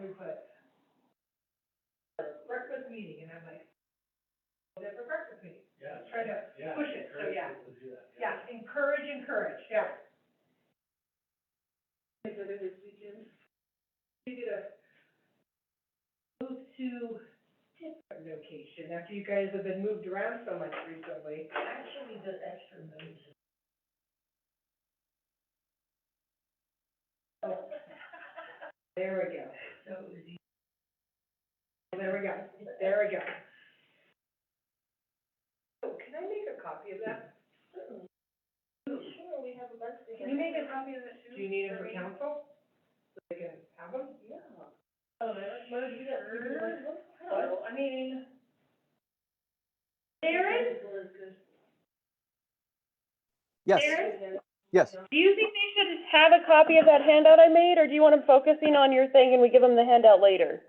we put breakfast meeting, and I'm like, well, that's a breakfast meeting. Yeah. Try to Yeah, push it, so encourage yeah. people to do that, Yeah, encourage, yeah. So this weekend, we did a move to different location after you guys have been moved around so much recently. Actually, the extra moves. Oh, there we go. So it was easy. There we go, there we go. Oh, can I make a copy of that? Sure, we have a bunch of. Can you make a copy of it too? Do you need them for council? So they can have them? Yeah. Oh, why would you do that? Well, I mean. Darren? Yes, Darren? yes. Do you think they should have a copy of that handout I made, or do you want them focusing on your thing and we give them the handout later?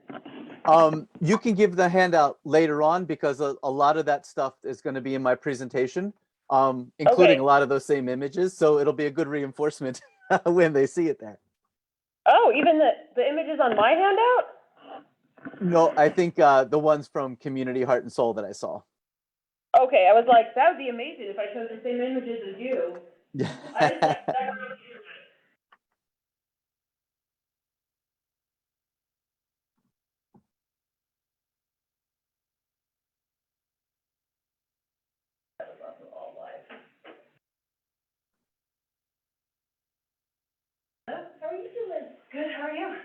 You can give the handout later on because a lot of that stuff is going to be in my presentation, including Okay. a lot of those same images. So it'll be a good reinforcement when they see it there. Oh, even the images on my handout? No, I think the ones from Community Heart and Soul that I saw. Okay, I was like, that would be amazing if I showed the same images as you. I just like, that would be How are you doing? Good, how are you?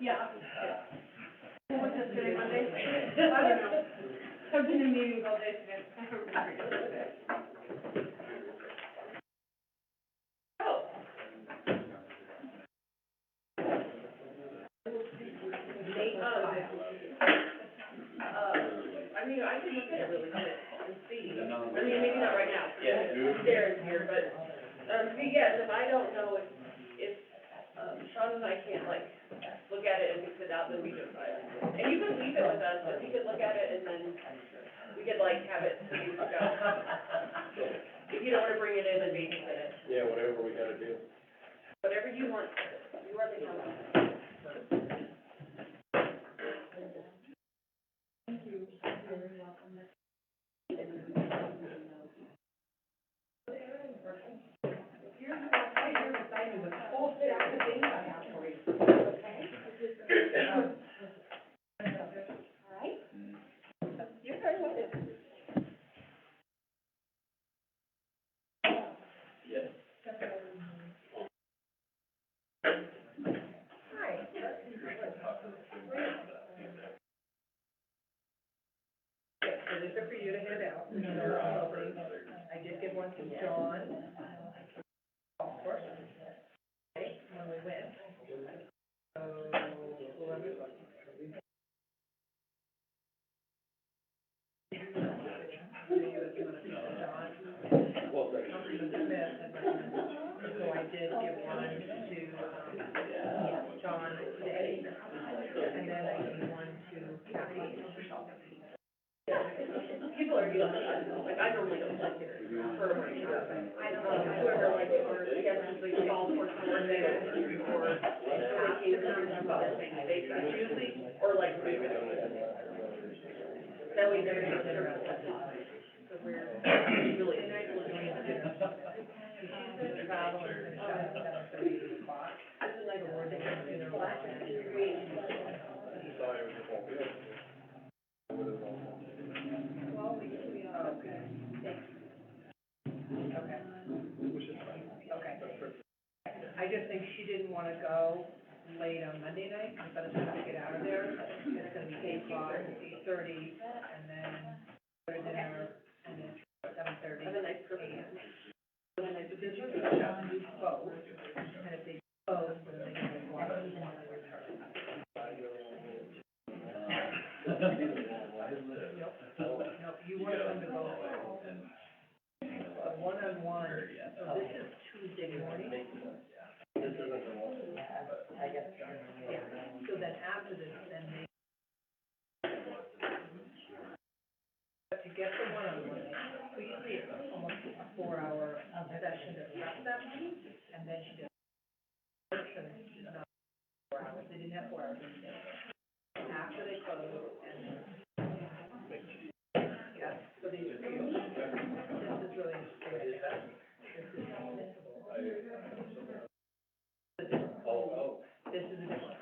Yeah. What was this today, Monday? I don't know. I've been in meetings all day today. I don't remember. Oh. I mean, I can look at it really quick and see. I mean, maybe not right now. Yeah. Darren's here, but, yes, if I don't know if Sean and I can't like look at it and fix it out, then we can try it. And you can leave it with us, and we could look at it and then we could like have it ready to go. If you don't wanna bring it in and babysit it, Yeah, whatever we gotta do. whatever you want, you are the council. You're very welcome. Yes. Yes, so these are for you to hand out. I did give one to John. Of course. Okay, when we went. So, whoever. John. Well, thank you. Something Smith had recommended. So I did give one to, John today. And then I gave one to Kathy. People are used to it, like, I normally don't like it for a morning person. Whoever likes it, or, yes, usually fall for somewhere they don't do, or half the time, that's usually, or like, that way they're not sure. So we're really nice, we're going to dinner. She's gonna travel and finish up at 7:30 o'clock. So we're doing dinner last night. Well, we can be on. Okay. Okay. Okay. I just think she didn't wanna go late on Monday night, because by the time we get out of there, it's gonna be 8:00, 8:30, and then go to dinner, and then 7:30. Have a nice AM. But this is both, and if they both, then they can walk and return. Nope, you want them to go one-on-one, so this is Tuesday morning. I guess. Yeah, so then after this, then they. But to get the one-on-one, we usually it's almost a 4-hour session to prep them, and then she does. And it's not 4 hours, they didn't have 4 hours. After they close, and. Yeah, so these are for you. This is really interesting. This is a different one.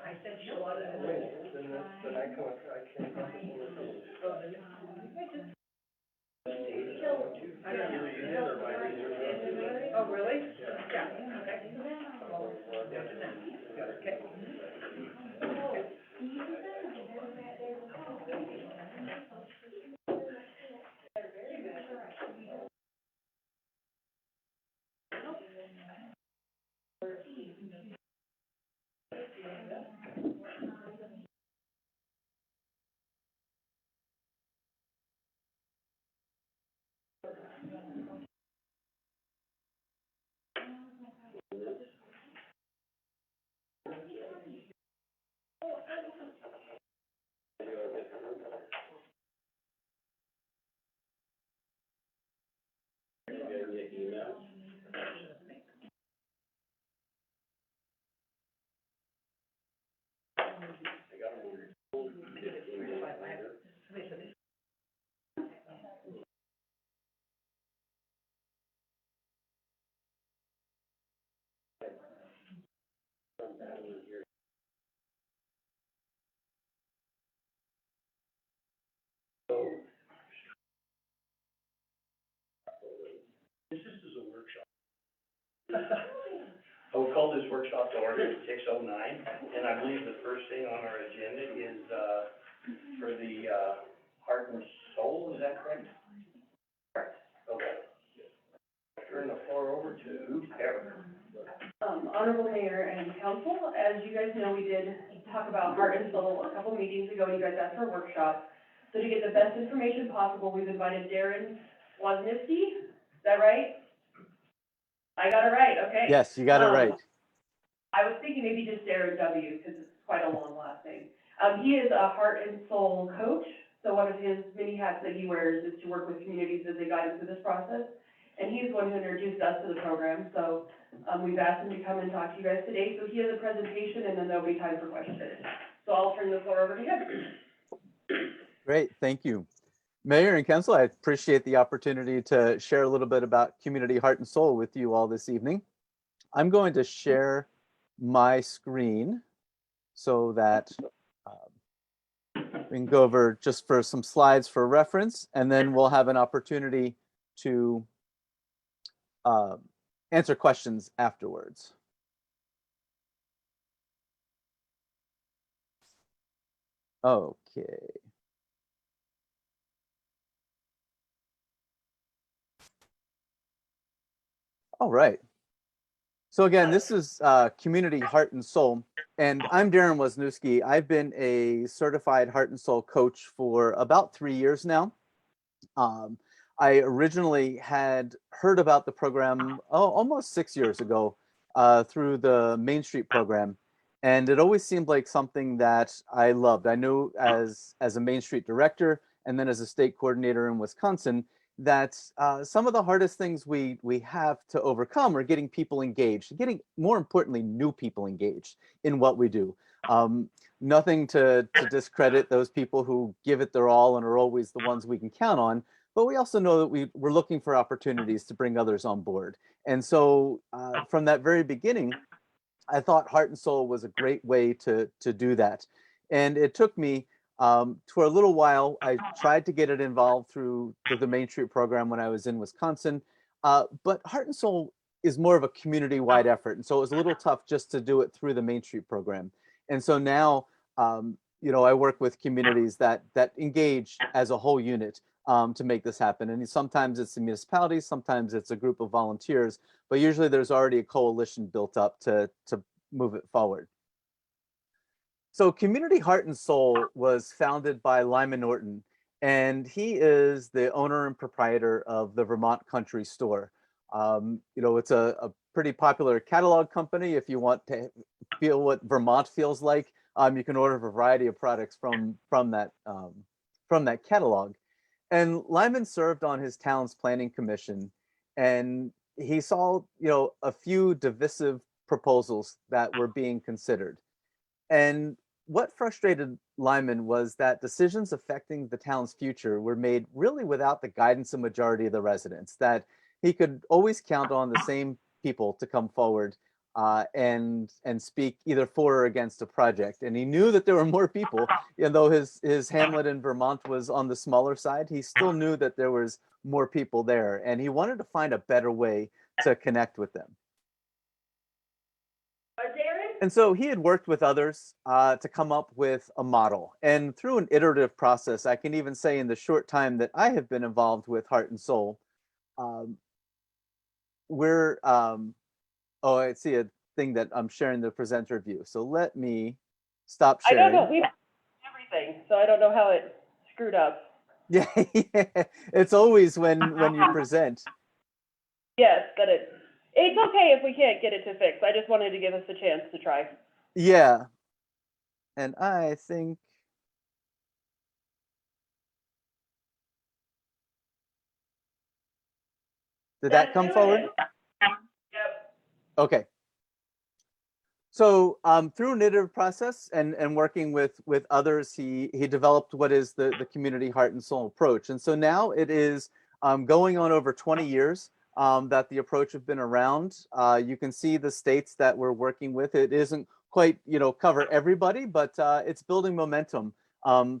I sent you a lot of the. Then I can't. Oh, really? Yeah, okay. Well, okay. I will call this workshop to order at 6:09, and I believe the first thing on our agenda is, for the, Heart and Soul, is that correct? Correct. Okay. Turn the floor over to Eric. Honorable Mayor and Council, as you guys know, we did talk about Heart and Soul a couple meetings ago, and you guys asked for a workshop. So to get the best information possible, we've invited Darren Wozniewski, is that right? I got it right, okay. Yes, you got it right. I was thinking maybe just Darren W, because it's quite a long last name. He is a Heart and Soul coach, so one of his many hats that he wears is to work with communities as they guide them through this process. And he's the one who introduced us to the program, so, we've asked him to come and talk to you guys today. So he has a presentation, and then there'll be time for questions. So I'll turn the floor over to him. Great, thank you. Mayor and Council, I appreciate the opportunity to share a little bit about Community Heart and Soul with you all this evening. I'm going to share my screen so that we can go over just for some slides for reference, and then we'll have an opportunity to answer questions afterwards. Okay. All right. So again, this is Community Heart and Soul, and I'm Darren Wozniewski. I've been a certified Heart and Soul coach for about 3 years now. I originally had heard about the program almost 6 years ago through the Main Street program, and it always seemed like something that I loved. I knew as a Main Street director and then as a state coordinator in Wisconsin that some of the hardest things we have to overcome are getting people engaged, getting, more importantly, new people engaged in what we do. Nothing to discredit those people who give it their all and are always the ones we can count on, but we also know that we're looking for opportunities to bring others on board. And so from that very beginning, I thought Heart and Soul was a great way to do that. And it took me for a little while. I tried to get it involved through the Main Street program when I was in Wisconsin, but Heart and Soul is more of a community-wide effort, and so it was a little tough just to do it through the Main Street program. And so now, you know, I work with communities that engage as a whole unit to make this happen. And sometimes it's the municipalities, sometimes it's a group of volunteers, but usually there's already a coalition built up to move it forward. So Community Heart and Soul was founded by Lyman Norton, and he is the owner and proprietor of the Vermont Country Store. You know, it's a pretty popular catalog company. If you want to feel what Vermont feels like, you can order a variety of products from that catalog. And Lyman served on his town's planning commission, and he saw, you know, a few divisive proposals that were being considered. And what frustrated Lyman was that decisions affecting the town's future were made really without the guidance of majority of the residents, that he could always count on the same people to come forward and speak either for or against a project. And he knew that there were more people, even though his hamlet in Vermont was on the smaller side, he still knew that there was more people there, and he wanted to find a better way to connect with them. And so he had worked with others to come up with a model. And through an iterative process, I can even say in the short time that I have been involved with Heart and Soul, we're, oh, I see a thing that I'm sharing the presenter view. So let me stop sharing. I don't know, we have everything, so I don't know how it screwed up. Yeah, yeah. It's always when you present. Yes, that it's okay if we can't get it to fix. I just wanted to give us a chance to try. Yeah. And I think did that come forward? Yep. Okay. So through an iterative process and working with others, he developed what is the Community Heart and Soul approach. And so now it is going on over 20 years that the approach have been around. You can see the states that we're working with. It isn't quite, you know, cover everybody, but it's building momentum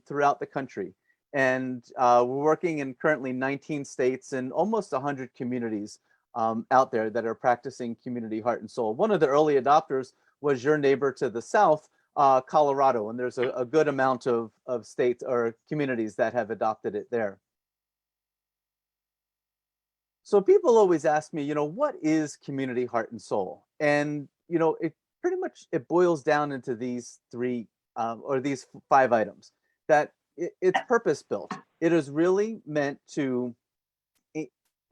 throughout the country. And we're working in currently 19 states and almost 100 communities out there that are practicing community heart and soul. One of the early adopters was your neighbor to the south, Colorado, and there's a good amount of states or communities that have adopted it there. So people always ask me, what is community heart and soul? And, it pretty much, it boils down into these three or these 5 items that it's purpose built. It is really meant to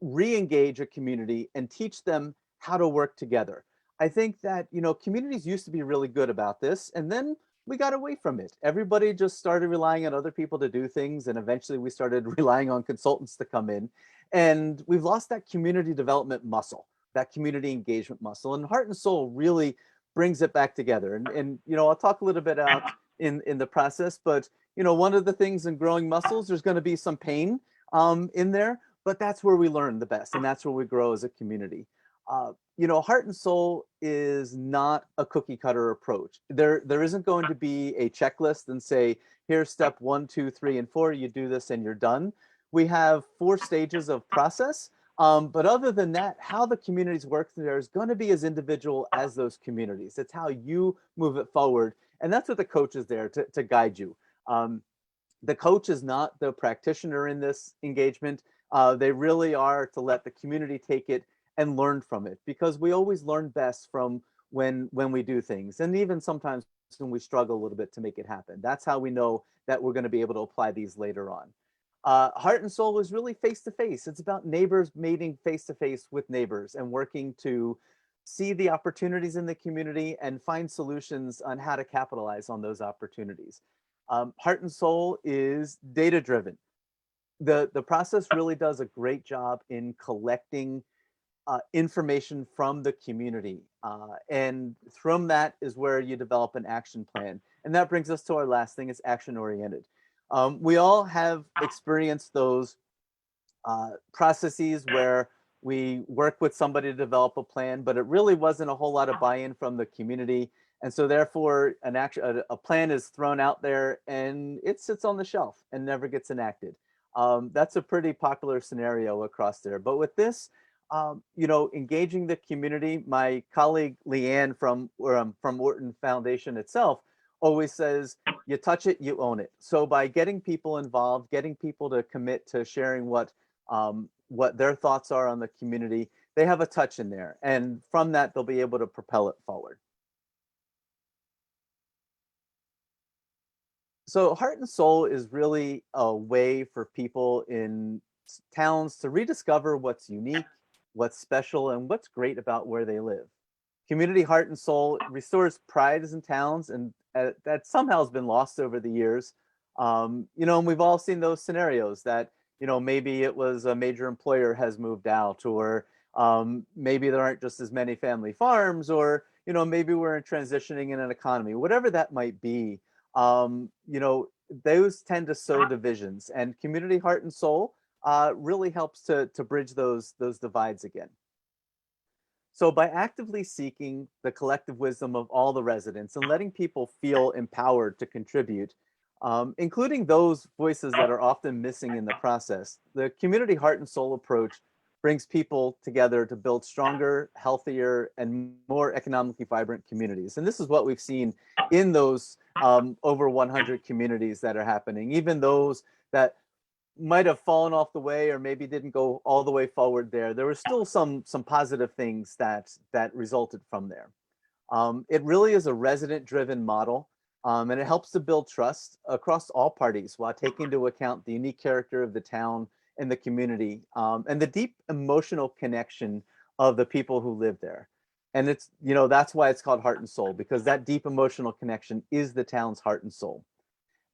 re-engage a community and teach them how to work together. I think that, communities used to be really good about this, and then we got away from it. Everybody just started relying on other people to do things, and eventually we started relying on consultants to come in. And we've lost that community development muscle, that community engagement muscle. And Heart and Soul really brings it back together. And I'll talk a little bit out in the process, but one of the things in growing muscles, there's going to be some pain in there, but that's where we learn the best, and that's where we grow as a community. Heart and Soul is not a cookie cutter approach. There isn't going to be a checklist and say, here's step 1, 2, 3, and 4, you do this and you're done. We have 4 stages of process, but other than that, how the communities work there is going to be as individual as those communities. It's how you move it forward, and that's what the coach is there to guide you. The coach is not the practitioner in this engagement. They really are to let the community take it and learn from it, because we always learn best from when we do things, and even sometimes when we struggle a little bit to make it happen. That's how we know that we're going to be able to apply these later on. Heart and Soul is really face-to-face. It's about neighbors meeting face-to-face with neighbors and working to see the opportunities in the community and find solutions on how to capitalize on those opportunities. Heart and Soul is data-driven. The process really does a great job in collecting information from the community. And from that is where you develop an action plan. And that brings us to our last thing, is action-oriented. We all have experienced those processes where we work with somebody to develop a plan, but it really wasn't a whole lot of buy-in from the community. And so therefore a plan is thrown out there and it sits on the shelf and never gets enacted. That's a pretty popular scenario across there. But with this, engaging the community, my colleague Leanne from Wharton Foundation itself always says, you touch it, you own it. So by getting people involved, getting people to commit to sharing what their thoughts are on the community, they have a touch in there. And from that, they'll be able to propel it forward. So Heart and Soul is really a way for people in towns to rediscover what's unique, what's special, and what's great about where they live. Community Heart and Soul restores pride in towns, and that somehow has been lost over the years. And we've all seen those scenarios that, maybe it was a major employer has moved out, or maybe there aren't just as many family farms, or, maybe we're transitioning in an economy, whatever that might be. Those tend to sow divisions, and Community Heart and Soul really helps to bridge those divides again. So by actively seeking the collective wisdom of all the residents and letting people feel empowered to contribute, including those voices that are often missing in the process, the Community Heart and Soul approach brings people together to build stronger, healthier, and more economically vibrant communities. And this is what we've seen in those over 100 communities that are happening, even those that might have fallen off the way or maybe didn't go all the way forward there. There were still some positive things that resulted from there. It really is a resident-driven model, and it helps to build trust across all parties while taking into account the unique character of the town and the community, and the deep emotional connection of the people who live there. And it's, that's why it's called Heart and Soul, because that deep emotional connection is the town's heart and soul.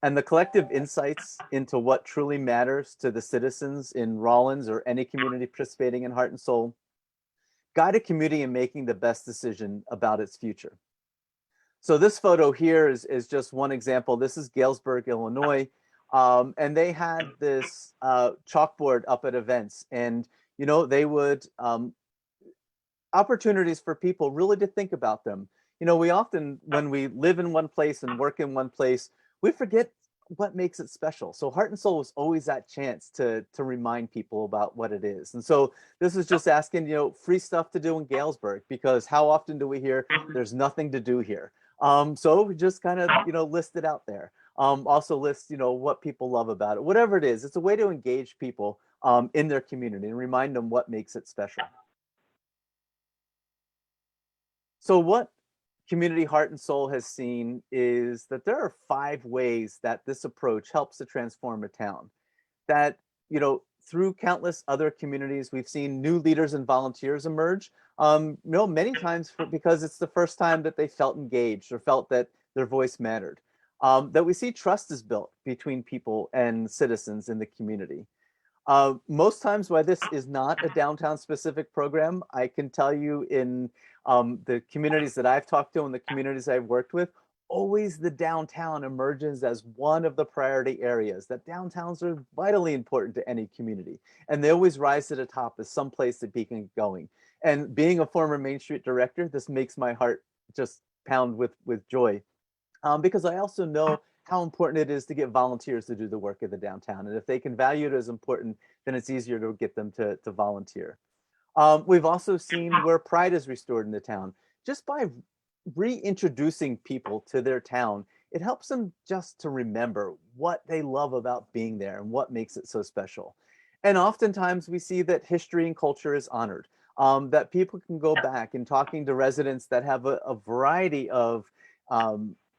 And the collective insights into what truly matters to the citizens in Rawlins or any community participating in Heart and Soul guide a community in making the best decision about its future. So this photo here is just one example. This is Galesburg, Illinois. And they had this chalkboard up at events, and they would opportunities for people really to think about them. We often, when we live in one place and work in one place, we forget what makes it special. So Heart and Soul was always that chance to remind people about what it is. And so this is just asking, free stuff to do in Galesburg, because how often do we hear there's nothing to do here? So we just kind of, list it out there. Also list, what people love about it, whatever it is. It's a way to engage people in their community and remind them what makes it special. So what Community Heart and Soul has seen is that there are 5 ways that this approach helps to transform a town. That, through countless other communities, we've seen new leaders and volunteers emerge, many times because it's the first time that they felt engaged or felt that their voice mattered. That we see trust is built between people and citizens in the community. Most times why this is not a downtown specific program, I can tell you in the communities that I've talked to and the communities I've worked with, always the downtown emerges as one of the priority areas, that downtowns are vitally important to any community. And they always rise to the top as some place to be going. And being a former Main Street director, this makes my heart just pound with joy. Because I also know how important it is to get volunteers to do the work of the downtown. And if they can value it as important, then it's easier to get them to volunteer. We've also seen where pride is restored in the town. Just by reintroducing people to their town, it helps them just to remember what they love about being there and what makes it so special. And oftentimes we see that history and culture is honored, that people can go back and talking to residents that have a variety of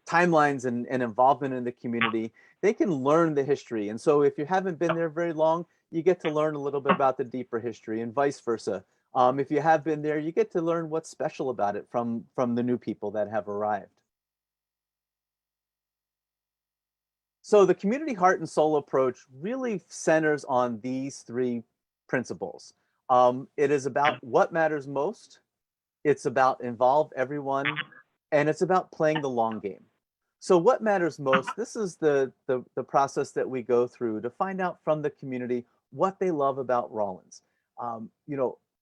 timelines and involvement in the community, they can learn the history. And so if you haven't been there very long, you get to learn a little bit about the deeper history and vice versa. If you have been there, you get to learn what's special about it from the new people that have arrived. So the Community Heart and Soul approach really centers on these 3 principles. It is about what matters most, it's about involve everyone, and it's about playing the long game. So what matters most, this is the process that we go through to find out from the community what they love about Rawlins.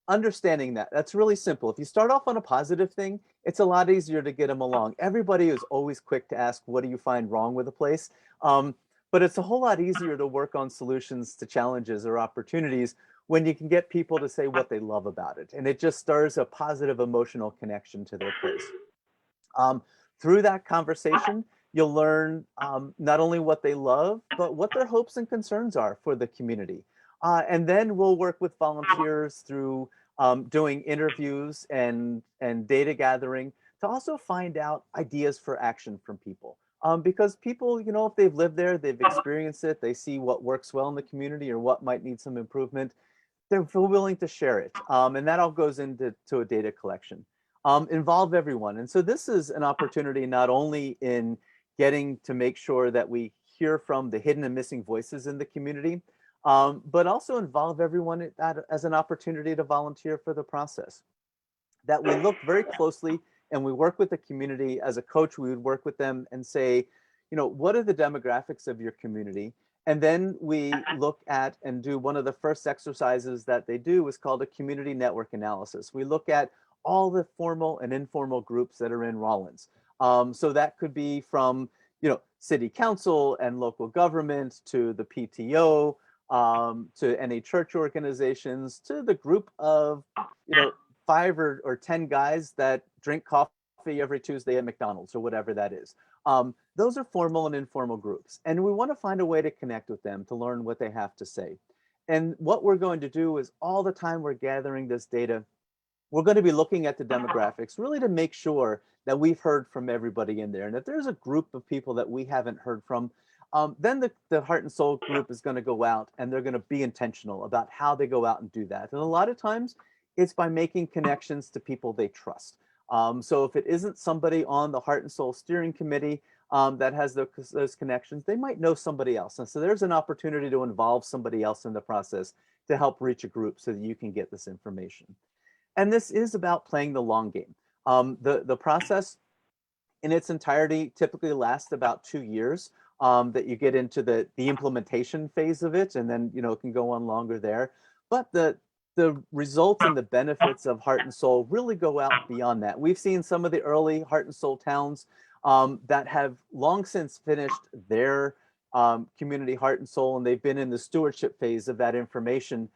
Understanding that's really simple. If you start off on a positive thing, it's a lot easier to get them along. Everybody is always quick to ask, what do you find wrong with a place? But it's a whole lot easier to work on solutions to challenges or opportunities when you can get people to say what they love about it. And it just stirs a positive emotional connection to their place. Through that conversation, you'll learn not only what they love, but what their hopes and concerns are for the community. And then we'll work with volunteers through doing interviews and data gathering to also find out ideas for action from people. Because people, if they've lived there, they've experienced it, they see what works well in the community or what might need some improvement, they're willing to share it. And that all goes into a data collection. Involve everyone. And so this is an opportunity not only in getting to make sure that we hear from the hidden and missing voices in the community, but also involve everyone as an opportunity to volunteer for the process. That we look very closely and we work with the community. As a coach, we would work with them and say, what are the demographics of your community? And then we look at and do one of the first exercises that they do is called a community network analysis. We look at all the formal and informal groups that are in Rawlins. So that could be from, city council and local government to the PTO, to any church organizations, to the group of, 5 or 10 guys that drink coffee every Tuesday at McDonald's or whatever that is. Those are formal and informal groups. And we want to find a way to connect with them to learn what they have to say. And what we're going to do is all the time we're gathering this data, we're going to be looking at the demographics really to make sure that we've heard from everybody in there. And if there's a group of people that we haven't heard from, then the Heart and Soul group is going to go out and they're going to be intentional about how they go out and do that. And a lot of times it's by making connections to people they trust. So if it isn't somebody on the Heart and Soul steering committee that has those connections, they might know somebody else. And so there's an opportunity to involve somebody else in the process to help reach a group so that you can get this information. And this is about playing the long game. The process in its entirety typically lasts about 2 years, that you get into the implementation phase of it, and then it can go on longer there. But the results and the benefits of Heart and Soul really go out beyond that. We've seen some of the early Heart and Soul towns that have long since finished their Community Heart and Soul, and they've been in the stewardship phase of that information.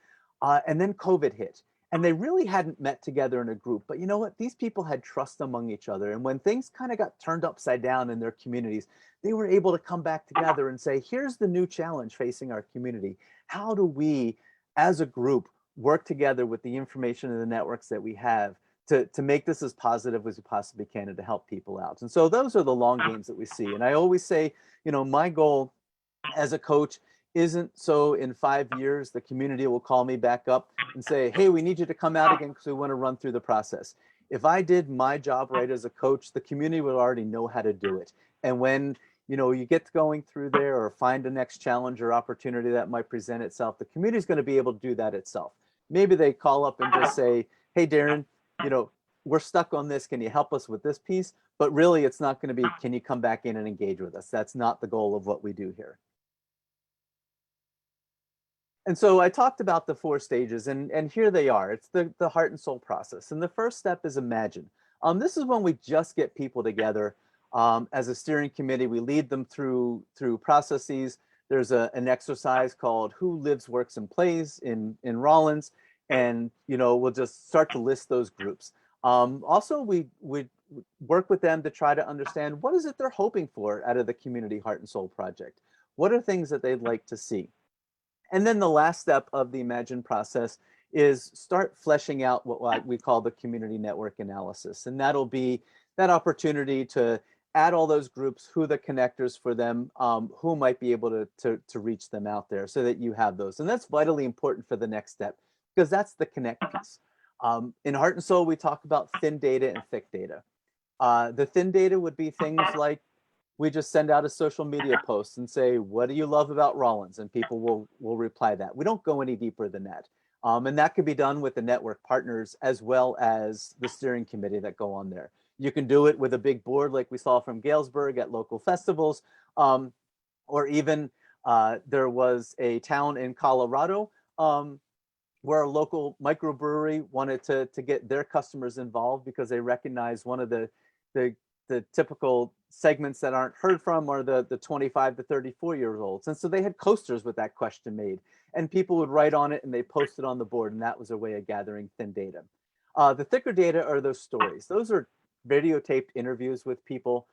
And then COVID hit, and they really hadn't met together in a group. But you know what? These people had trust among each other. And when things kind of got turned upside down in their communities, they were able to come back together and say, here's the new challenge facing our community. How do we, as a group, work together with the information and the networks that we have to make this as positive as we possibly can and to help people out? And so those are the long games that we see. And I always say, you know, my goal as a coach isn't so in 5 years the community will call me back up and say, hey, we need you to come out again because we want to run through the process. If I did my job right as a coach, the community would already know how to do it. And when you know you get going through there or find a next challenge or opportunity that might present itself, the community is going to be able to do that itself. Maybe they call up and just say, hey, Darren, you know, we're stuck on this. Can you help us with this piece? But really, it's not going to be, can you come back in and engage with us? That's not the goal of what we do here. And so I talked about the 4 stages, and here they are. It's the heart and soul process. And the first step is imagine. This is when we just get people together as a steering committee. We lead them through processes. There's an exercise called Who Lives, Works, and Plays in Rollins. And, you know, we'll just start to list those groups. Also, we work with them to try to understand what is it they're hoping for out of the Community Heart and Soul Project. What are things that they'd like to see? And then the last step of the Imagine process is start fleshing out what we call the community network analysis. And that'll be that opportunity to add all those groups, who the connectors for them, who might be able to reach them out there so that you have those. And that's vitally important for the next step because that's the connect piece. In Heart and Soul, we talk about thin data and thick data. The thin data would be things like we just send out a social media post and say, what do you love about Rollins? And people will reply that. We don't go any deeper than that. And that could be done with the network partners as well as the steering committee that go on there. You can do it with a big board like we saw from Galesburg at local festivals, or even there was a town in Colorado where a local microbrewery wanted to get their customers involved because they recognized one of the typical segments that aren't heard from are the 25 to 34-year-olds. And so they had coasters with that question made, and people would write on it and they post it on the board, and that was a way of gathering thin data. The thicker data are those stories. Those are videotaped interviews with people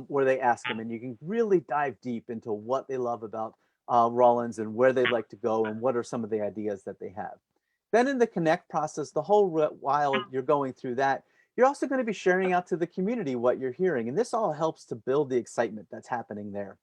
where they ask them, and you can really dive deep into what they love about Rollins and where they'd like to go and what are some of the ideas that they have. Then in the connect process, the whole while you're going through that, you're also going to be sharing out to the community what you're hearing. And this all helps to build the excitement that's happening there.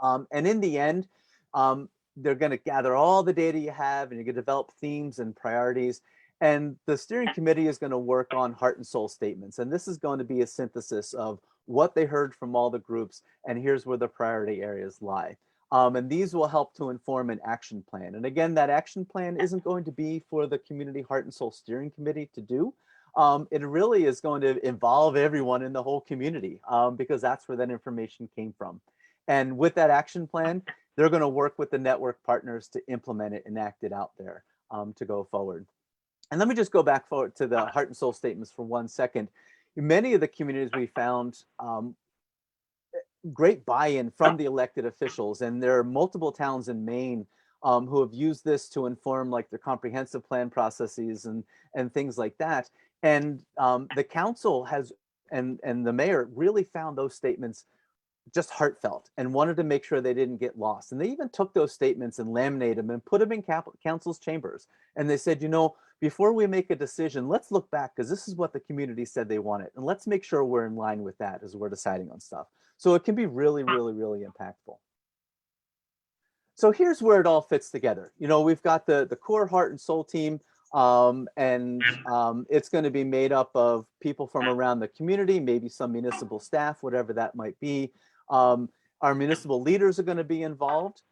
And in the end, they're going to gather all the data you have and you're going to develop themes and priorities. And the steering committee is going to work on heart and soul statements. And this is going to be a synthesis of what they heard from all the groups. And here's where the priority areas lie. And these will help to inform an action plan. And again, that action plan isn't going to be for the Community Heart and Soul Steering Committee to do. It really is going to involve everyone in the whole community because that's where that information came from. And with that action plan, they're going to work with the network partners to implement it and act it out there to go forward. And let me just go back forward to the heart and soul statements for 1 second. Many of the communities we found great buy-in from the elected officials, and there are multiple towns in Maine who have used this to inform like their comprehensive plan processes and things like that. And the council has and the mayor really found those statements just heartfelt and wanted to make sure they didn't get lost. And they even took those statements and laminated them and put them in council's chambers. And they said, you know, before we make a decision, let's look back because this is what the community said they wanted. And let's make sure we're in line with that as we're deciding on stuff. So it can be really, really, really impactful. So here's where it all fits together. You know, we've got the core heart and soul team. It's going to be made up of people from around the community, maybe some municipal staff, whatever that might be. Our municipal leaders are going to be involved.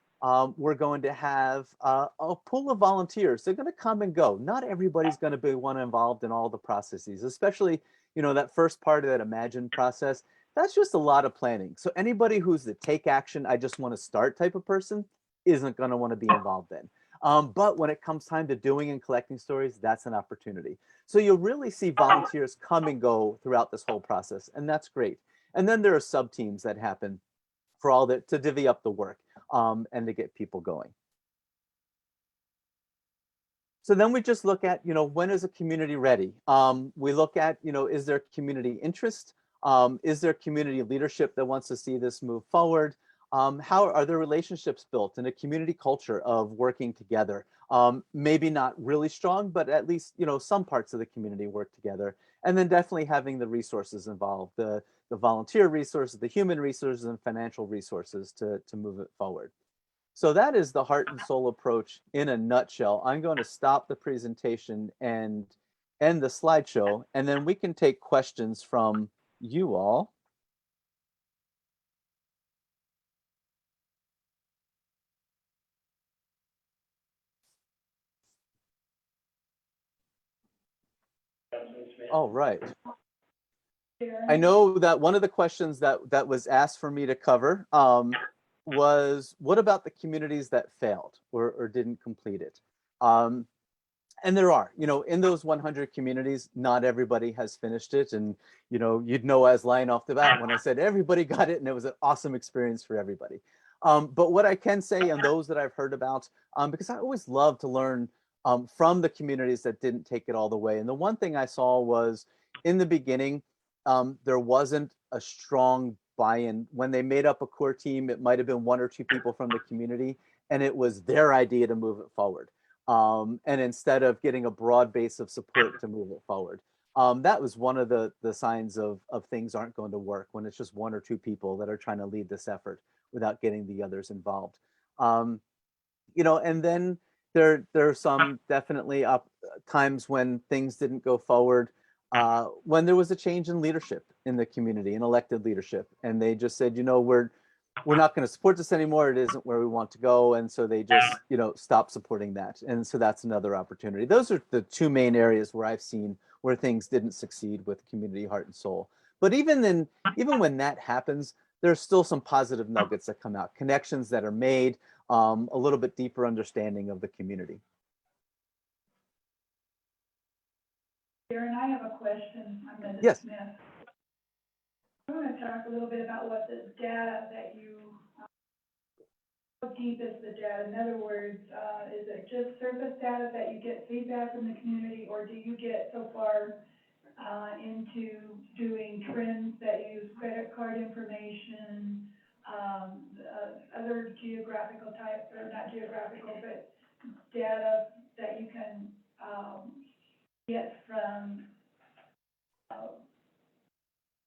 We're going to have a pool of volunteers. They're going to come and go. Not everybody's going to be one involved in all the processes, especially, you know, that first part of that Imagine process. That's just a lot of planning. So anybody who's the take action, I just want to start type of person isn't going to want to be involved in. But when it comes time to doing and collecting stories, that's an opportunity. So you'll really see volunteers come and go throughout this whole process, and that's great. And then there are sub-teams that happen for all that, to divvy up the work, and to get people going. So then we just look at, when is a community ready? We look at, is there community interest? Is there community leadership that wants to see this move forward? How are there relationships built in a community culture of working together? Maybe not really strong, but at least, some parts of the community work together. And then definitely having the resources involved, the volunteer resources, the human resources, and financial resources to move it forward. So that is the heart and soul approach in a nutshell. I'm going to stop the presentation and end the slideshow, and then we can take questions from you all. All right. I know that one of the questions that was asked for me to cover was, what about the communities that failed or didn't complete it? And there are, in those 100 communities, not everybody has finished it. And, you'd know as lying off the bat when I said everybody got it and it was an awesome experience for everybody. But what I can say on those that I've heard about, because I always love to learn from the communities that didn't take it all the way. And the one thing I saw was in the beginning, there wasn't a strong buy-in. When they made up a core team, it might have been 1 or 2 people from the community, and it was their idea to move it forward. And instead of getting a broad base of support to move it forward. That was one of the signs of things aren't going to work, when it's just 1 or 2 people that are trying to lead this effort without getting the others involved. And then there are some definitely times when things didn't go forward, when there was a change in leadership in the community, in elected leadership, and they just said, we're not going to support this anymore. It isn't where we want to go. And so they just, stop supporting that. And so that's another opportunity. Those are the 2 main areas where I've seen where things didn't succeed with community heart and soul. But even when that happens, there's still some positive nuggets that come out, connections that are made, a little bit deeper understanding of the community. Darren, I have a question. I'm Linda Yes. Smith. I want to talk a little bit about what the data that how deep is the data? In other words, is it just surface data that you get feedback from the community, or do you get so far into doing trends that use credit card information, other geographical type, or not geographical, but data that you can get from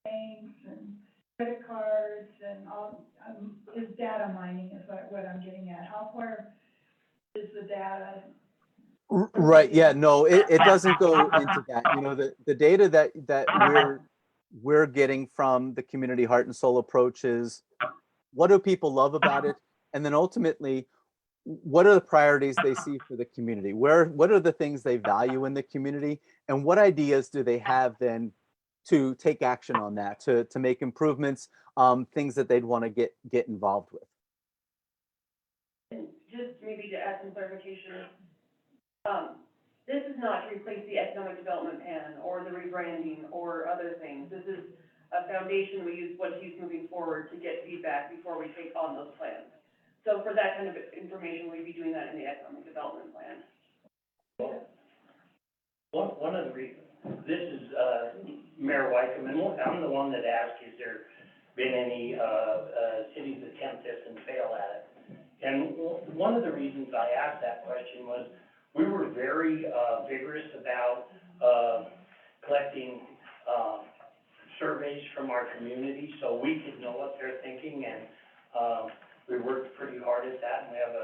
banks and credit cards and all, is data mining is what I'm getting at. How far is the data? Right. Yeah, no, it doesn't go into that. The data that we're getting from the community heart and soul approach is, what do people love about it? And then ultimately, what are the priorities they see for the community? What are the things they value in the community? And what ideas do they have then to take action on that, to make improvements, things that they'd want to get involved with? And just maybe to add some clarification, this is not to replace the economic development plan or the rebranding or other things. This is a foundation we use, what's used moving forward to get feedback before we take on those plans. So for that kind of information, we'd be doing that in the economic development plan. One of the reasons, this is, Mayor Wycombe, and I'm the one that asked, has there been any, cities attempt this and fail at it? And one of the reasons I asked that question was, we were very, vigorous about, collecting, surveys from our community so we could know what they're thinking, and, we worked pretty hard at that, and we have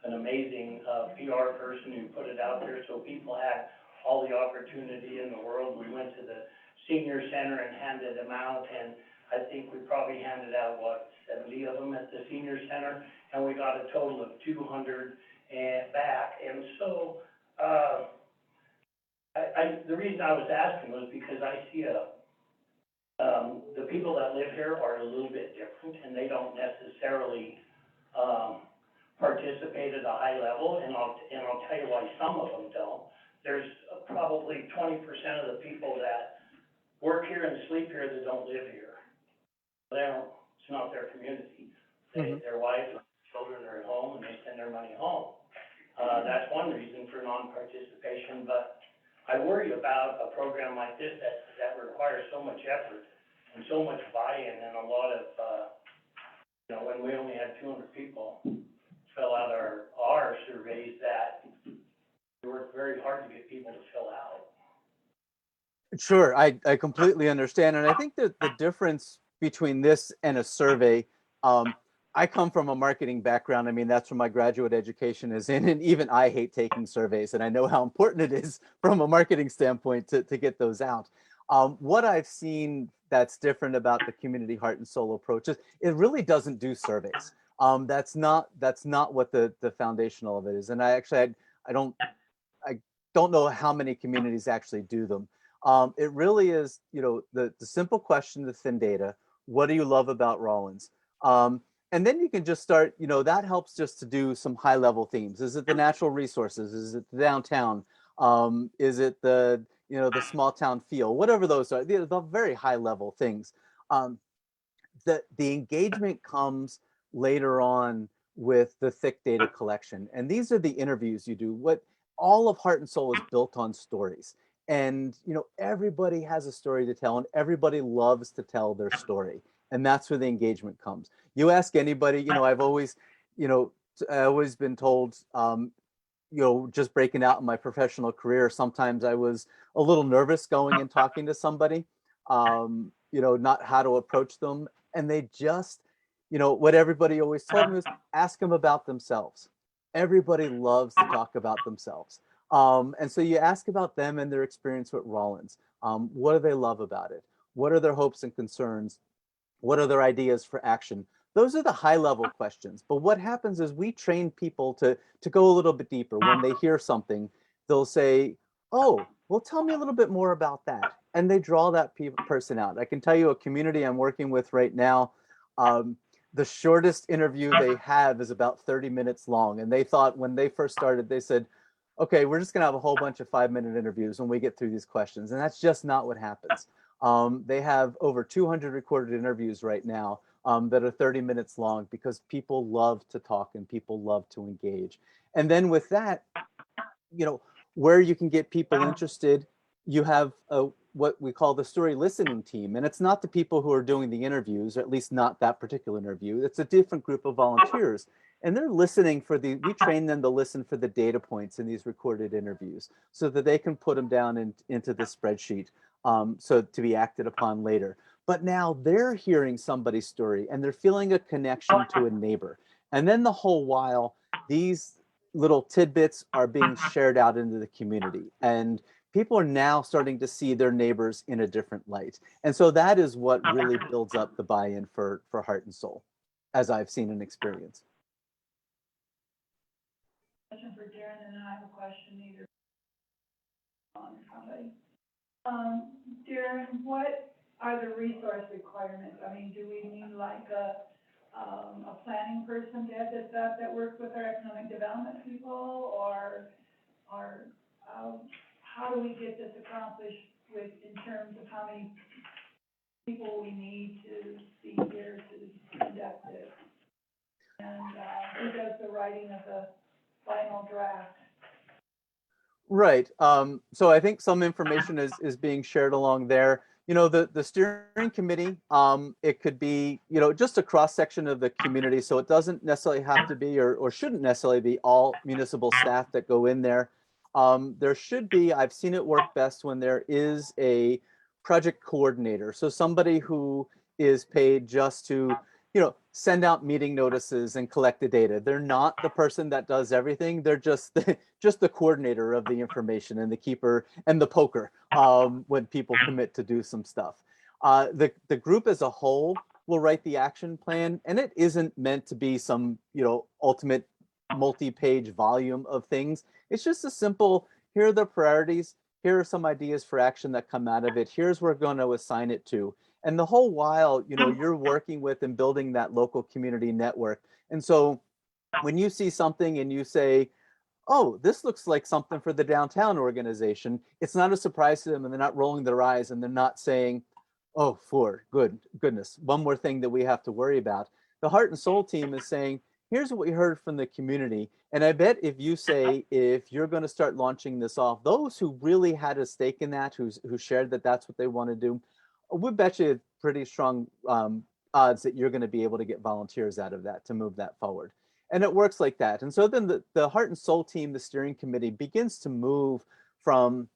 an amazing, PR person who put it out there so people had all the opportunity in the world. We went to the senior center and handed them out, and I think we probably handed out, 70 of them at the senior center, and we got a total of 200 back. And so, the reason I was asking was because I see the people that live here are a little bit different, and they don't necessarily participate at a high level, and I'll tell you why some of them don't. There's probably 20% of the people that work here and sleep here that don't live here. It's not their community. Their wives, children are at home and they send their money home. That's one reason for non-participation, but I worry about a program like this that requires so much effort and so much buy-in and a lot of, when we only had 200 people fill out our surveys, that we worked very hard to get people to fill out. Sure, I completely understand. And I think that the difference between this and a survey, I come from a marketing background. I mean, that's where my graduate education is in. And even I hate taking surveys. And I know how important it is from a marketing standpoint to get those out. What I've seen that's different about the Community Heart and Soul approach is it really doesn't do surveys. That's not what the foundational of it is. And I don't know how many communities actually do them. It really is, the simple question, the thin data. What do you love about Rollins? And then you can just start, that helps just to do some high level themes. Is it the natural resources? Is it the downtown? Is it the small town feel? Whatever those are, the very high level things. The engagement comes later on with the thick data collection. And these are the interviews you do. What all of Heart and Soul is built on stories. And, everybody has a story to tell and everybody loves to tell their story. And that's where the engagement comes. You ask anybody, I've always, been told, just breaking out in my professional career, sometimes I was a little nervous going and talking to somebody, not how to approach them. And they just, what everybody always told me was ask them about themselves. Everybody loves to talk about themselves. And so you ask about them and their experience with Rollins. What do they love about it? What are their hopes and concerns? What are their ideas for action? Those are the high level questions. But what happens is we train people to go a little bit deeper. When they hear something, they'll say, oh, well, tell me a little bit more about that. And they draw that person out. I can tell you a community I'm working with right now, the shortest interview they have is about 30 minutes long. And they thought when they first started, they said, okay, we're just going to have a whole bunch of 5-minute interviews when we get through these questions. And that's just not what happens. They have over 200 recorded interviews right now that are 30 minutes long because people love to talk and people love to engage. And then with that, where you can get people interested, you have what we call the story listening team. And it's not the people who are doing the interviews, or at least not that particular interview. It's a different group of volunteers. And they're listening we train them to listen for the data points in these recorded interviews so that they can put them down into the spreadsheet so to be acted upon later. But now they're hearing somebody's story and they're feeling a connection to a neighbor. And then the whole while, these little tidbits are being shared out into the community. And people are now starting to see their neighbors in a different light. And so that is what really builds up the buy-in for Heart and Soul, as I've seen and experienced. Question for Darren, and then I have a question either on somebody. Darren, what are the resource requirements? I mean, do we need like a planning person to head this up that works with our economic development people, or how do we get this accomplished in terms of how many people we need to be here to conduct this? And who does the writing of the final draft? Right. So I think some information is being shared along there. The steering committee, it could be, just a cross section of the community. So it doesn't necessarily have to be or shouldn't necessarily be all municipal staff that go in there. There should be, I've seen it work best when there is a project coordinator. So somebody who is paid just to, send out meeting notices and collect the data. They're not the person that does everything. They're just the coordinator of the information and the keeper and the poker when people commit to do some stuff. The group as a whole will write the action plan, and it isn't meant to be some, ultimate multi-page volume of things. It's just a simple, here are the priorities, here are some ideas for action that come out of it, here's where we're going to assign it to. And the whole while, you're working with and building that local community network. And so when you see something and you say, oh, this looks like something for the downtown organization, it's not a surprise to them, and they're not rolling their eyes, and they're not saying, oh, goodness, one more thing that we have to worry about. The Heart and Soul team is saying, here's what we heard from the community. And I bet if you say, if you're going to start launching this off, those who really had a stake in that, who shared that that's what they want to do, we bet you pretty strong odds that you're going to be able to get volunteers out of that to move that forward. And it works like that. And so then the Heart and Soul team, the steering committee, begins to move from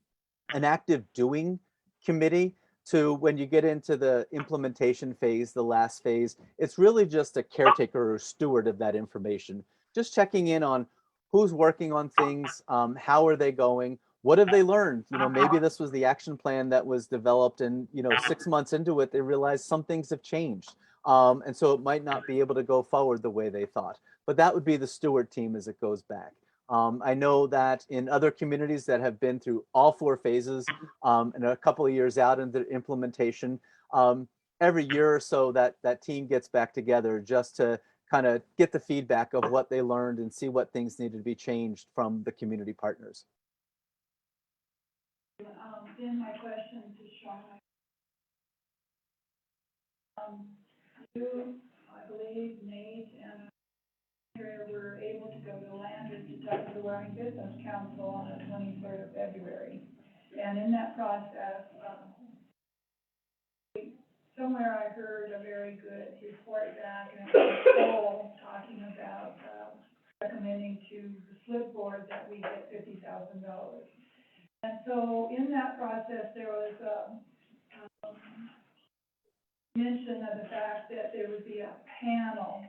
an active doing committee to when you get into the implementation phase, the last phase, it's really just a caretaker or steward of that information, just checking in on who's working on things, how are they going, what have they learned? You know, maybe this was the action plan that was developed and, you know, 6 months into it, they realized some things have changed. And so it might not be able to go forward the way they thought. But that would be the steward team as it goes back. I know that in other communities that have been through all 4 phases and a couple of years out into implementation, every year or so that team gets back together just to kind of get the feedback of what they learned and see what things needed to be changed from the community partners. Then my question to Sean. You, I believe, Nate, and Andrea were able to go to Landers to talk to the Wyoming Business Council on the 23rd of February. And in that process, somewhere I heard a very good report back, and it was Paul talking about recommending to the slip board that we get $50,000. And so in that process, there was mention of the fact that there would be a panel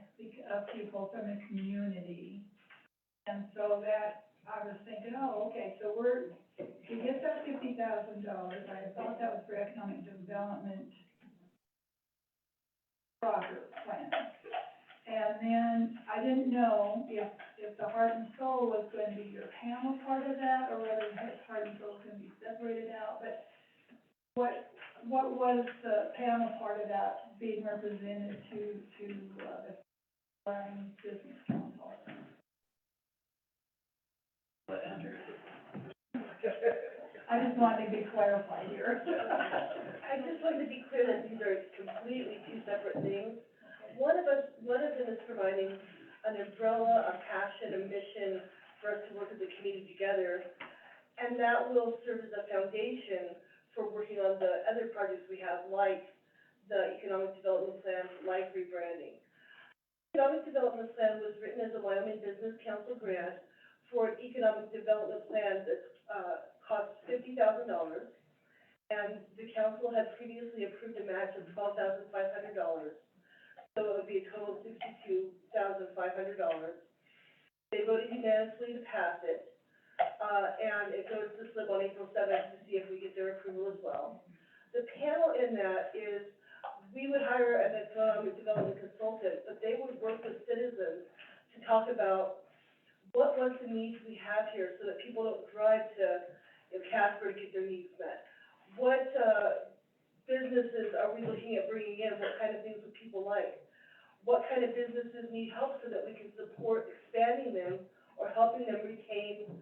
of people from the community. And so that, I was thinking, oh, okay, so to get that $50,000, I thought that was for economic development project plan. And then I didn't know if the Heart and Soul was going to be your panel part of that, or whether Heart and Soul was going to be separated out. But what was the panel part of that being represented to the Wyoming Business Council? I just wanted to be clarified here. I just wanted to be clear that these are completely 2 separate things. One of them is providing an umbrella, a passion, a mission for us to work as a community together, and that will serve as a foundation for working on the other projects we have, like the economic development plan, like rebranding. Economic development plan was written as a Wyoming Business Council grant for an economic development plan that cost $50,000, and the council had previously approved a match of $12,500. So it would be a total of $62,500. They voted unanimously to pass it, and it goes to SLIB on April 7th to see if we get their approval as well. The panel in that is, we would hire an economic development consultant, but they would work with citizens to talk about what wants and needs we have here so that people don't drive to Casper to get their needs met. What businesses are we looking at bringing in? What kind of things would people like? What kind of businesses need help so that we can support expanding them or helping them retain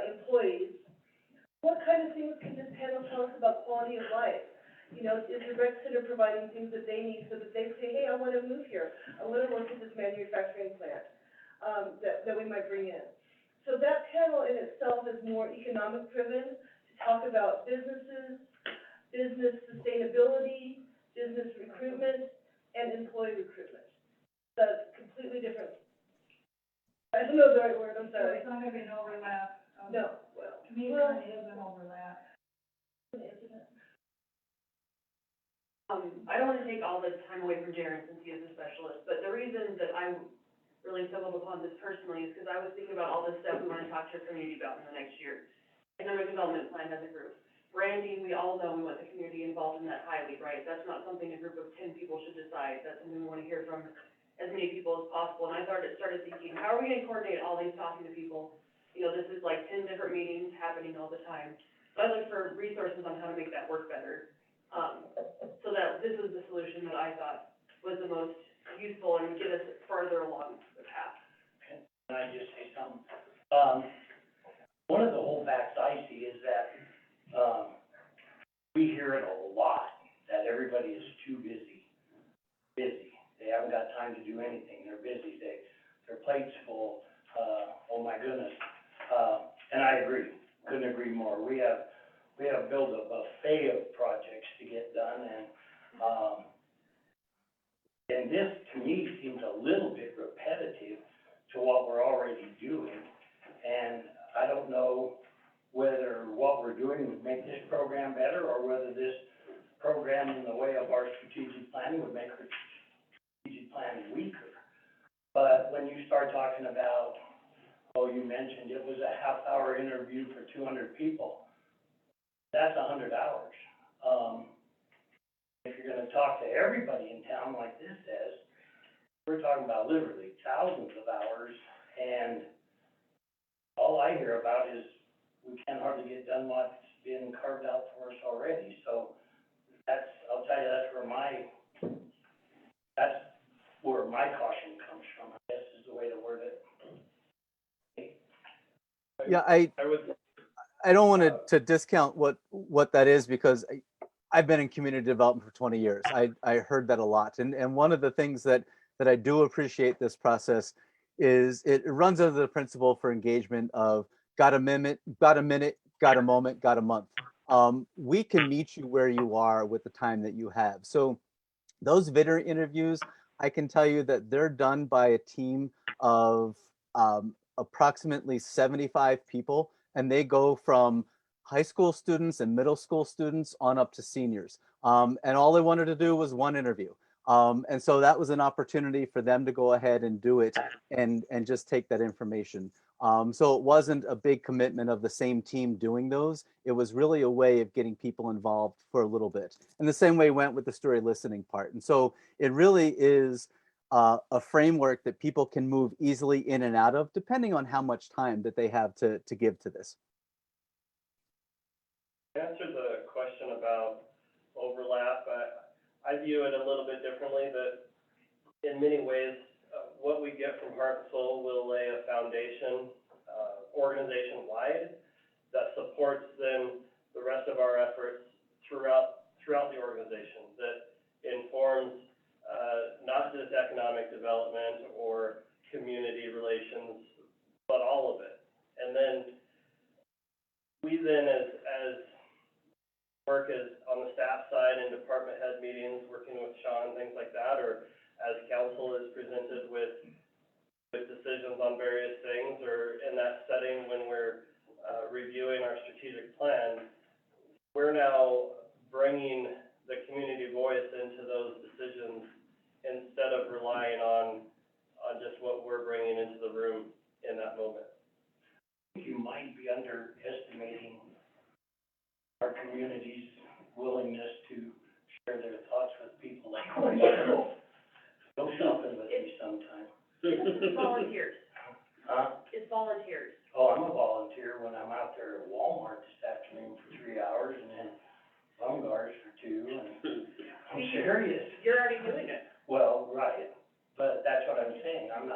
employees? What kind of things can this panel tell us about quality of life? You know, is the rec center providing things that they need so that they say, hey, I want to move here. I want to work at this manufacturing plant that we might bring in. So that panel in itself is more economic driven to talk about businesses, business sustainability, business recruitment, and employee recruitment. That's completely different. I don't know the right word, I'm So sorry. it's not going to be an overlap. No, well, To me, it kind of is an overlap. I don't want to take all the time away from Darren since he is a specialist, but the reason that I really stumbled upon this personally is because I was thinking about all this stuff we want to talk to our community about in the next year. Economic development plan as a group. Branding, we all know we want the community involved in that highly, right? That's not something a group of 10 people should decide. That's something we want to hear from as many people as possible. And I started thinking, how are we going to coordinate all these talking to people? You know, this is like 10 different meetings happening all the time. So I looked for resources on how to make that work better. So that this was the solution that I thought was the most useful and get us further along the path. Can I just say something? One of the holdbacks I see is that, we hear it a lot, that everybody is too busy. they haven't got time to do anything, they're busy, their plate's full, oh my goodness. And I agree, couldn't agree more. We have built a buffet of projects to get done, and this, to me, seems a little bit repetitive to what we're already doing. And I don't know whether what we're doing would make this program better, or whether this program in the way of our strategic planning would make our strategic planning weaker. But when you start talking about, you mentioned it was a half-hour interview for 200 people, that's 100 hours. If you're gonna talk to everybody in town like this says, we're talking about literally thousands of hours, and all I hear about is we can't hardly get done what's been carved out for us already. So I'll tell you, that's where my caution comes from, I guess is the way to word it. Yeah, I would, I don't want to discount what that is, because I've been in community development for 20 years. I heard that a lot. And one of the things that I do appreciate this process is it runs under the principle for engagement of got a minute, got a moment, got a month. We can meet you where you are with the time that you have. So those video interviews, I can tell you that they're done by a team of approximately 75 people, and they go from high school students and middle school students on up to seniors. And all they wanted to do was one interview. And so that was an opportunity for them to go ahead and do it and just take that information. So it wasn't a big commitment of the same team doing those. It was really a way of getting people involved for a little bit. And the same way went with the story listening part. And so it really is a framework that people can move easily in and out of, depending on how much time that they have to give to this. To answer the question about overlap, I view it a little bit differently, that in many ways, what we get from Heart and Soul will lay a foundation organization-wide that supports then the rest of our efforts throughout the organization, that informs not just economic development or community relations, but all of it. And then we then, as work as on the staff side in department head meetings, working with Sean, things like that, or as council is presented with decisions on various things, or in that setting when we're reviewing our strategic plan, we're now bringing the community voice into those decisions instead of relying on just what we're bringing into the room in that moment. You might be underestimating our community's willingness to share their thoughts with people like myself. Go shopping with me sometime. It's volunteers. Huh? It's volunteers. Oh, I'm a volunteer when I'm out there at Walmart this afternoon for 3 hours, and then Bungars for 2, and I'm serious. You're already doing it. Well, right, but that's what I'm saying, I don't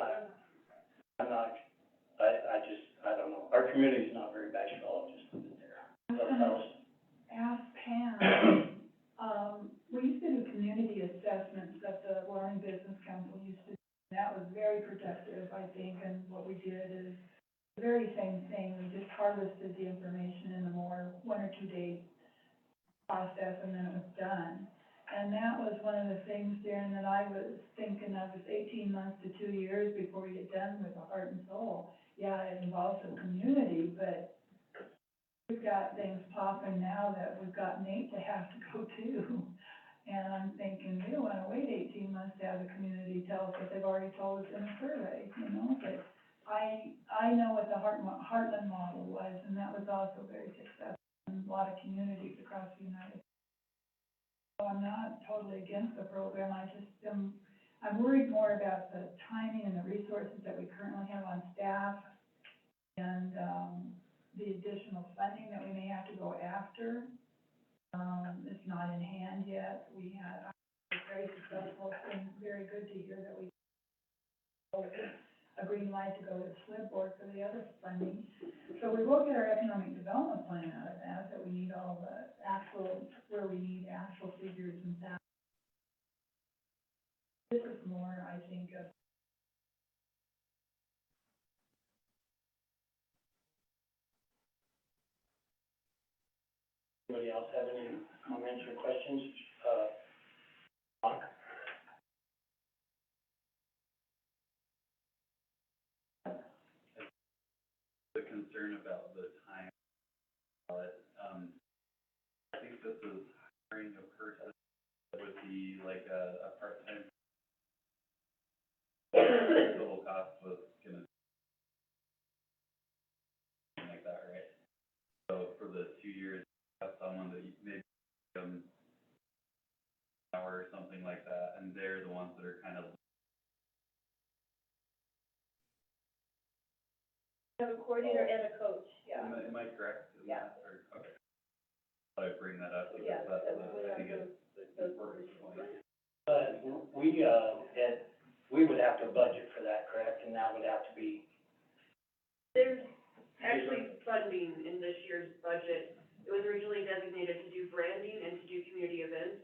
know, our community's not very bachelor, I'll just leave it there. Ask Pam, we used to do community assessments that the Warren Business Council used to do. That was very productive, I think, and what we did is the very same thing. We just harvested the information in a more 1 or 2 day process, and then it was done. And that was one of the things, Darren, that I was thinking of, is 18 months to 2 years before we get done with the Heart and Soul. Yeah, it involves the community, but we've got things popping now that we've got Nate to have to go to. And I'm thinking, we don't wanna wait 18 months to have the community tell us what they've already told us in a survey, you know? But I know what the Heartland model was, and that was also very successful in a lot of communities across the United States. So I'm not totally against the program, I'm worried more about the timing and the resources that we currently have on staff, and the additional funding that we may have to go after. It's not in hand yet. We had very successful, it's been very good to hear that we a green light to go to the SLIB board for the other funding. So we will get our economic development plan out of that we need all the actual, where we need actual figures and that. This is more, I think, of Anybody else have any comments or questions? Mark? The concern about the time, but, I think this is hiring a person that would be like a part-time. Total cost was gonna, like that, right? So for the 2 years, have someone that you maybe, an hour or something like that, and they're the ones that are kind of. Have a coordinator and a coach, Am I correct in that, or, okay. Thought I'd bring that up, because Yeah, that's, that we would I have think it's those important point. But we would have to budget for that, correct? And that would have to be. There's actually funding in this year's budget. It was originally designated to do branding and to do community events.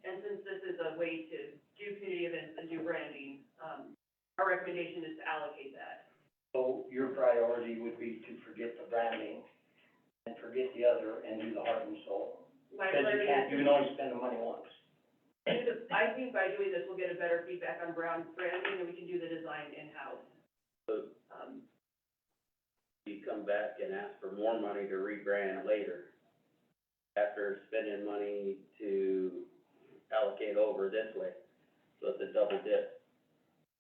And since this is a way to do community events and do branding, our recommendation is to allocate that. So your priority would be to forget the branding and forget the other and do the heart and soul? My Because priority you is can only spend the money once. I think by doing this, we'll get a better feedback on branding, and we can do the design in-house. You come back and ask for more money to rebrand later, after spending money to allocate over this way, so it's a double dip.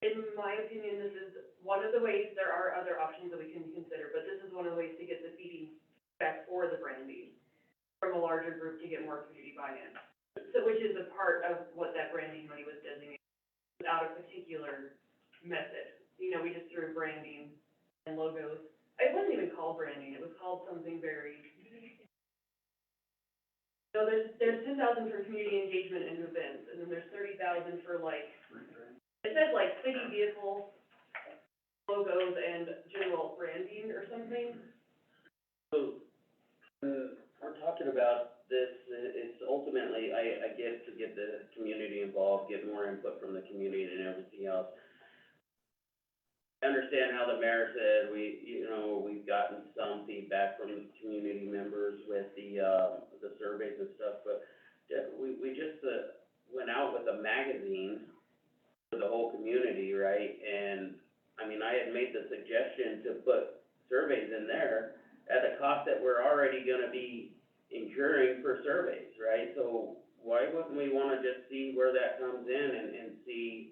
In my opinion, this is one of the ways. There are other options that we can consider, but this is one of the ways to get the feedback for the branding from a larger group to get more community buy-in. So, which is a part of what that branding money was designated, without a particular method. You know, we just threw branding and logos. It wasn't even called branding, it was called something very. So there's 10,000 for community engagement and events, and then there's 30,000 for like, it says like city vehicle logos and general branding or something. So, we're talking about this, it's ultimately, I get to get the community involved, get more input from the community and everything else. I understand how the mayor said, we've gotten some feedback from community members with the surveys and stuff, but we just, went out with a magazine for the whole community, right? And, I mean, I had made the suggestion to put surveys in there at a cost that we're already gonna be incurring for surveys, right? So why wouldn't we wanna just see where that comes in and see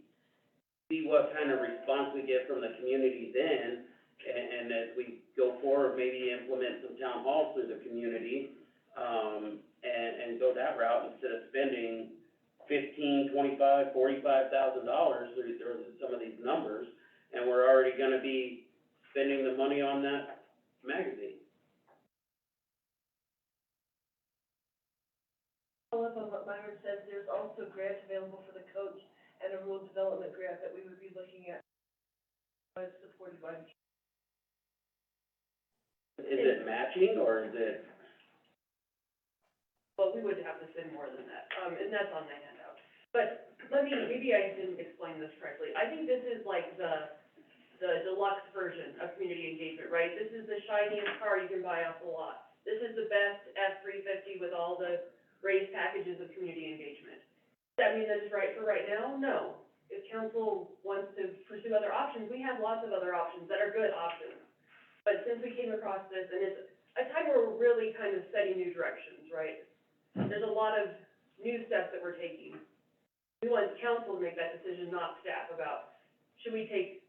what kind of response we get from the community then, and as we go forward, maybe implement some town halls through the community, and go that route instead of spending $15,000, $25,000, $45,000 through some of these numbers, and we're already gonna be spending the money on that magazine. Follow up on what Myron said, there's also grants available for the coach and a rural development grant that we would be looking at, supported by. Is it matching, or is it? Well, we would have to spend more than that, and that's on the handout. But maybe I didn't explain this correctly. I think this is like the deluxe version of community engagement, right? This is the shiniest car you can buy off the lot. This is the best F-350 with all the raised packages of community engagement. Does that mean that it's right for right now? No. If council wants to pursue other options, we have lots of other options that are good options. But since we came across this, and it's a time where we're really kind of setting new directions, right? There's a lot of new steps that we're taking. We want council to make that decision, not staff, about should we take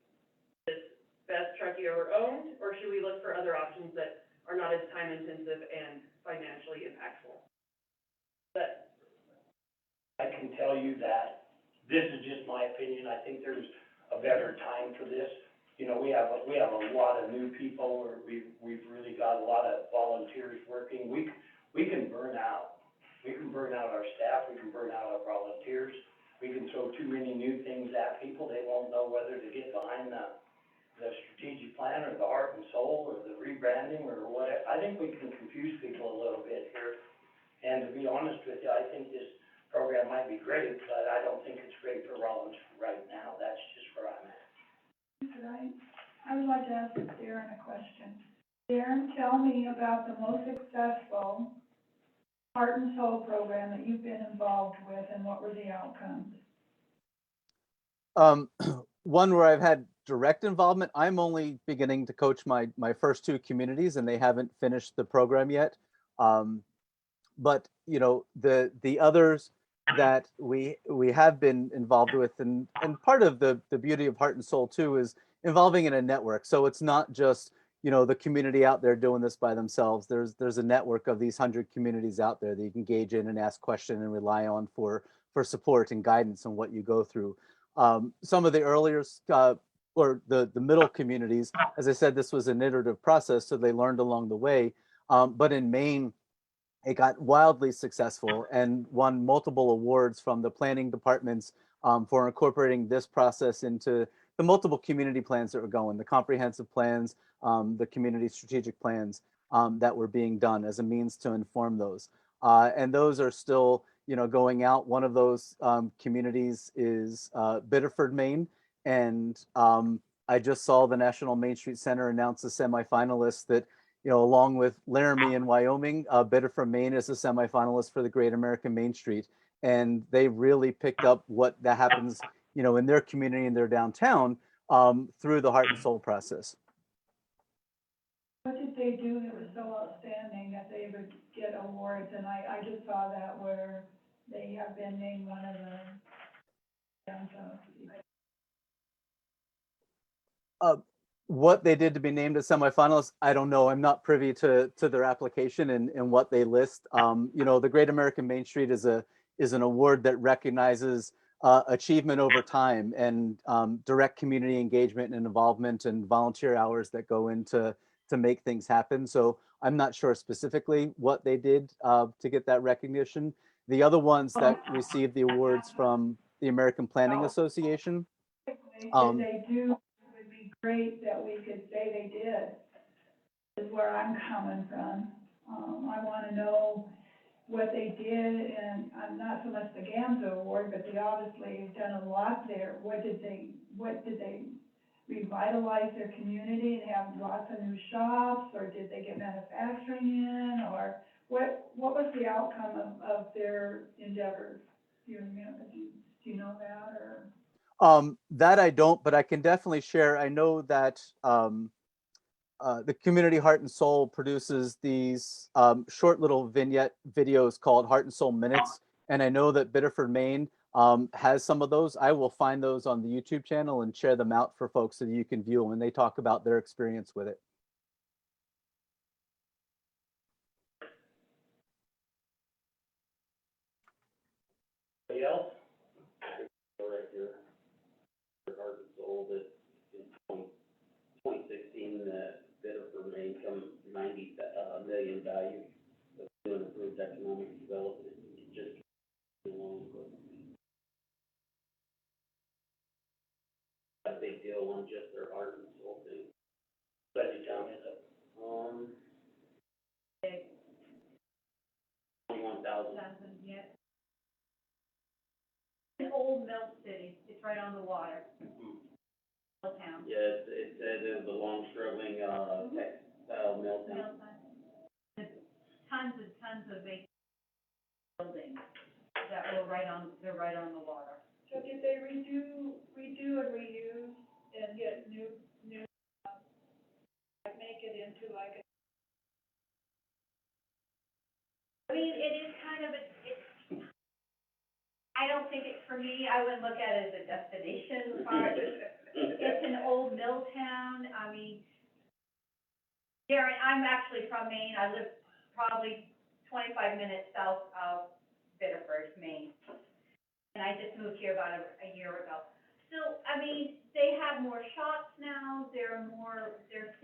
this best truck you ever owned, or should we look for other options that are not as time intensive and financially impactful? But I can tell you that, this is just my opinion, I think there's a better time for this. You know, we have a lot of new people, or we've really got a lot of volunteers working. We can burn out. We can burn out our staff, we can burn out our volunteers. We can throw too many new things at people, they won't know whether to get behind the strategic plan, or the heart and soul, or the rebranding, or whatever. I think we can confuse people a little bit here. And to be honest with you, I think this program might be great, but I don't think it's great for Rollins right now. That's just where I'm at. Right. I would like to ask Darren a question. Darren, tell me about the most successful Heart and Soul program that you've been involved with, and what were the outcomes? One where I've had direct involvement. I'm only beginning to coach my first two communities, and they haven't finished the program yet. But you know, the others that we have been involved with, and part of the beauty of Heart and Soul too is involving in a network. So it's not just, you know, the community out there doing this by themselves. There's a network of these 100 communities out there that you can engage in and ask questions and rely on for support and guidance on what you go through. Some of the earlier or the middle communities, as I said, this was an iterative process, so they learned along the way. But in Maine, it got wildly successful and won multiple awards from the planning departments for incorporating this process into the multiple community plans that were going, the comprehensive plans, the community strategic plans that were being done as a means to inform those. And those are still, you know, going out. One of those communities is Biddeford, Maine. And I just saw the National Main Street Center announce a semifinalist that, you know, along with Laramie in Wyoming, Biddeford, Maine is a semifinalist for the Great American Main Street. And they really picked up what that happens, you know, in their community, in their downtown, through the Heart and Soul process. What did they do that was so outstanding that they would get awards? And I just saw that where they have been named one of the downtown. What they did to be named as semifinalists, I don't know. I'm not privy to their application and what they list. You know, the Great American Main Street is an award that recognizes achievement over time and direct community engagement and involvement and volunteer hours that go into to make things happen. So I'm not sure specifically what they did to get that recognition. The other ones that received the awards from the American Planning Association. Did they do? It would be great that we could say they did, is where I'm coming from. I want to know what they did, and not so much the GAMSA award, but they obviously have done a lot there. What did they revitalize their community and have lots of new shops, or did they get manufacturing in, or what was the outcome of their endeavors? Do you know that, or? That I don't, but I can definitely share. I know that the Community Heart and Soul produces these short little vignette videos called Heart and Soul Minutes. And I know that Biddeford, Maine has some of those. I will find those on the YouTube channel and share them out for folks so that you can view them when they talk about their experience with it. Anybody else? Right here, Heart and Soul, that in 2016, Biddeford, Maine, come 90 million value of new and improved economic development. Just along with a big deal on just their Heart and Soul thing. Glad you tell me that. 21,000. Yeah. An old mill city, it's right on the water, mill town. Yeah, it said it was a long struggling, textile mill town. Mill town. There's tons of vacant buildings that were they're right on the water. So did they redo and reuse and get new, like make it into like a? I mean, it is kind of I don't think it's for me, I wouldn't look at it as a destination park. It's an old mill town, I mean, Darren, I'm actually from Maine, I live probably 25 minutes south of Biddeford, Maine. And I just moved here about a year ago. So, I mean, they have more shops now, they're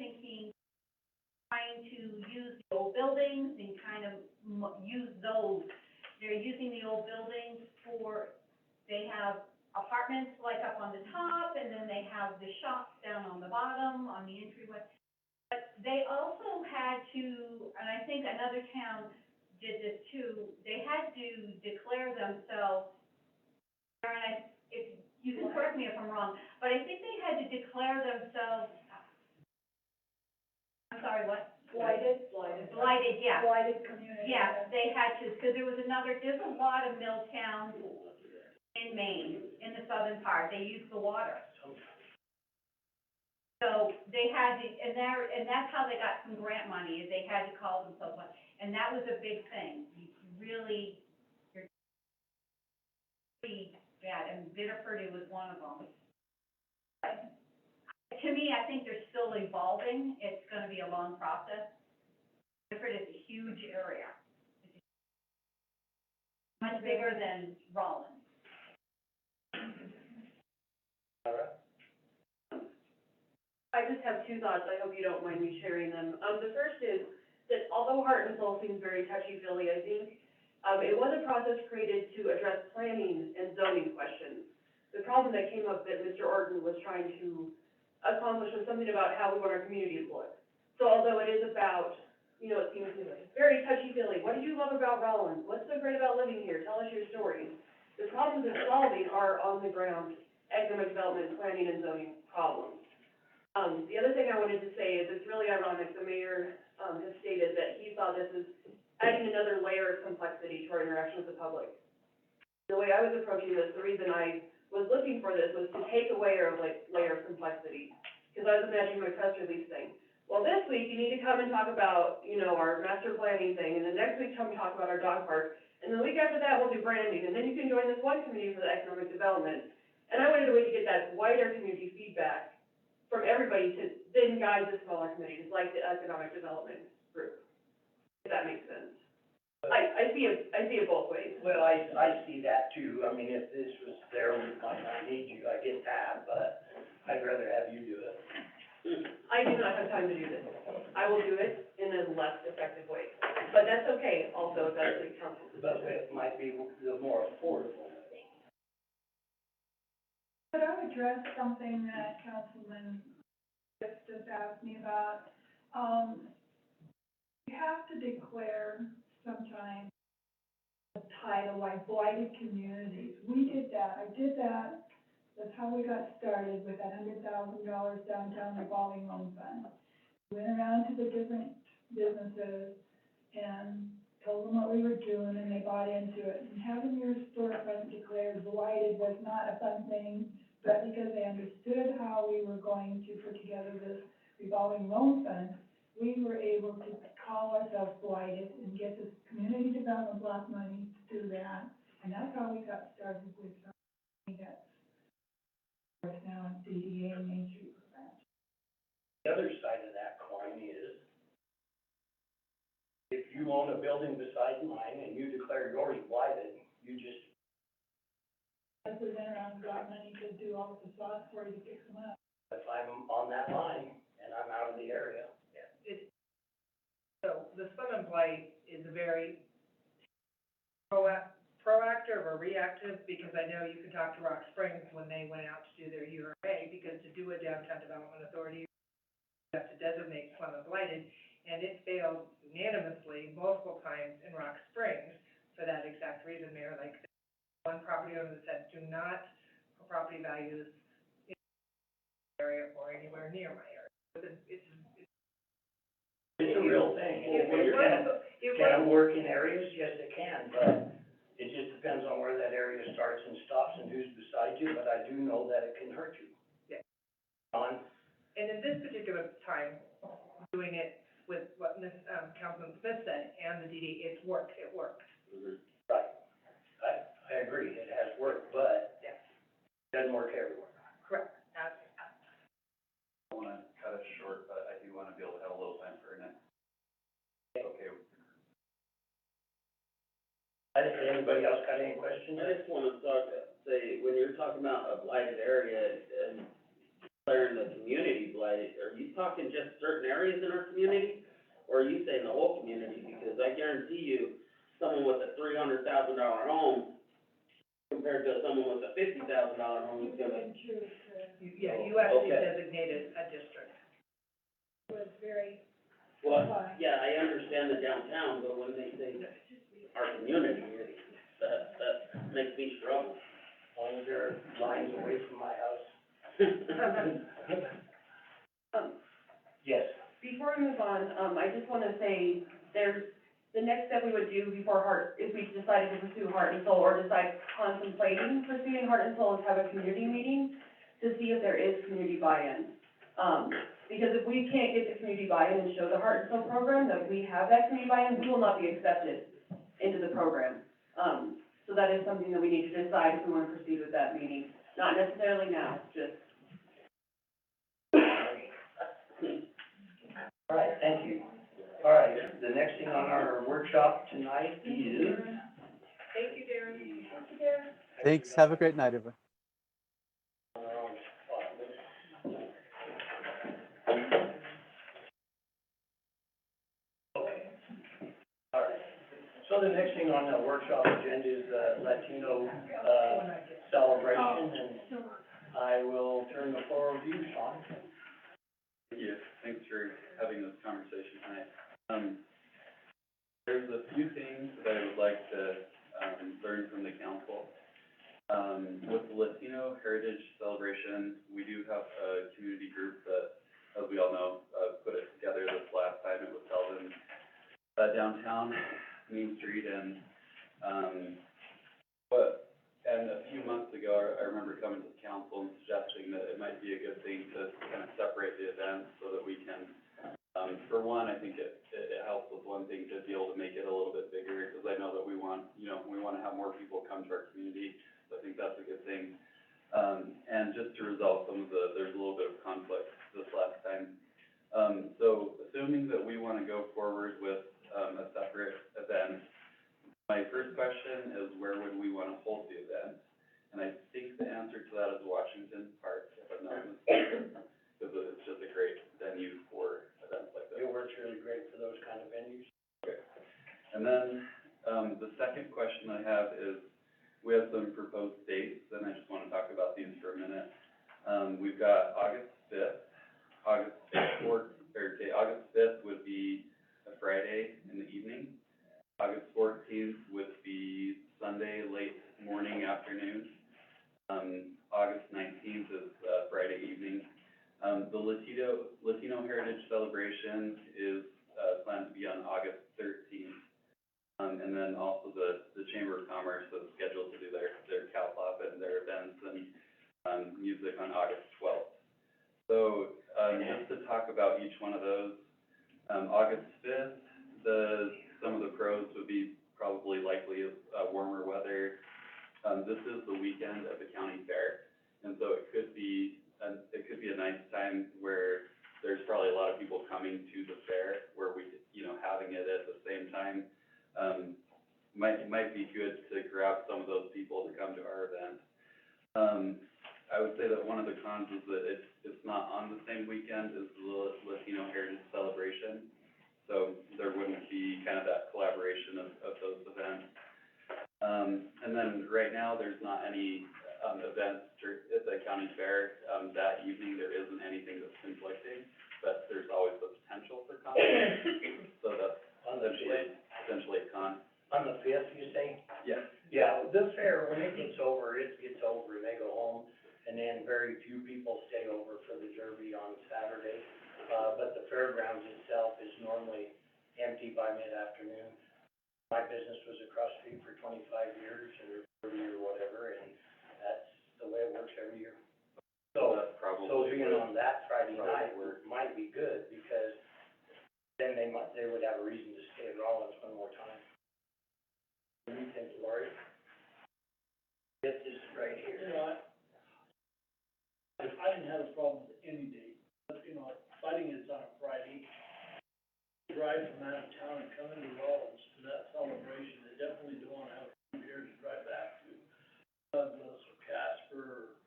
thinking, trying to use the old buildings and kind of use those. They're using the old buildings they have apartments like up on the top, and then they have the shops down on the bottom, on the entryway. But they also had to, and I think another town did this too, they had to declare themselves, and if you can correct me if I'm wrong, but I think they had to declare themselves, I'm sorry, what? Blighted, Blighted, yeah. blighted community. Yeah, they had to, because there's a lot of mill towns in Maine, in the southern part, they use the water. So they had to, and that's how they got some grant money, is they had to call themselves one, and that was a big thing. You really, you're pretty bad, and Biddeford, it was one of them. To me, I think they're still evolving, it's gonna be a long process. Biddeford is a huge area. Much bigger than Rollins. I just have two thoughts, I hope you don't mind me sharing them. The first is that although Heart and Soul seems very touchy-feely, I think, it was a process created to address planning and zoning questions. The problem that came up that Mr. Orton was trying to accomplish was something about how we want our communities to look. So although it is about, you know, it seems very touchy-feely, what did you love about Rollins? What's so great about living here? Tell us your stories. The problems it's solving are on-the-ground economic development, planning, and zoning problems. The other thing I wanted to say is it's really ironic, the mayor, has stated that he saw this as adding another layer of complexity to our interaction with the public. The way I was approaching this, the reason I was looking for this was to take away a layer of complexity, because I was imagining my press release thing. Well, this week, you need to come and talk about, you know, our master planning thing, and the next week, come talk about our dog park, and the week after that, we'll do branding, and then you can join this one committee for the economic development. And I wanted a way to get that wider community feedback from everybody to then guide the smaller committees, like the economic development group, if that makes sense. I see it both ways. Well, I see that too. I mean, if this was there, we might not need you, I get that, but I'd rather have you do it. I do not have time to do this. I will do it in a less effective way, but that's okay also, if that's the council. But it might be the more affordable. Could I address something that Councilman just asked me about? You have to declare sometime a title like blighted communities. We did that, I did that, that's how we got started with that $100,000 downtown revolving loan fund. Went around to the different businesses and told them what we were doing, and they bought into it. And having your storefront declared blighted was not a fun thing, but because they understood how we were going to put together this revolving loan fund, we were able to call ourselves blighted and get this community development block money to do that. And that's how we got started with, that's, of course, now it's DDA and Main Street Prevention. The other side of that coin is, if you own a building beside mine and you declare yours blighted, you just, If we went around and got money to do all the facades for you to fix them up. if I'm on that line and I'm out of the area. So the Sun and Blight is a very proactive or reactive, because I know you could talk to Rock Springs when they went out to do their URA, because to do a downtown development authority, you have to designate Sun and Blighted, and it failed unanimously multiple times in Rock Springs for that exact reason, Mayor. Like, one property owner said, do not put property values in my area or anywhere near my area. It's a real thing. Can it work in areas? Yes, it can, but it just depends on where that area starts and stops and who's beside you, but I do know that it can hurt you. Yeah. On, And in this particular time, doing it with what Councilman Smith said and the DD, it worked. right. I agree, it has worked, but it doesn't work everywhere. Correct. I don't wanna cut it short, but I do wanna be able to have a little time for it. Okay. Anybody else got any questions? I just wanna say, when you're talking about a blighted area and declaring the community blighted, are you talking just certain areas in our community? Or are you saying the whole community? Because I guarantee you, someone with a $300,000 home compared to someone with a $50,000 home is gonna. Yeah, you actually Okay. designated a district. It was very, Well, yeah, I understand the downtown, but when they say our community, that makes me struggle. long as there are lines away from my house. Yes. Before we move on, I just wanna say, the next step we would do before if we decided to pursue Heart and Soul, or decide contemplating pursuing Heart and Soul, is have a community meeting to see if there is community buy-in. Because if we can't get the community buy-in and show the Heart and Soul program that we have that community buy-in, we will not be accepted into the program. So that is something that we need to decide if we wanna proceed with that meeting, not necessarily now, just. All right, thank you. All right, the next thing on our workshop tonight is. Thank you, Darren. Thanks. Have a great night, everyone. Okay. All right. So the next thing on the workshop agenda is the Latino, celebration, and I will turn the floor over to you, Sean. Thank you. Thanks for having this conversation tonight. There's a few things that I would like to, learn from the council. With the Latino Heritage Celebration, we do have a community group that, as we all know, put it together this last time. It was held in, downtown Main Street, and a few months ago, I remember coming to the council and suggesting that it might be a good thing to kind of separate the events so that we can, for one, I think it helps with one thing to be able to make it a little bit bigger, because I know that we want to have more people come to our community, so I think that's a good thing. And just to resolve there's a little bit of conflict this last time. So assuming that we want to go forward with, a separate event, my first question is, where would we want to hold the event? And I think the answer to that is Washington Park, if I'm not mistaken, because it's just a great venue for events like that. It works really great for those kind of venues. Okay. And then, the second question I have is, we have some proposed dates, and I just want to talk about these for a minute. We've got August 5th, August 5th would be a Friday in the evening. August 14th would be Sunday, late morning, afternoon. August 19th is, Friday evening. The Latino Heritage Celebration is, planned to be on August 13th. And then also the Chamber of Commerce is scheduled to do their CalPop and their events and, music on August 12th. So, just to talk about each one of those, August 5th, some of the pros would be probably likely, warmer weather. This is the weekend of the county fair, and so it could be a nice time where there's probably a lot of people coming to the fair, where we, having it at the same time, might be good to grab some of those people to come to our event. I would say that one of the cons is that it's not on the same weekend as the Latino Heritage Celebration, so there wouldn't be kind of that collaboration of those events. And then right now, there's not any, events at the county fair, that evening. There isn't anything that's conflicting, but there's always the potential for conflict, so that's essentially a con. On the 5th, you say? Yeah. Yeah, the fair, when it gets over, and they go home, and then very few people stay over for the Derby on Saturday. But the fairgrounds itself is normally empty by mid-afternoon. My business was across the street for 25 years, or 30 or whatever, and that's the way it works every year. So, That's probably being on that Friday night work. might be good, because then they would have a reason to stay at Rollins one more time. What do you think, Lori? This is right here. I didn't have a problem with any date, but, fighting is on a Friday. Drive from out of town and come into Rollins to that celebration, they definitely don't wanna have two here to drive back to Douglas or Casper or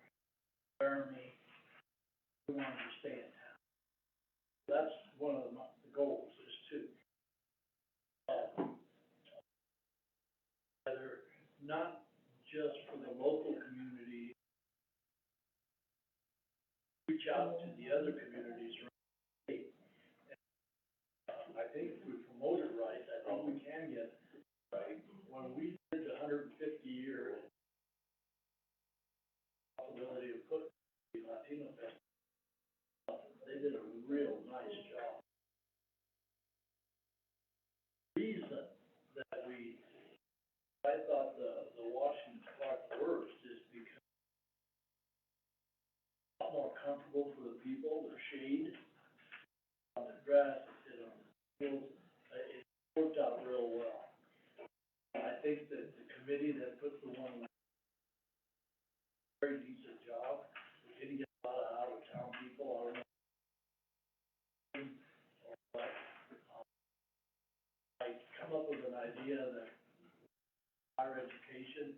Laramie. We want to stay in town. That's one of the goals, is to, whether, not just for the local community, reach out to the other communities around the state. I think if we promote it right, I think we can get it right. When we did the 150-year I thought the Washington Park works is because it's a lot more comfortable for the people, the shade on the grass, they sit on the fields, it worked out real well. I think that the committee that put the one, very decent job, we didn't get a lot of out-of-town people, I don't know. Or what, I come up with an idea that higher education,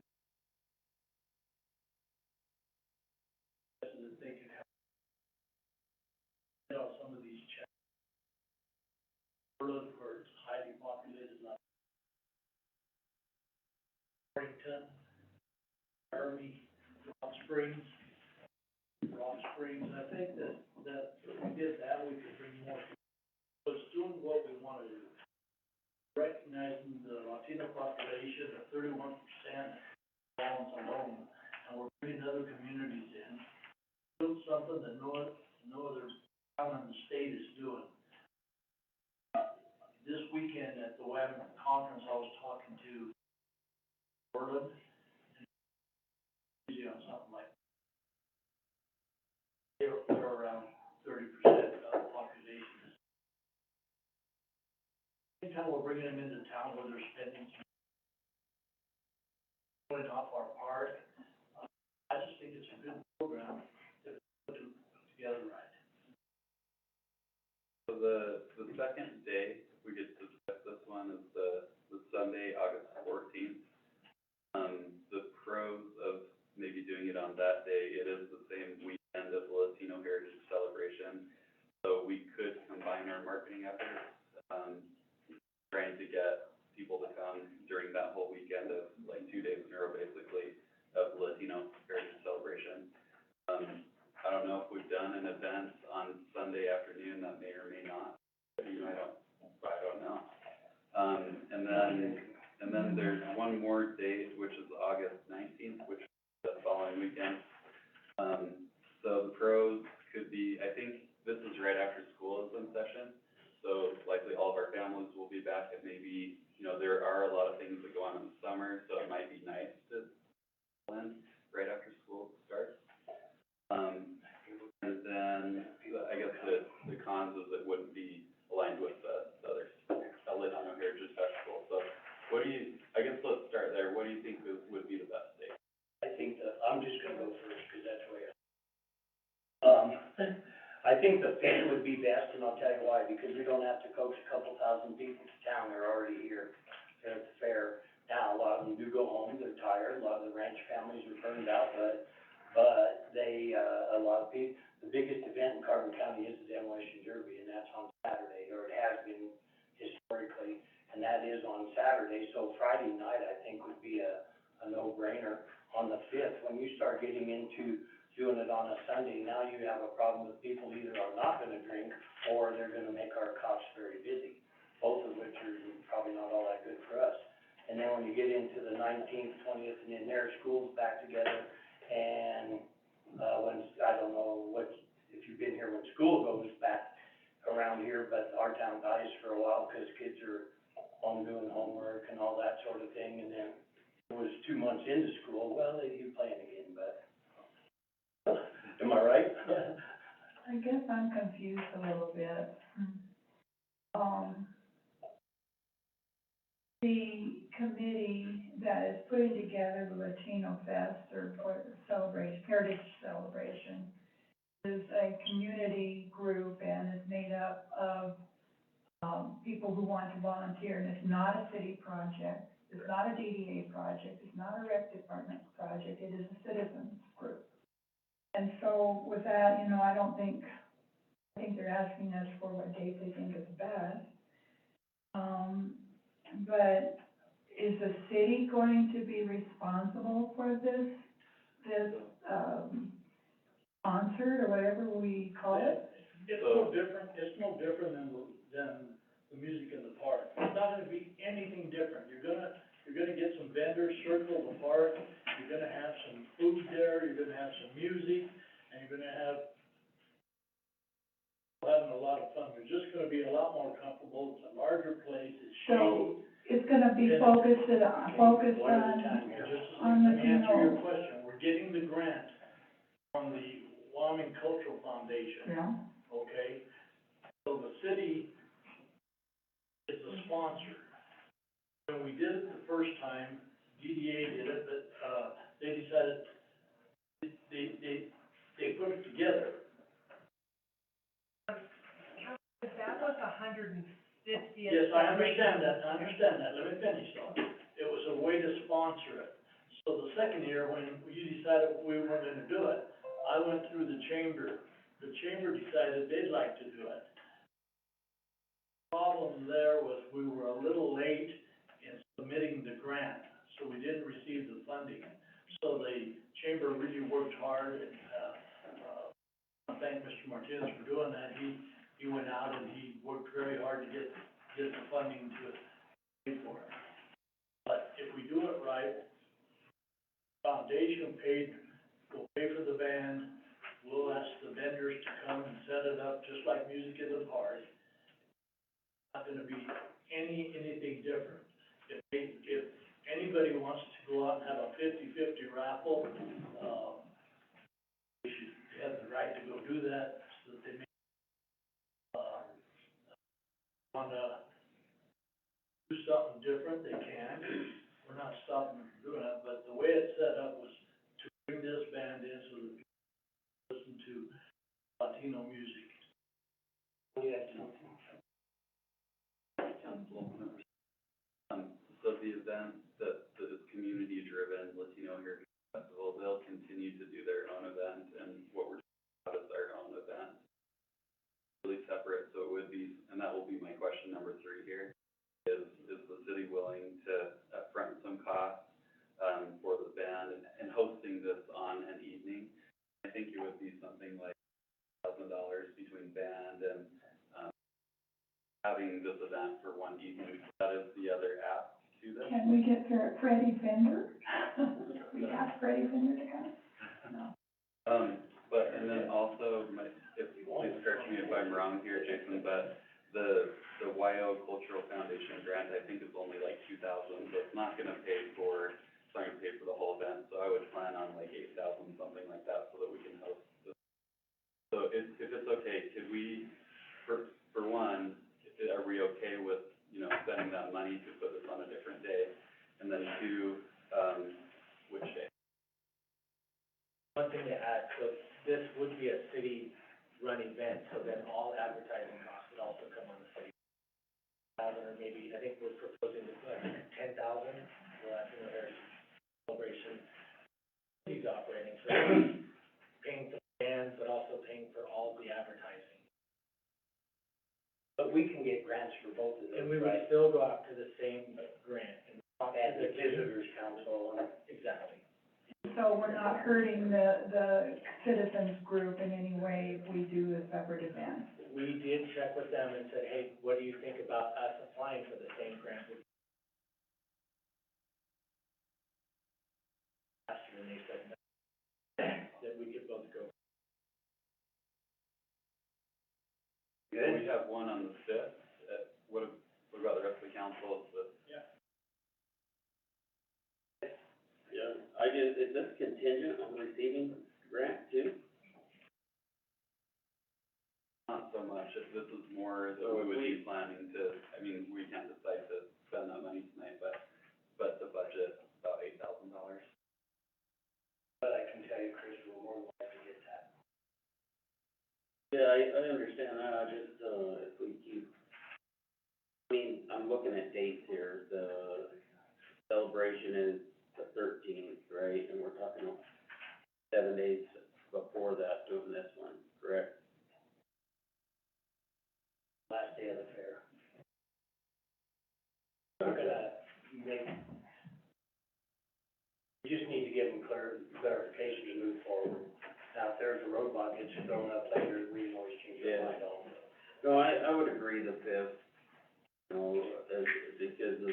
that they could help, some of these Portland, where it's highly populated, like Warrington, Army, Rock Springs. I think that if we did that, we could bring more people. So it's doing what we wanna do. Recognizing the Latino population of 31% alone, and we're bringing other communities in. Doing something that no other town in the state is doing. This weekend at the WAM conference, I was talking to Portland, and usually on something like, they're around 30% of the population. Anytime we're bringing them into town where they're spending some, going off our park, I just think it's a good program to put together right. So the second day, if we get to discuss this one, is the Sunday, August 14th. The pros of maybe doing it on that day, it is the same weekend as the Latino Heritage Celebration. So we could combine our marketing efforts, trying to get people to come during that whole weekend of like 2 days in a row, basically, of Latino Heritage Celebration. I don't know if we've done an event on Sunday afternoon that may or may not. I don't know. And then there's one more date, which is August 19th, which is the following weekend. So the pros could be, I think this is right after school is in session. So likely all of our families will be back, and maybe, there are a lot of things that go on in the summer, so it might be nice to blend right after school starts. And then I guess the cons is it wouldn't be aligned with the other Latino Heritage Festival. So I guess let's start there. What do you think would be the best date? I think I'm just gonna go first, because that's the way I think the fair would be best, and I'll tell you why, because we don't have to coax a couple thousand people to town, they're already here at the fair. Now, a lot of them do go home, they're tired, a lot of the ranch families are burned out, but they, a lot of people, the biggest event in Carbon County is the Demolition Derby, and that's on Saturday, or it has been historically, and that is on Saturday, so Friday night, I think, would be a no-brainer. On the 5th, when you start getting into doing it on a Sunday, now you have a problem with people either are not gonna drink, or they're gonna make our cops very busy, both of which are probably not all that good for us. And then when you get into the 19th, 20th, and then their school's back together, and, I don't know if you've been here when school goes back around here, but our town dies for a while, because kids are home doing homework and all that sort of thing, and then it was 2 months into school, well, you're playing again, but, am I right? I guess I'm confused a little bit. The committee that is putting together the Latino Fest or the celebration, Heritage Celebration, is a community group and is made up of, people who want to volunteer, and it's not a city project, it's not a DDA project, it's not a rec department project, it is a citizens group. And so with that, I think they're asking us for what date they think is best. But is the city going to be responsible for this concert, or whatever we call it? It's no different than the music in the park. It's not gonna be anything different. You're gonna get some vendors circle the park, you're gonna have some food there, you're gonna have some music, and you're gonna having a lot of fun. It's just gonna be a lot more comfortable, it's a larger place, it's shady. So it's gonna be focused on, One at a time here, just a on the second, let me answer your funeral. question. We're getting the grant from the Wyoming Cultural Foundation, Yeah, okay? So the city is the sponsor. When we did it the first time, DDA did it, but, they decided, they put it together. That was $150th. Yes, I understand that, let me finish though. It was a way to sponsor it. So the second year, when you decided we weren't gonna do it, I went through the chamber. The chamber decided they'd like to do it. Problem there was we were a little late in submitting the grant, so we didn't receive the funding. So the chamber really worked hard, and, I thank Mr. Martinez for doing that. He went out and he worked very hard to get the funding to pay for it. But if we do it right, foundation will pay for the band, we'll ask the vendors to come and set it up, just like Music in the Park. Not gonna be anything different. If anybody wants to go out and have a 50-50 raffle, they should have the right to go do that, so that they may, wanna do something different, they can. We're not stopping them from doing it, but the way it's set up was to bring this band in so that people listen to Latino music. So the event that is community driven, Latino Heritage Festival, they'll continue to do their own event, and what we're talking about is our own event. Really separate, so it would be, and that will be my question number 3 here, is the city willing to upfront some costs, for the band and hosting this on an evening? I think it would be something like $1,000 between band and, having this event for one evening. That is the other app to this. can we get Freddie Fender? We ask Freddie Fender to come? No. But, and then also, please correct me if I'm wrong here, Jason, but the YO Cultural Foundation grant, I think is only like $2,000, so it's not gonna pay for, it's not gonna pay for the whole event, so I would plan on like $8,000, something like that, so that we can host this. So if it's okay, could we, for one, are we okay with, spending that money to put this on a different day? And then 2, which day? One thing to add, so this would be a city-run event, so then all advertising costs would also come on the city. Or maybe, I think we're proposing to put 10,000 for Latino Heritage Celebration. City's operating, so paying for bands, but also paying for all the advertising. But we can get grants for both of those, And we would right? still go after the same grant. And the visitors council, and Exactly. So we're not hurting the citizens group in any way if we do a separate event? We did check with them and said, hey, what do you think about us applying for the same grant? Last year, and they said no, that we could both go. We have one on the 5th, what about the rest of the council? Yeah, is this contingent on receiving grant too? Not so much, if this is more that we would be planning to, we can't decide to spend that money tonight, but the budget, about $8,000. but I can tell you, Chris, we're more than likely to get that. Yeah, I understand that, I just, if we keep, I'm looking at dates here, the celebration is the 13th, right, and we're talking 7 days before that doing this one, correct? Last day of the fair. We're gonna make, we just need to give them clarification to move forward. Now, if there's a roadblock gets thrown up later, we can always change our mind on it. No, I would agree the 5th, because of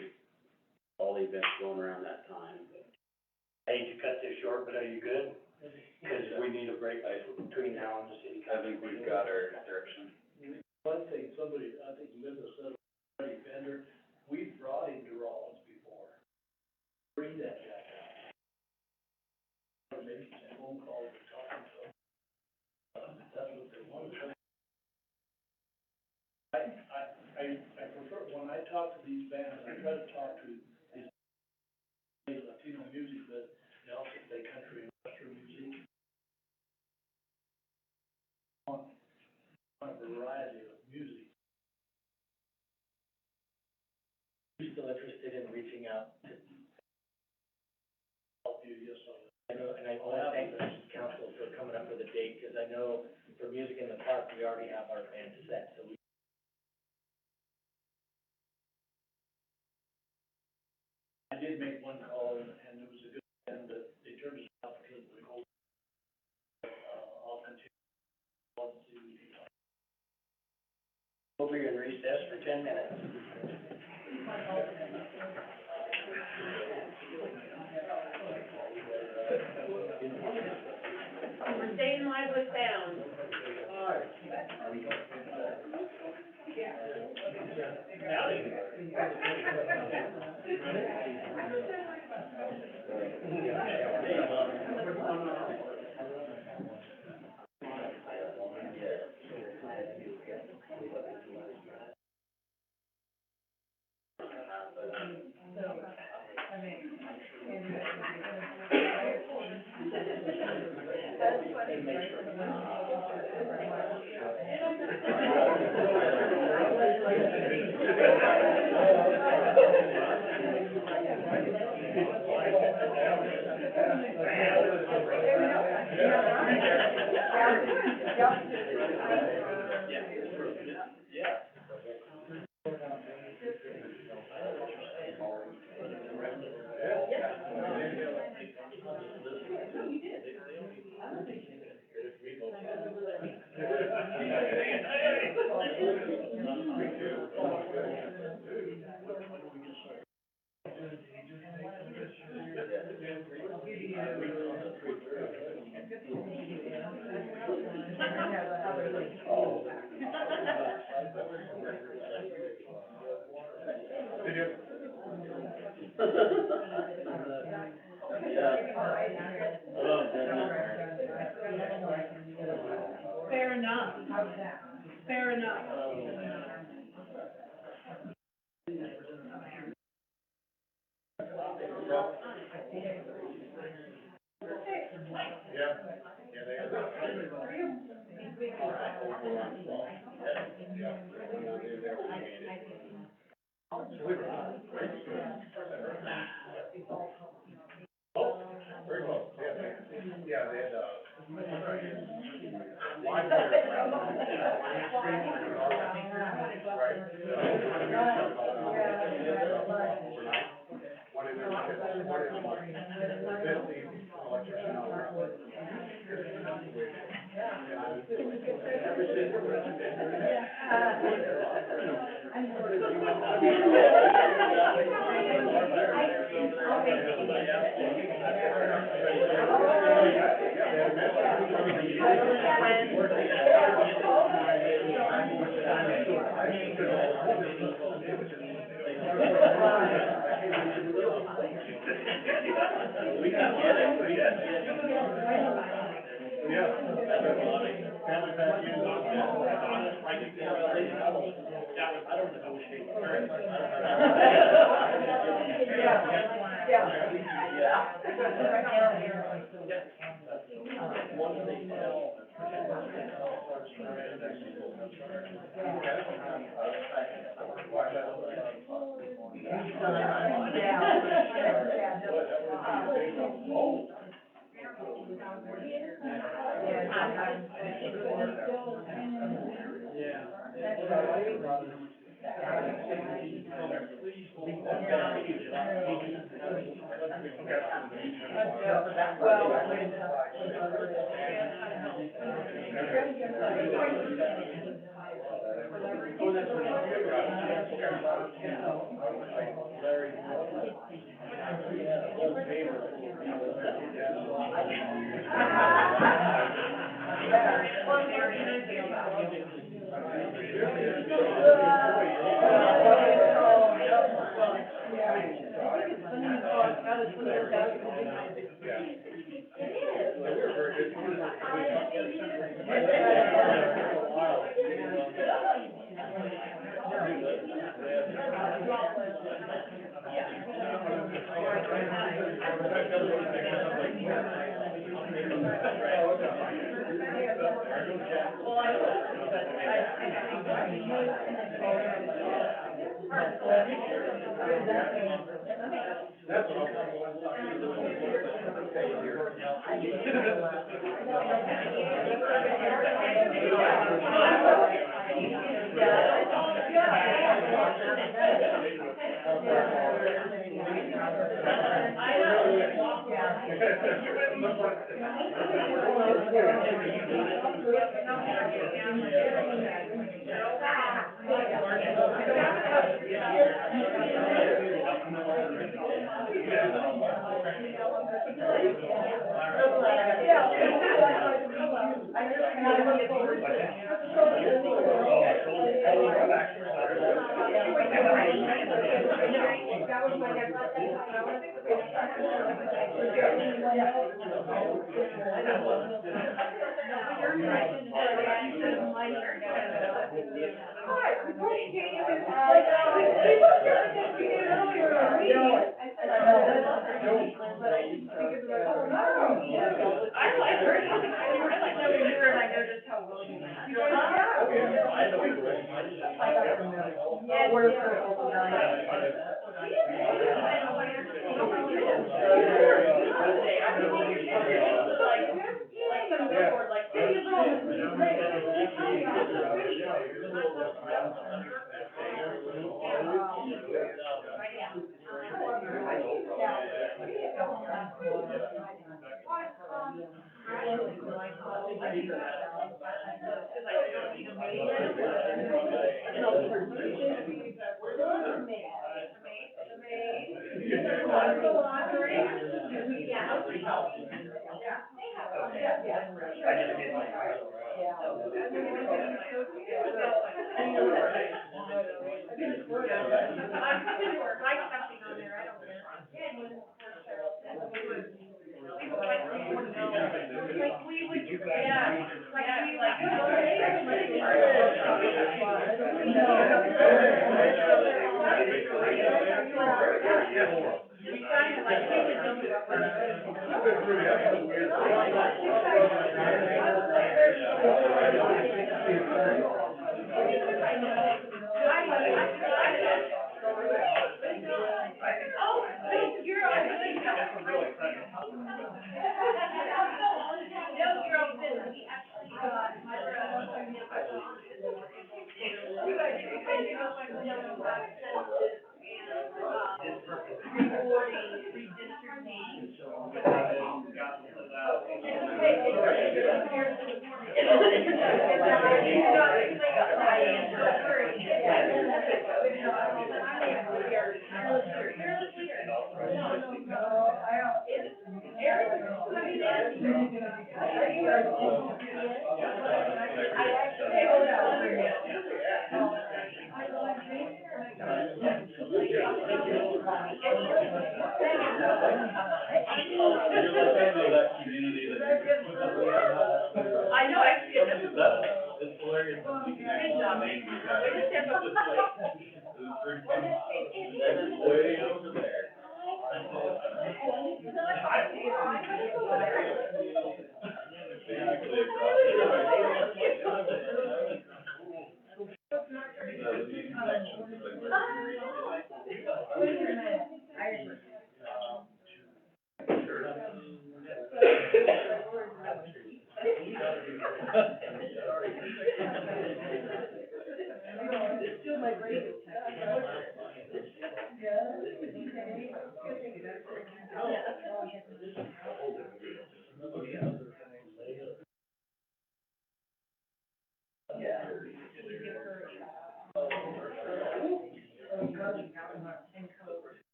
all the events going around that time, but. I hate to cut this short, but are you good? Because we need a break between now and the city I council. think we've got our direction. One thing, I think Linda said, Freddie Fender, we brought him to Raleigh. I prefer, when I talk to these bands, I try to talk to these Latino music, but they also play country and western music. On a variety of music. Are you still interested in reaching out to, Help you, yes, I know, and I want to thank the council for coming up with a date, because I know for Music in the Park, we already have our band set, so we. I did make one call and it was a good band, but they turned us out because of the cold. I'll continue on to see. We'll be in recess for 10 minutes. We're staying live with sound. Fair enough. Fair enough. Very close, yeah, they had,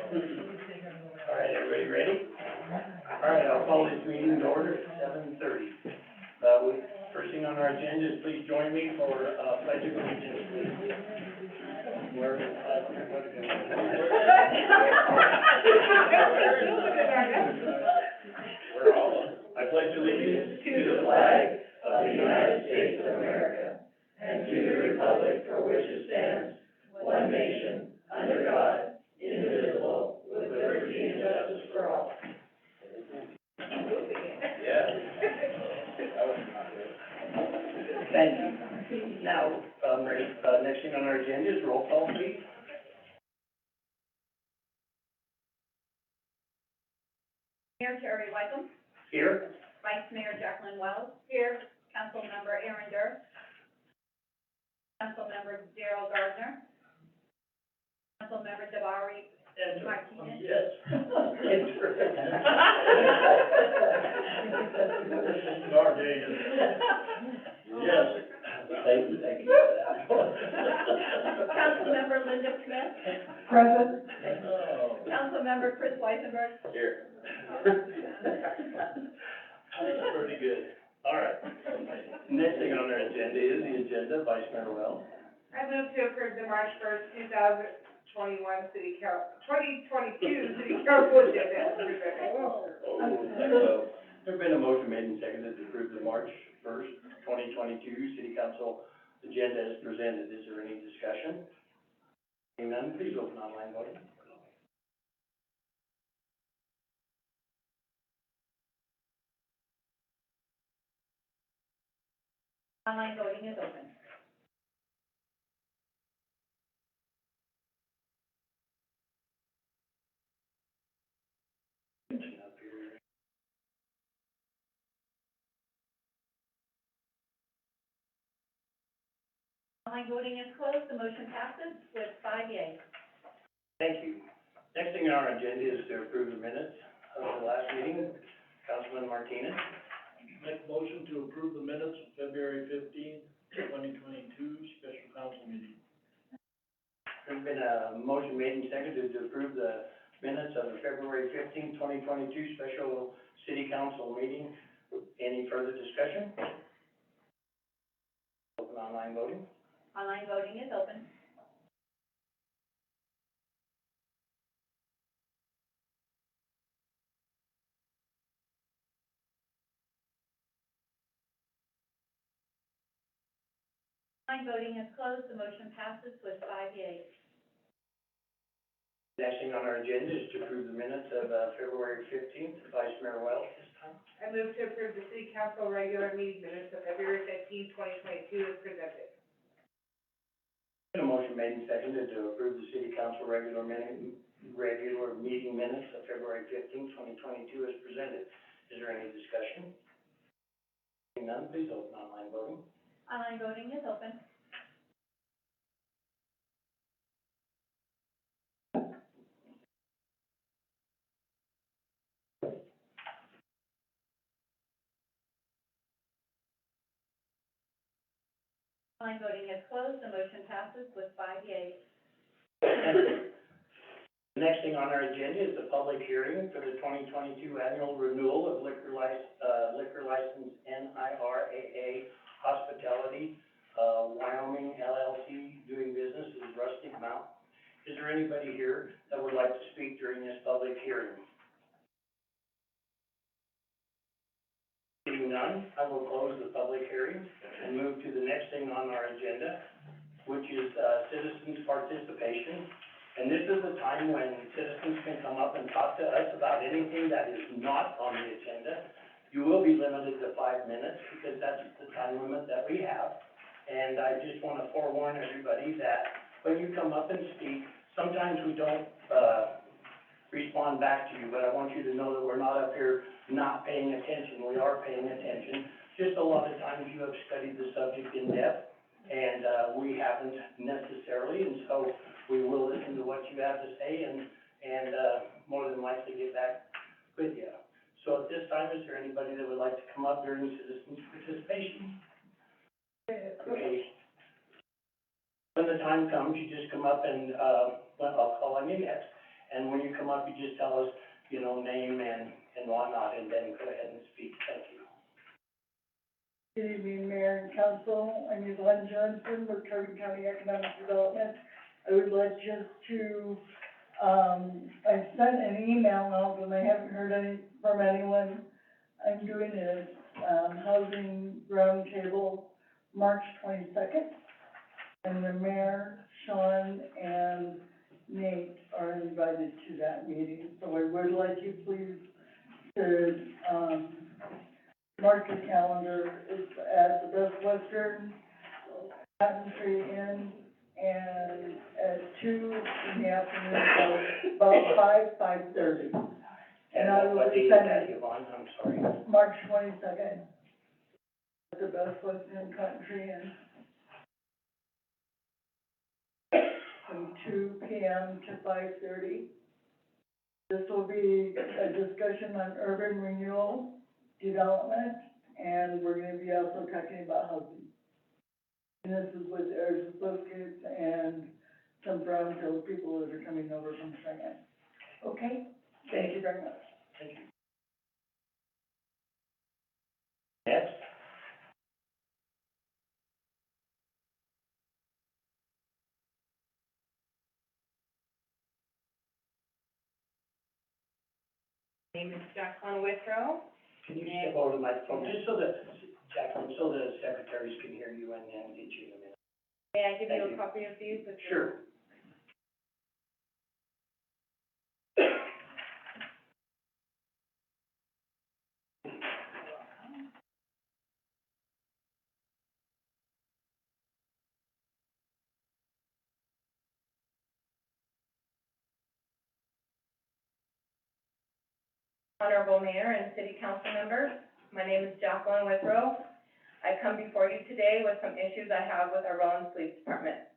All right, everybody ready? All right, I'll call this meeting to order at 7:30. First thing on our agenda is please join me for, pledge of allegiance, please. Where is the flag? We're all, I pledge allegiance to the flag of the United States of America and to the republic for which it stands, one nation, under God, indivisible, with liberty and justice for all. Yeah. Thank you. Now, next thing on our agenda is roll call, please. Mayor Terry Wyckoff, Here. Vice Mayor Jacqueline Wells. Here. Councilmember Aaron Durr. Councilmember Darrell Gardner. Councilmember Jabari Martinez. Yes. Our day is. Yes. Thank you for that. Councilmember Linda Smith. Present. Oh. Councilmember Chris Weisenberg. Here. That's pretty good. All right. Next thing on our agenda is the agenda, Vice Mayor Wells. I move to approve the March 1st, 2022 city council agenda. There's been a motion made and seconded to approve the March 1st, 2022 city council agenda as presented. Is there any discussion? Seeing none, please open online voting. Online voting is open. Online voting is closed. The motion passes with 5 yeas. Thank you. Next thing on our agenda is to approve the minutes of the last meeting. Councilman Martinez. Make motion to approve the minutes of February 15th, 2022 special council meeting. There's been a motion made and seconded to approve the minutes of the February 15th, 2022 special city council meeting. Any further discussion? Open online voting. Online voting is open. Online voting is closed. The motion passes with 5 yeas. Next thing on our agenda is to approve the minutes of February 15th. Vice Mayor Wells this time. I move to approve the city council regular meeting minutes of February 15th, 2022 as presented. A motion made and seconded to approve the city council regular meeting minutes of February 15th, 2022 as presented. Is there any discussion? Seeing none, please open online voting. Online voting is open. Online voting is closed. The motion passes with 5 yeas. The next thing on our agenda is the public hearing for the 2022 annual renewal of liquor license NIRAA Hospitality, Wyoming LLC, doing business as Rustic Mountain. Is there anybody here that would like to speak during this public hearing? Seeing none, I will close the public hearing and move to the next thing on our agenda, which is citizens' participation. And this is a time when citizens can come up and talk to us about anything that is not on the agenda. You will be limited to 5 minutes because that's the time limit that we have. And I just want to forewarn everybody that when you come up and speak, sometimes we don't respond back to you, but I want you to know that we're not up here not paying attention. We are paying attention. Just a lot of times you have studied the subject in depth, and we haven't necessarily, and so we will listen to what you have to say and more than likely get back with you. So at this time, is there anybody that would like to come up during citizens' participation? Okay. When the time comes, you just come up and, I'll call on you next. And when you come up, you just tell us, name and whatnot, and then go ahead and speak. Thank you. Good evening, Mayor and Council. I'm Yvonne Johnson with Carbon County Economic Development. I would like just to, I sent an email out, and I haven't heard from anyone. I'm doing a, housing roundtable March 22nd. And the mayor, Sean, and Nate are invited to that meeting. So I would like you please to, mark your calendar. It's at the Best Western Cotton Tree Inn, and at 2 in the afternoon, about 5:30. And I will What be date is that, sending Yvonne? I'm sorry. March 22nd at the Best Western Cotton Tree Inn, from 2 p.m. to 5:30. This will be a discussion on urban renewal development, and we're gonna be also talking about housing. And this is with Ayers Associates and some Brownfield people that are coming over from Cheyenne. Okay? Thank you very much. Thank you. Next. Name is Jacqueline Withrow. Can you step over the microphone, just so that, Jacqueline, so the secretaries can hear you and then get you in a minute? May I give Thank you you. a copy of these? Sure. Honorable Mayor and City Council members, my name is Jacqueline Withrow. I come before you today with some issues I have with our Rollins Police Department.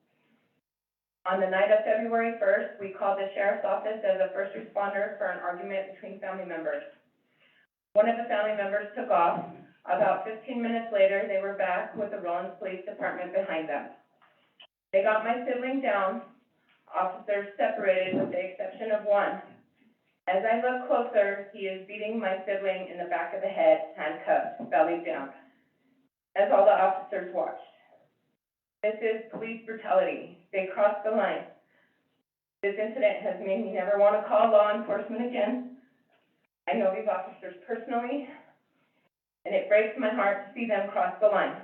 On the night of February 1st, we called the Sheriff's Office as a first responder for an argument between family members. One of the family members took off. About 15 minutes later, they were back with the Rollins Police Department behind them. They got my sibling down. Officers separated with the exception of one. As I look closer, he is beating my sibling in the back of the head, handcuffed, belly down, as all the officers watched. This is police brutality. They crossed the line. This incident has made me never want to call law enforcement again. I know these officers personally, and it breaks my heart to see them cross the line.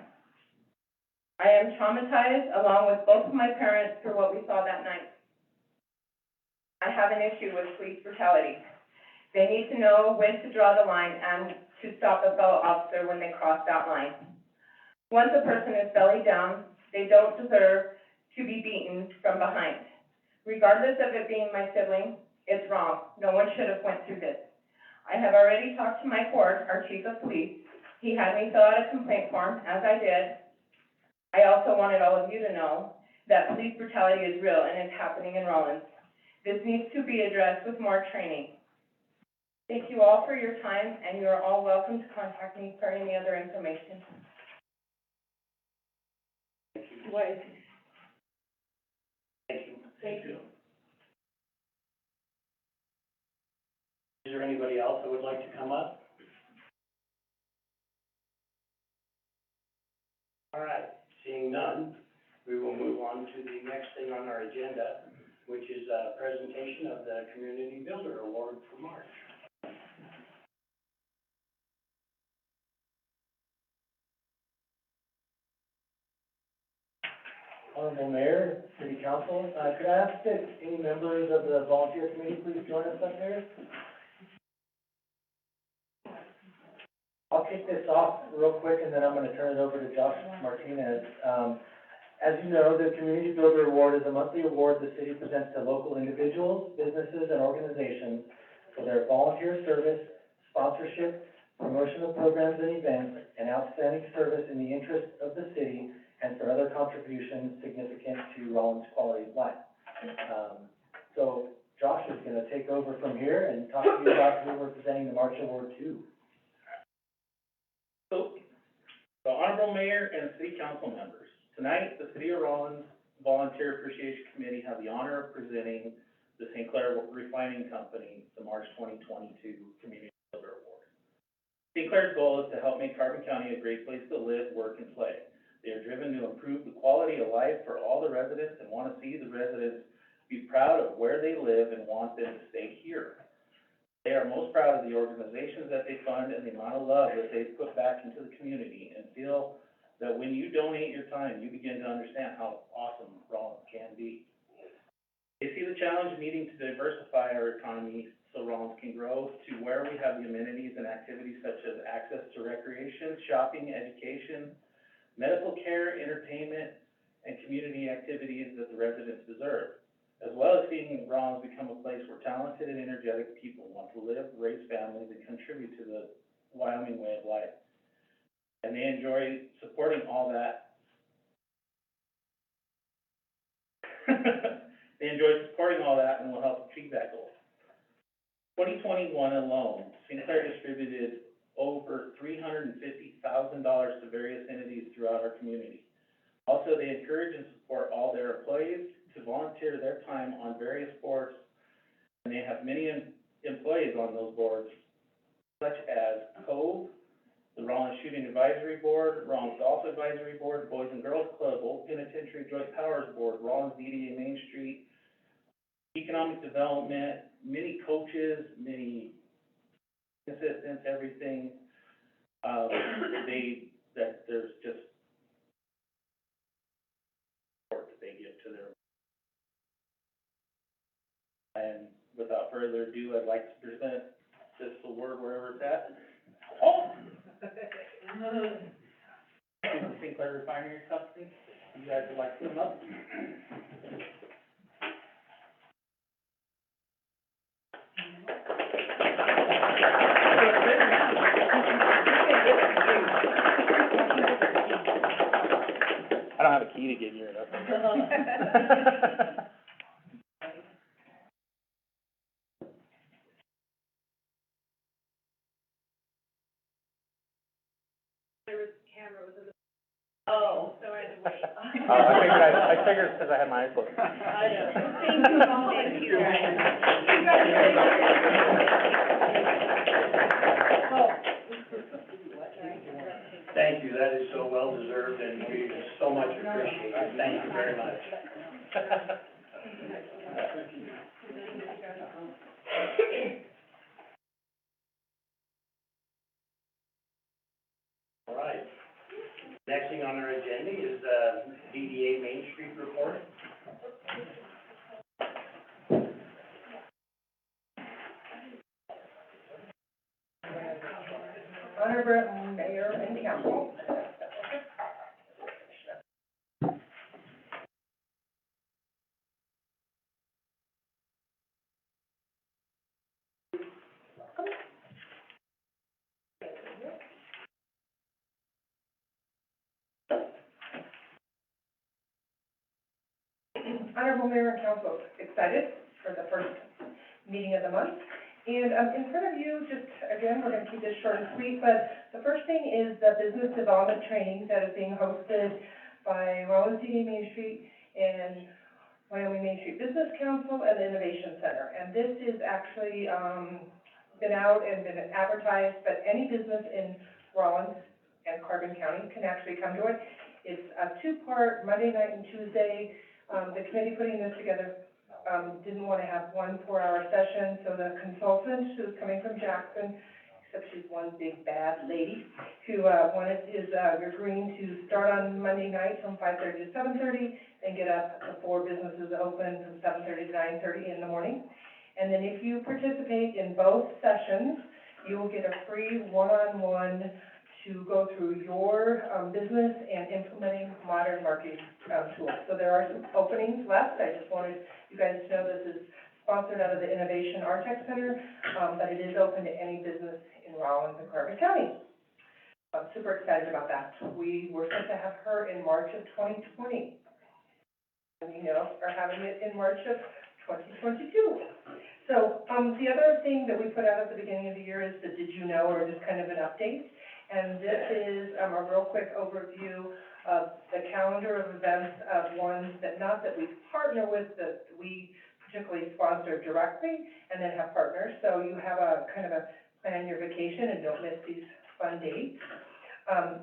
I am traumatized, along with both of my parents, for what we saw that night. I have an issue with police brutality. They need to know when to draw the line and to stop a fellow officer when they cross that line. Once a person is belly down, they don't deserve to be beaten from behind. Regardless of it being my sibling, it's wrong. No one should have went through this. I have already talked to my court, our chief of police. He had me fill out a complaint form, as I did. I also wanted all of you to know that police brutality is real and is happening in Rollins. This needs to be addressed with more training. Thank you all for your time, and you are all welcome to contact me for any other information. What? Thank you. Thank you. Is there anybody else that would like to come up? All right, seeing none, we will move on to the next thing on our agenda, which is a presentation of the Community Builder Award for March. Honorable Mayor, City Council, could I ask that any members of the volunteer committee please join us up there? I'll kick this off real quick, and then I'm gonna turn it over to Josh Martinez. As you know, the Community Builder Award is a monthly award the city presents to local individuals, businesses, and organizations for their volunteer service, sponsorship, promotion of programs and events, and outstanding service in the interest of the city, and for other contributions significant to Rollins' quality of life. So Josh is gonna take over from here and talk to you about who we're presenting the March Award to. So, the Honorable Mayor and City Council members, tonight, the City of Rollins Volunteer Appreciation Committee have the honor of presenting the St. Clair Refining Company the March 2022 Community Builder Award. St. Clair's goal is to help make Carbon County a great place to live, work, and play. They are driven to improve the quality of life for all the residents and want to see the residents be proud of where they live and want them to stay here. They are most proud of the organizations that they fund and the amount of love that they put back into the community, and feel that when you donate your time, you begin to understand how awesome Rollins can be. They see the challenge needing to diversify our economy so Rollins can grow to where we have the amenities and activities such as access to recreation, shopping, education, medical care, entertainment, and community activities that the residents deserve, as well as seeing Rollins become a place where talented and energetic people want to live, raise families, and contribute to the Wyoming way of life. And they enjoy supporting all that. They enjoy supporting all that and will help achieve that goal. 2021 alone, St. Clair distributed over $350,000 to various entities throughout our community. Also, they encourage and support all their employees to volunteer their time on various boards, and they have many employees on those boards, such as COVE, the Rollins Shooting Advisory Board, Rollins Golf Advisory Board, Boys and Girls Club, Old Penitentiary Joint Powers Board, Rollins DDA Main Street, Economic Development, many coaches, many assistants, everything. There's just support that they give to their. And without further ado, I'd like to present this award wherever it's at. Oh! St. Clair Refinery Company, you guys would like to come up? I don't have a key to give you it up. Oh, so I had to wait. I figured because I had my eyes closed. I know. Thank you, Mom. Thank you. Thank you, that is so well deserved, and we so much appreciate it, thank you very much. All right, next thing on our agenda is, DDA Main Street report. Honorable Mayor and Council. Honorable Mayor and Council, excited for the first meeting of the month. And in front of you, just again, we're going to keep this short and sweet, but the first thing is the business development training that is being hosted by Rollins DDA Main Street and Wyoming Main Street Business Council and the Innovation Center. And this is actually been out and been advertised, but any business in Rollins and Carbon County can actually come to it. It's a two-part, Monday night and Tuesday. The committee putting this together didn't want to have 1 4-hour session, so the consultant who's coming from Jackson, except she's one big bad lady, who is agreeing to start on Monday night from 5:30 to 7:30, and get up before businesses open from 7:30 to 9:30 in the morning. And then if you participate in both sessions, you will get a free one-on-one to go through your business and implementing modern marketing tools. So there are some openings left. I just wanted you guys to know this is sponsored out of the Innovation Artech Center, but it is open to any business in Rollins and Carbon County. I'm super excited about that. We were supposed to have her in March of 2020. And are having it in March of 2022. So the other thing that we put out at the beginning of the year is the Did You Know, or just kind of an update. And this is a real quick overview of the calendar of events of ones that, not that we partner with, that we particularly sponsor directly and then have partners. So you have a kind of a plan your vacation and don't miss these fun dates.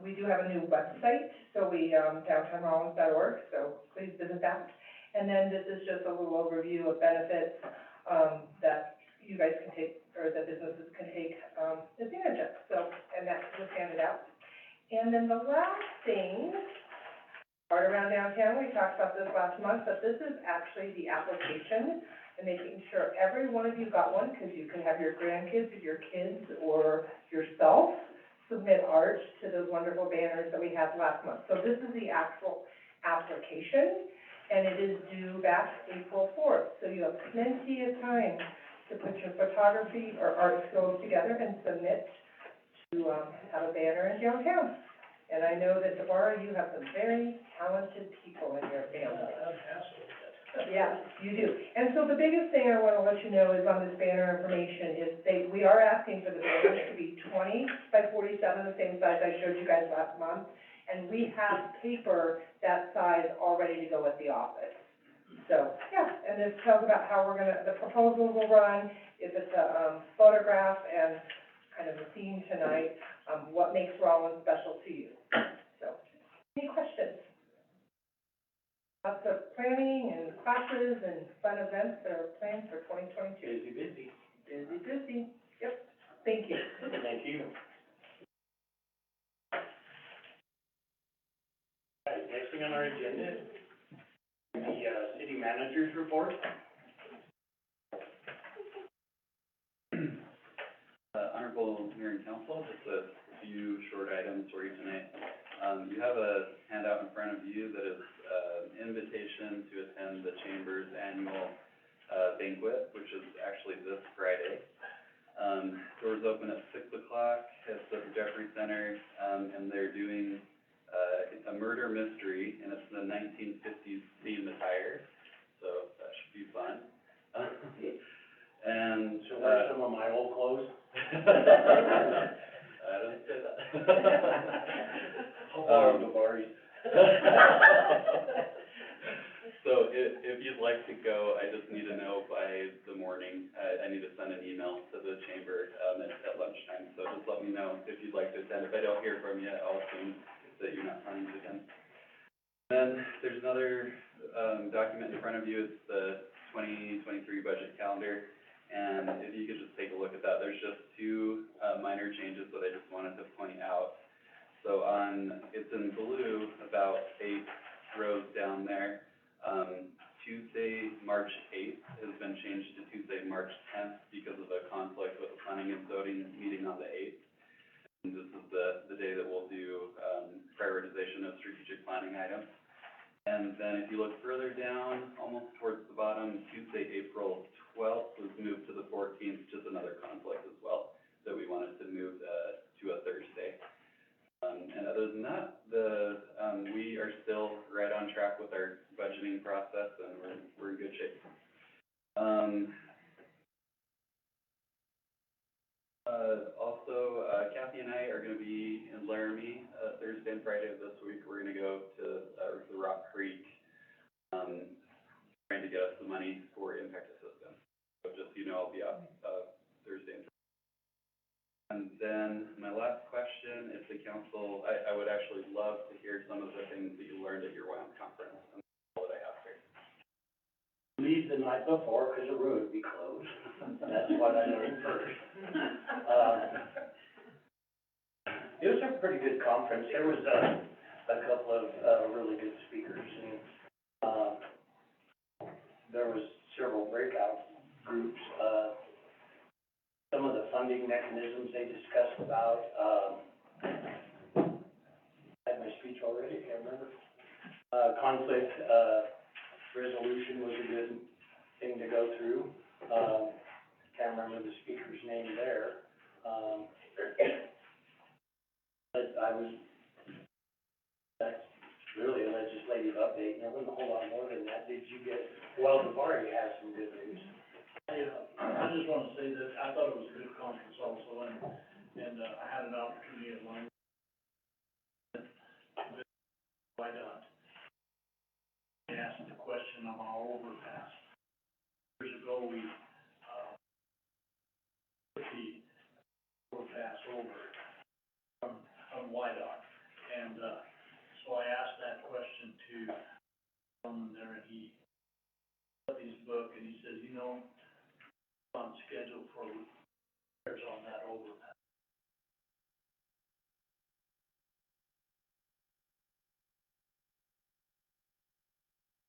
We do have a new website, so downtownrollins.org, so please visit that. And then this is just a little overview of benefits, that you guys can take, or that businesses can take, advantage of. So, and that was handed out. And then the last thing, part around downtown, we talked about this last month, but this is actually the application and making sure every one of you got one, because you can have your grandkids or your kids or yourself submit art to those wonderful banners that we had last month. So this is the actual application, and it is due back April 4th. So you have plenty of time to put your photography or art skills together and submit to have a banner in downtown. And I know that, Deborah, you have some very talented people in your family. Yeah, you do. And so the biggest thing I want to let you know is on this banner information is we are asking for the banners to be 20 by 47, the same size I showed you guys last month. And we have paper that size all ready to go at the office. So, yeah, and this tells about how the proposal will run, if it's a photograph and kind of a theme tonight, what makes Rollins special to you. So, any questions? Lots of planning and classes and fun events that are planned for 2022. Busy, busy. Busy, busy. Yep. Thank you. Thank you. All right, next thing on our agenda, the, city manager's report. Honorable Mayor and Council, just a few short items for you tonight. You have a handout in front of you that is an invitation to attend the Chamber's annual banquet, which is actually this Friday. Doors open at 6 o'clock at the Jeffrey Center, and they're doing a murder mystery, and it's the 1950s theme attire, so that should be fun. And So where's some of my old clothes? I didn't say that. How far of the bar? So if you'd like to go, I just need to know by the morning. I need to send an email to the chamber, at lunchtime, so just let me know if you'd like to attend. If I don't hear from you, I'll assume that you're not planning to attend. Then there's another, document in front of you. It's the 2023 budget calendar. And if you could just take a look at that, there's just two, minor changes that I just wanted to point out. So it's in blue, about 8 rows down there. Tuesday, March 8th has been changed to Tuesday, March 10th because of a conflict with the planning and zoning meeting on the 8th. And this is the day that we'll do, prioritization of strategic planning items. And then if you look further down, almost towards the bottom, Tuesday, April 12th was moved to the 14th, just another conflict as well, that we wanted to move, to a Thursday. And other than that, we are still right on track with our budgeting process, and we're in good shape. Also, Kathy and I are gonna be in Laramie, Thursday and Friday of this week. We're gonna go to, the Rock Creek, trying to get us the money for impact assistance. So just, so you know, I'll be out, Thursday and Friday. And then my last question, if the council, I would actually love to hear some of the things that you learned at your WAM conference, and that's all that I have here. Leave the night before, 'cause the road would be closed. That's what I learned first. It was a pretty good conference. There was a couple of, really good speakers, and, there was several breakout groups. Some of the funding mechanisms they discussed about, I had my speech already, can't remember. Conflict, resolution was a good thing to go through. Can't remember the speaker's name there. But that's really a legislative update, and there wasn't a whole lot more than that. Did you get, well, Devari has some good news. I just wanna say that I thought it was a good conference also, and I had an opportunity to learn. Why not? I asked the question on our overpass. Years ago, we, put the overpass over. YDOT. And, so I asked that question to someone there, and he put his book, and he says, on schedule for repairs on that overpass.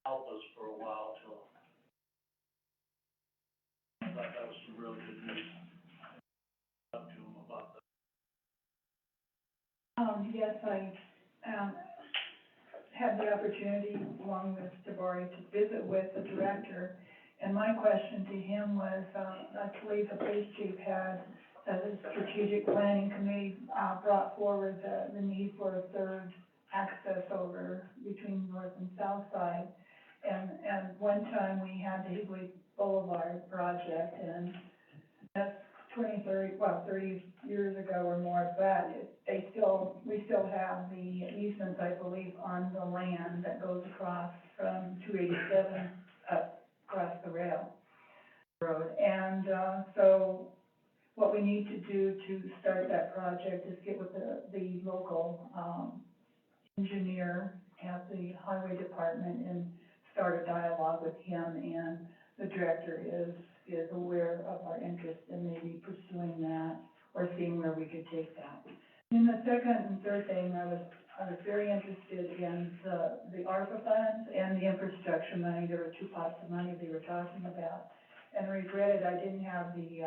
Help us for a while till, I thought that was some really good news. Up to him about that. Yes, I, had the opportunity, along with Tabari, to visit with the director. And my question to him was, I believe the police chief had, the strategic planning committee, brought forward the need for a third access over between north and south side. And one time we had the Higley Boulevard project, and that's 30 years ago or more, but we still have the easements, I believe, on the land that goes across from 287 up across the rail road. And, so what we need to do to start that project is get with the local, engineer at the highway department and start a dialogue with him, and the director is aware of our interest in maybe pursuing that or seeing where we could take that. And the second and third thing, I was very interested in the ARPA funds and the infrastructure money. There were two pots of money they were talking about, and regretted I didn't have the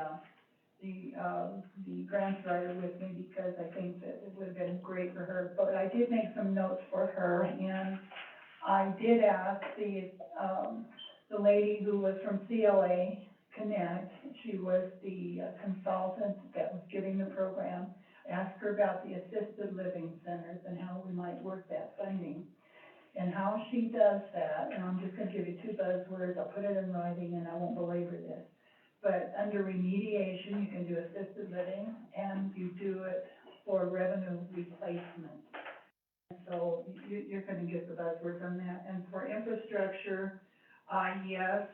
grant writer with me, because I think that it would have been great for her. But I did make some notes for her, and I did ask the lady who was from CLA Connect, she was the consultant that was giving the program, asked her about the assisted living centers and how we might work that funding. And how she does that, and I'm just gonna give you two buzzwords, I'll put it in writing and I won't belabor this. But under remediation, you can do assisted living, and you do it for revenue replacement. So you're gonna get the buzzwords on that. And for infrastructure, yes,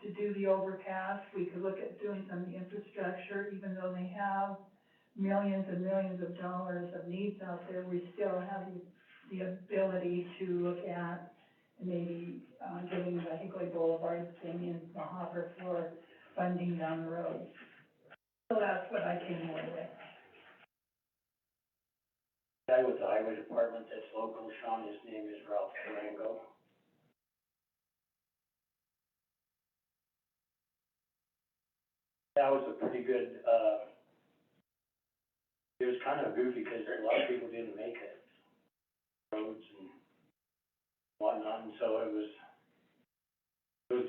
to do the overpass, we could look at doing some of the infrastructure, even though they have millions and millions of dollars of needs out there, we still have the ability to look at maybe, getting the Higley Boulevard thing in the hopper for funding down the road. So that's what I came away with. Guy with the highway department that's local, Sean, his name is Ralph Durango. That was a pretty good, it was kind of goofy because a lot of people didn't make it. Roads and whatnot, and so it was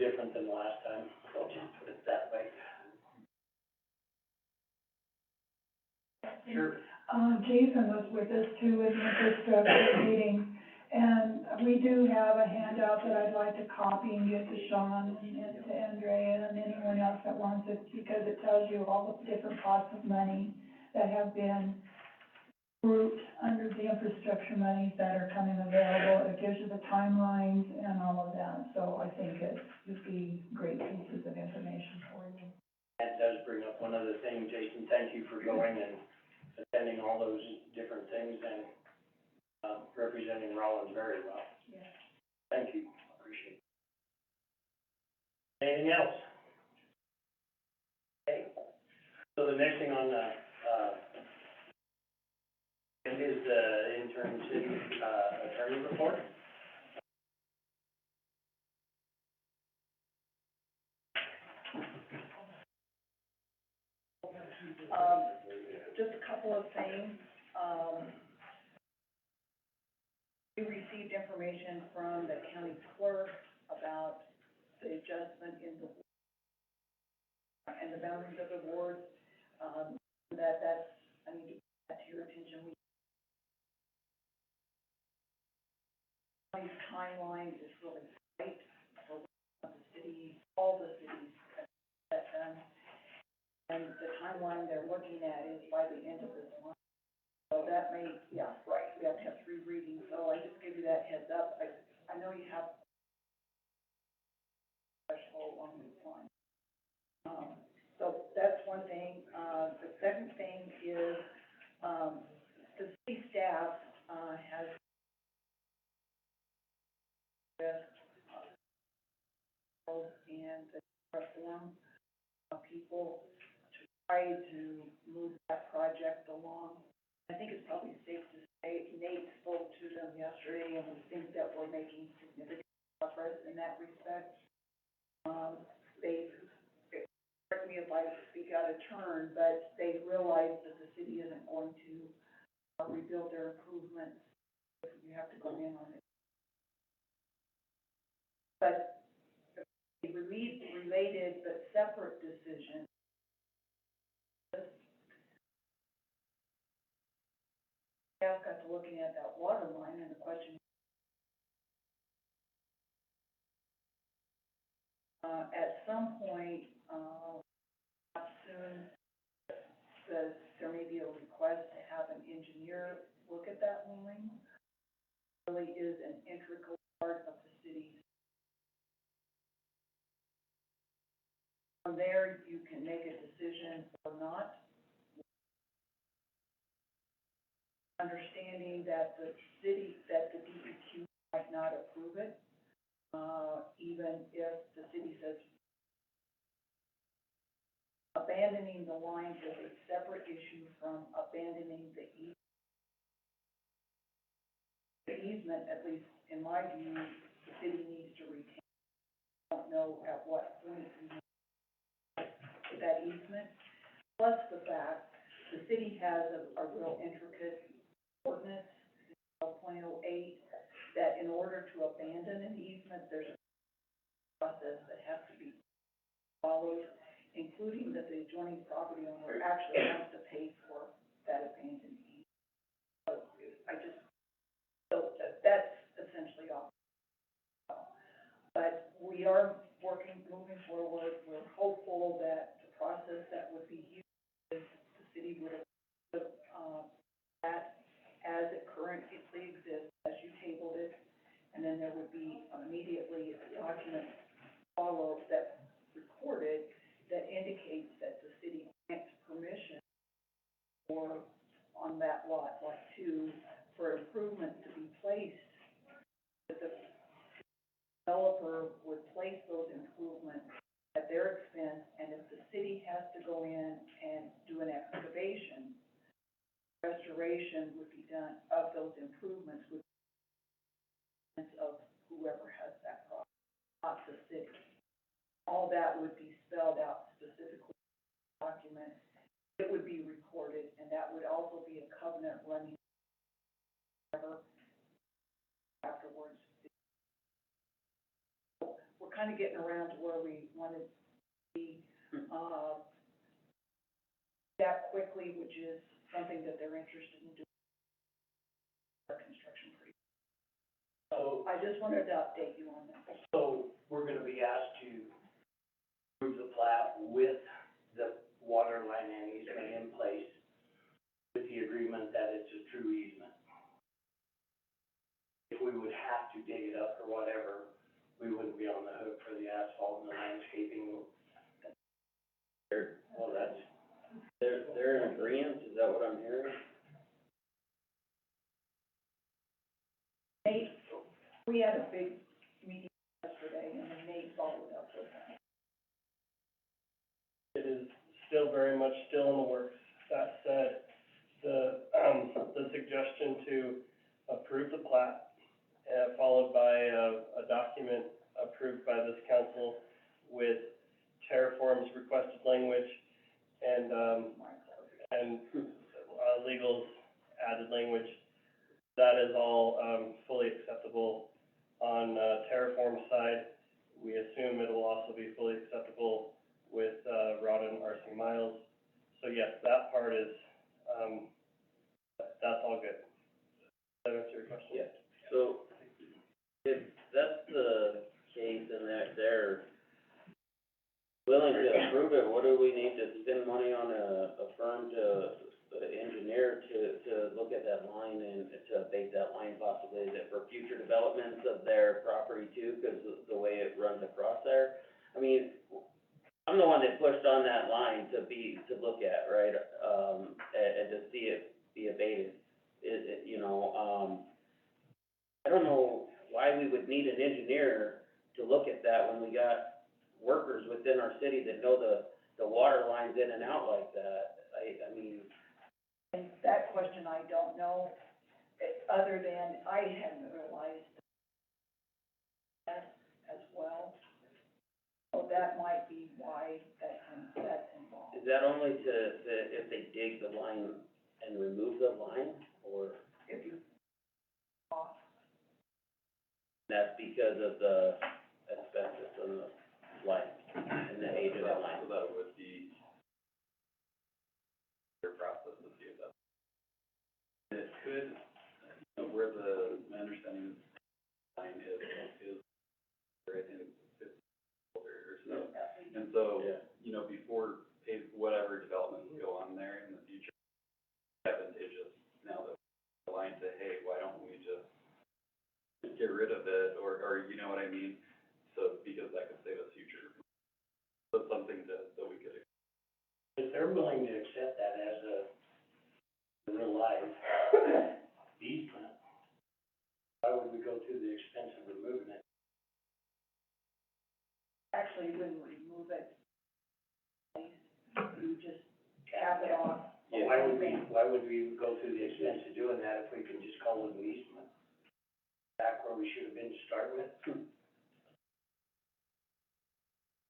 different than the last time, I'll just put it that way. Sure. Jason was with us too in the infrastructure meeting, and we do have a handout that I'd like to copy and get to Sean and to Andrea and anyone else that wants it, because it tells you all the different pots of money that have been grouped under the infrastructure monies that are coming available. It gives you the timelines and all of that, so I think it would be great pieces of information for you. That does bring up one other thing, Jason, thank you for going and attending all those different things and, representing Rollins very well. Yes. Thank you, appreciate it. Anything else? Okay, so the next thing on the, is the interim city, attorney report. Just a couple of things. We received information from the county clerk about the adjustment in the and the boundaries of the wards. I need to bring that to your attention. County's timeline is really tight for the city, all the cities that done. And the timeline they're looking at is by the end of this month. So that may, yeah, right, we have to have 3 readings, so I just give you that heads up. I know you have threshold along this line. So that's one thing. The second thing is, the city staff try to move that project along. I think it's probably safe to say Nate spoke to them yesterday and we think that we're making significant progress in that respect. They've, correct me if I speak out of turn, but they've realized that the city isn't going to rebuild their improvements if you have to go in on it. But a related but separate decision. Staff got to looking at that water line and the question, at some point, not soon, there may be a request to have an engineer look at that line. It really is an integral part of the city. From there, you can make a decision or not. Understanding that the DEQ might not approve it, even if the city says abandoning the lines is a separate issue from abandoning the easement, at least in my view, the city needs to retain. I don't know at what point that easement, plus the fact the city has a real intricate ordinance, 12.08, that in order to abandon an easement, there's a process that has to be followed, including that the adjoining property owner actually has to pay for that abandoned easement. So that's essentially all. But we are moving forward. We're hopeful that the process that would be used, the city would have, that as it currently exists, as you tabled it, and then there would be immediately a document followed that recorded that indicates that the city grants permission for, on that lot 2, for improvements to be placed, that the developer would place those improvements at their expense, and if the city has to go in and do an excavation, restoration would be done of those improvements with the expense of whoever has that property, not the city. All that would be spelled out specifically in the document. It would be recorded, and that would also be a covenant running afterwards. We're kind of getting around to where we wanted to be, that quickly, which is something that they're interested in doing. Our construction pretty. So I just wanted to update you on that. So we're gonna be asked to approve the plat with the water line and easement in place, with the agreement that it's a true easement. If we would have to dig it up or whatever, we wouldn't be on the hook for the asphalt and the landscaping. Well, they're in agreement, is that what I'm hearing? Nate, we had a big meeting yesterday, and then Nate followed up with that. It is still very much still in the works. That said, the suggestion to approve the plat, followed by a document approved by this council with Terraform's requested language and legal's added language, that is all, fully acceptable on, Terraform's side. We assume it'll also be fully acceptable with, Rod and R.C. Miles. So yes, that part is, that's all good. Does that answer your question? Yeah. So, if that's the case and that they're willing to approve it, what do we need to spend money on a firm to, engineer to look at that line and to abate that line possibly? Is it for future developments of their property too, because the way it runs across there? I mean, I'm the one that pushed on that line to look at, right, and to see it be abated. I don't know why we would need an engineer to look at that when we got workers within our city that know the water lines in and out like that. I mean, And that question I don't know, other than I hadn't realized that as well. So that might be why that's involved. is that only if they dig the line and remove the line, or If you, that's because of the asbestos on the line and the age of the line? So that would be their process to see if that. It could, where my understanding line is right in 50 or so. And so, Yeah. before whatever developments go on there in the future, it's advantageous now that the line say, hey, why don't we just get rid of it, or you know what I mean? So, because that could save us future. So it's something that we could. If they're willing to accept that as a real life easement, why would we go through the expense of removing it? actually wouldn't remove it. You just cap it off. Well, why would we go through the expense of doing that if we can just call it an easement? Back where we should have been to start with?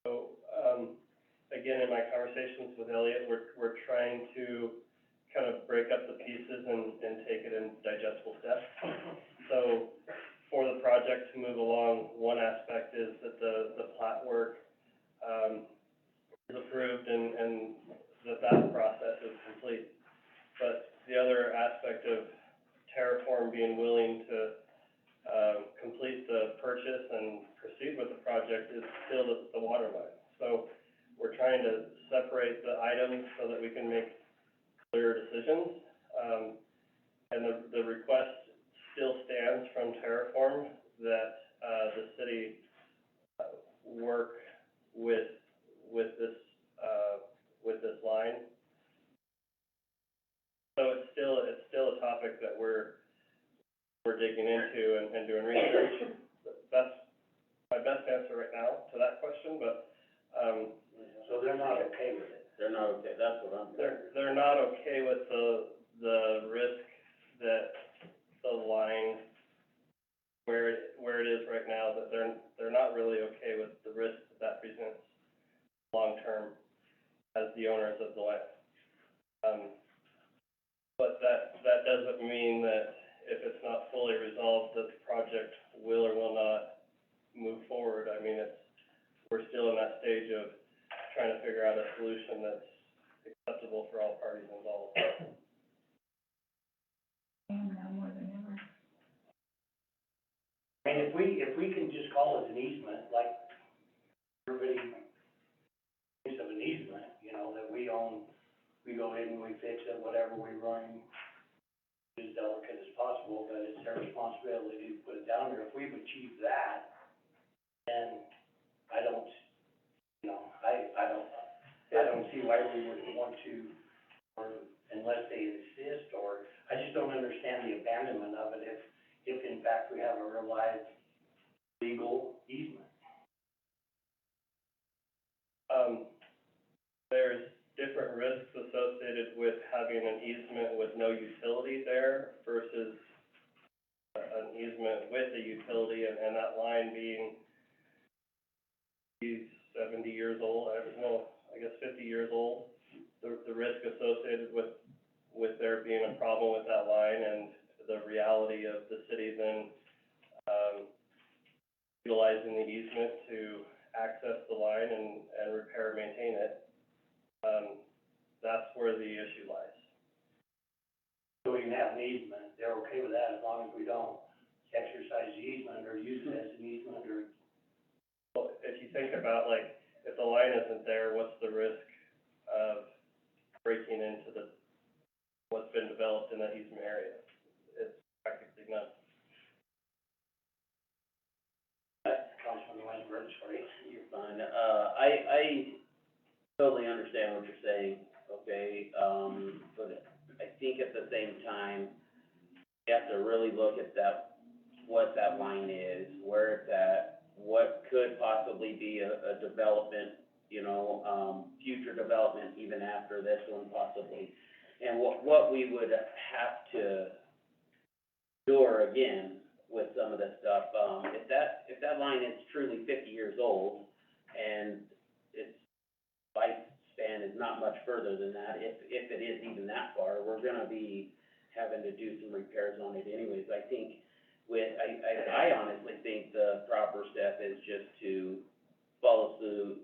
So, again, in my conversations with Elliot, we're trying to kind of break up the pieces and take it in digestible steps. So, for the project to move along, one aspect is that the plat work, is approved and that process is complete. But the other aspect of Terraform being willing to, complete the purchase and proceed with the project is still the water line. So we're trying to separate the items so that we can make clear decisions. And the request still stands from Terraform that, the city, work with this line. So it's still a topic that we're digging into and doing research. That's my best answer right now to that question, but, So they're not okay with it? They're not okay, that's what I'm. they're not okay with the risk that the line, where it is right now, that they're not really okay with the risk that presents long-term as the owners of the land. But that doesn't mean that if it's not fully resolved, that the project will or will not move forward. I mean, we're still in that stage of trying to figure out a solution that's acceptable for all parties involved. And now more than ever. I mean, if we can just call it an easement, like everybody thinks of an easement, that we own, we go in and we fix it, whatever we run, as delicate as possible, but it's their responsibility to put it down there. If we've achieved that, then I don't see why we would want to, or unless they insist, or, I just don't understand the abandonment of it if in fact we have a real live legal easement. There's different risks associated with having an easement with no utility there versus an easement with a utility and that line being 70 years old, I guess 50 years old. The risk associated with there being a problem with that line and the reality of the city then, utilizing the easement to access the line and repair and maintain it. That's where the issue lies. So we can have an easement, they're okay with that as long as we don't exercise the easement or use it as an easement or. Well, if you think about, like, if the line isn't there, what's the risk of breaking into what's been developed in that easement area? It's practically none. Councilman Weinberg, sorry. You're fine. I totally understand what you're saying, okay? But I think at the same time, you have to really look at what that line is, where it's at, what could possibly be a development future development even after this one possibly. And what we would have to endure again with some of this stuff, if that line is truly 50 years old and its lifespan is not much further than that, if it is even that far, we're gonna be having to do some repairs on it anyways. I think I honestly think the proper step is just to follow through,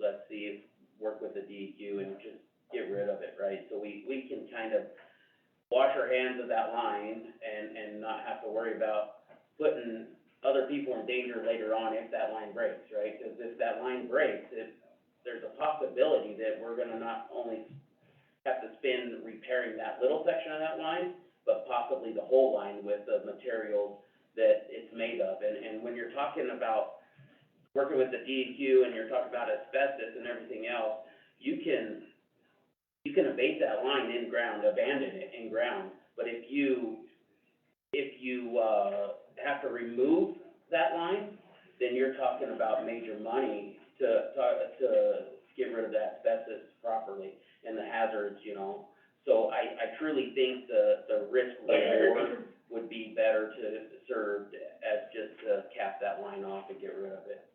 work with the DEQ and just get rid of it, right? So we can kind of wash our hands of that line and not have to worry about putting other people in danger later on if that line breaks, right? Because if that line breaks, there's a possibility that we're gonna not only have to spend repairing that little section of that line, but possibly the whole line with the materials that it's made of. And when you're talking about working with the DEQ and you're talking about asbestos and everything else, you can abate that line in ground, abandon it in ground. But if you have to remove that line, then you're talking about major money to get rid of the asbestos properly and the hazards, So I truly think the risk reward would be better to served as just to cap that line off and get rid of it.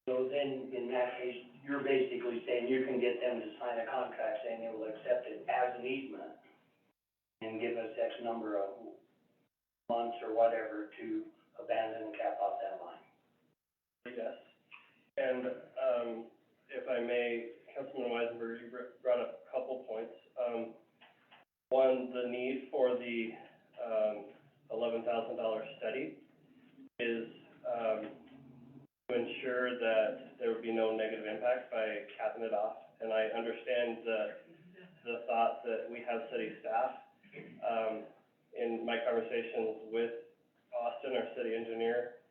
So then, in that case, you're basically saying you can get them to sign a contract saying they will accept it as an easement and give us X number of months or whatever to abandon and cap off that line. Yes. And, if I may, Councilman Weisenberg, you brought up a couple points. One, the need for the, $11,000 study is, to ensure that there would be no negative impact by capping it off. And I understand the thought that we have city staff. In my conversations with Austin, our city engineer,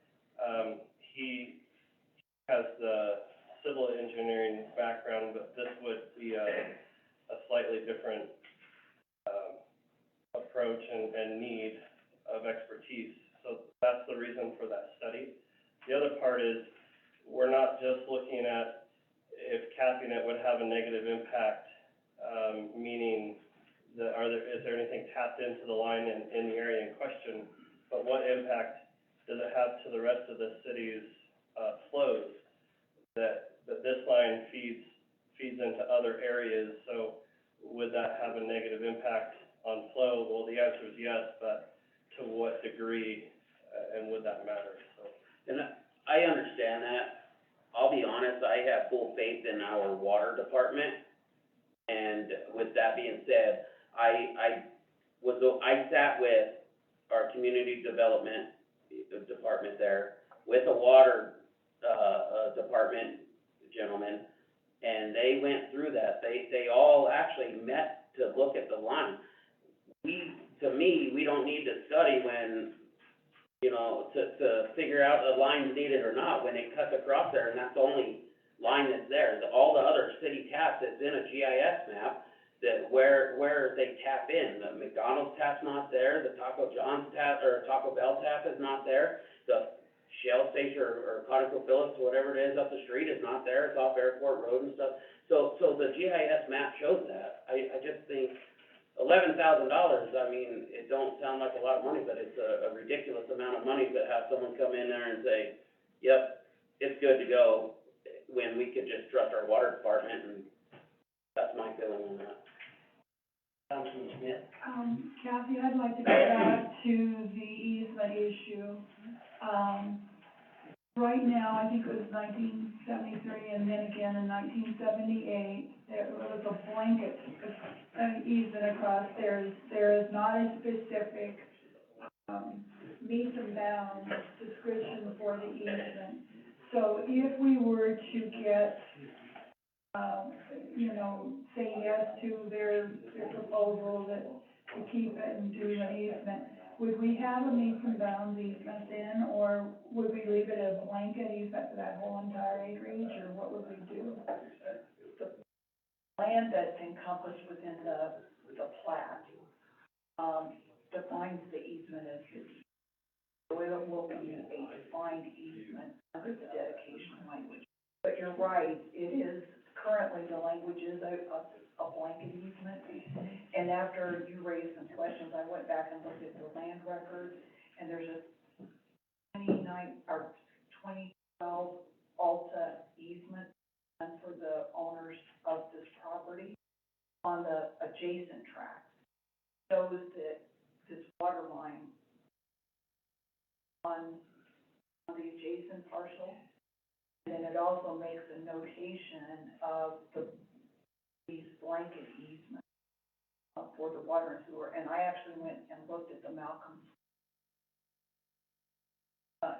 he has the civil engineering background, but this would be a slightly different approach and need of expertise. So that's the reason for that study. The other part is, we're not just looking at if capping it would have a negative impact, meaning is there anything tapped into the line in the area in question, but what impact does it have to the rest of the city's flows that this line feeds into other areas? So would that have a negative impact on flow? Well, the answer is yes, but to what degree, and would that matter? So. And I understand that. I'll be honest, I have full faith in our water department. And with that being said, I sat with our community development department there, with a water, department gentleman, and they went through that. They all actually met to look at the line. To me, we don't need to study when, to figure out the line's needed or not, when it cuts across there, and that's the only line that's there. All the other city taps that's in a GIS map, that where they tap in. The McDonald's tap's not there, the Taco John's tap, or Taco Bell tap is not there, the Shell station or ConocoPhillips, whatever it is up the street is not there, it's off Airport Road and stuff. So the GIS map shows that. I just think $11,000, I mean, it don't sound like a lot of money, but it's a ridiculous amount of money to have someone come in there and say, yep, it's good to go, when we could just trust our water department, and that's my feeling on that. Councilman Smith? Kathy, I'd like to go back to the easement issue. Right now, I think it was 1973, and then again in 1978, there was a blanket easement across there. There is not a specific, meets and bounds description for the easement. So if we were to get, say yes to their proposal that to keep it and do an easement, would we have a meets and bounds easement then, or would we leave it a blanket easement for that whole entire acreage, or what would we do? The land that's encompassed within the plat, defines the easement as the deed. So it will be a defined easement under the dedication language. But you're right, it is currently the language is a blanket easement. And after you raised some questions, I went back and looked at the land records, and there's a 2012 Alta easement done for the owners of this property on the adjacent tract. Shows that this water line on the adjacent parcel. And then it also makes a notation of these blanket easements for the water and sewer. And I actually went and looked at the Malcolm.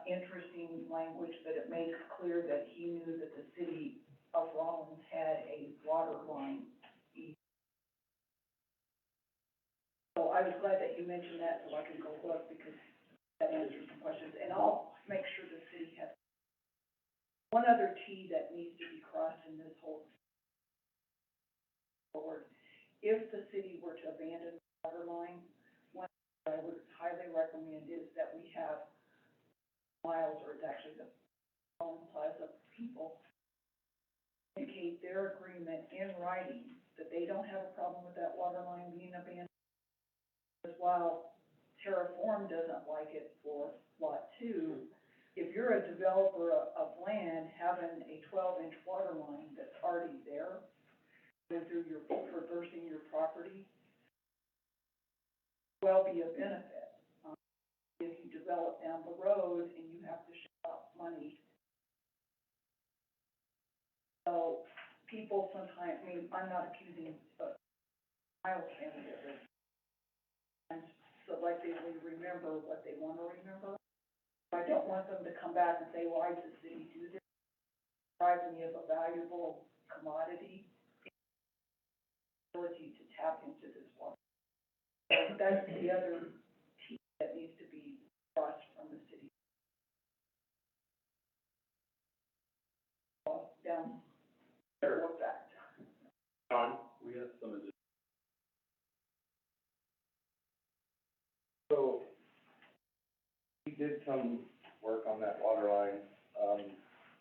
Interesting language, but it makes clear that he knew that the city of Rollins had a water line easement. So I was glad that you mentioned that, so I can go look, because that answers some questions. And I'll make sure the city has one other T that needs to be crossed in this whole forward. If the city were to abandon the water line, one thing I would highly recommend is that we have Miles, or it's actually the Rollins Plaza people, indicate their agreement in writing that they don't have a problem with that water line being abandoned. Because while Terraform doesn't like it for Lot 2, if you're a developer of land, having a 12-inch water line that's already there, going through your, traversing your property, will be a benefit. If you develop down the road and you have to shell out money. So people sometimes, I mean, I'm not accusing, but Miles family of it. And selectively remember what they want to remember. I don't want them to come back and say, why does the city do this? It deprives me of a valuable commodity, ability to tap into this water. So that's the other T that needs to be crossed from the city. Down, there, look back. Don? We have some additional. So, we did some work on that water line.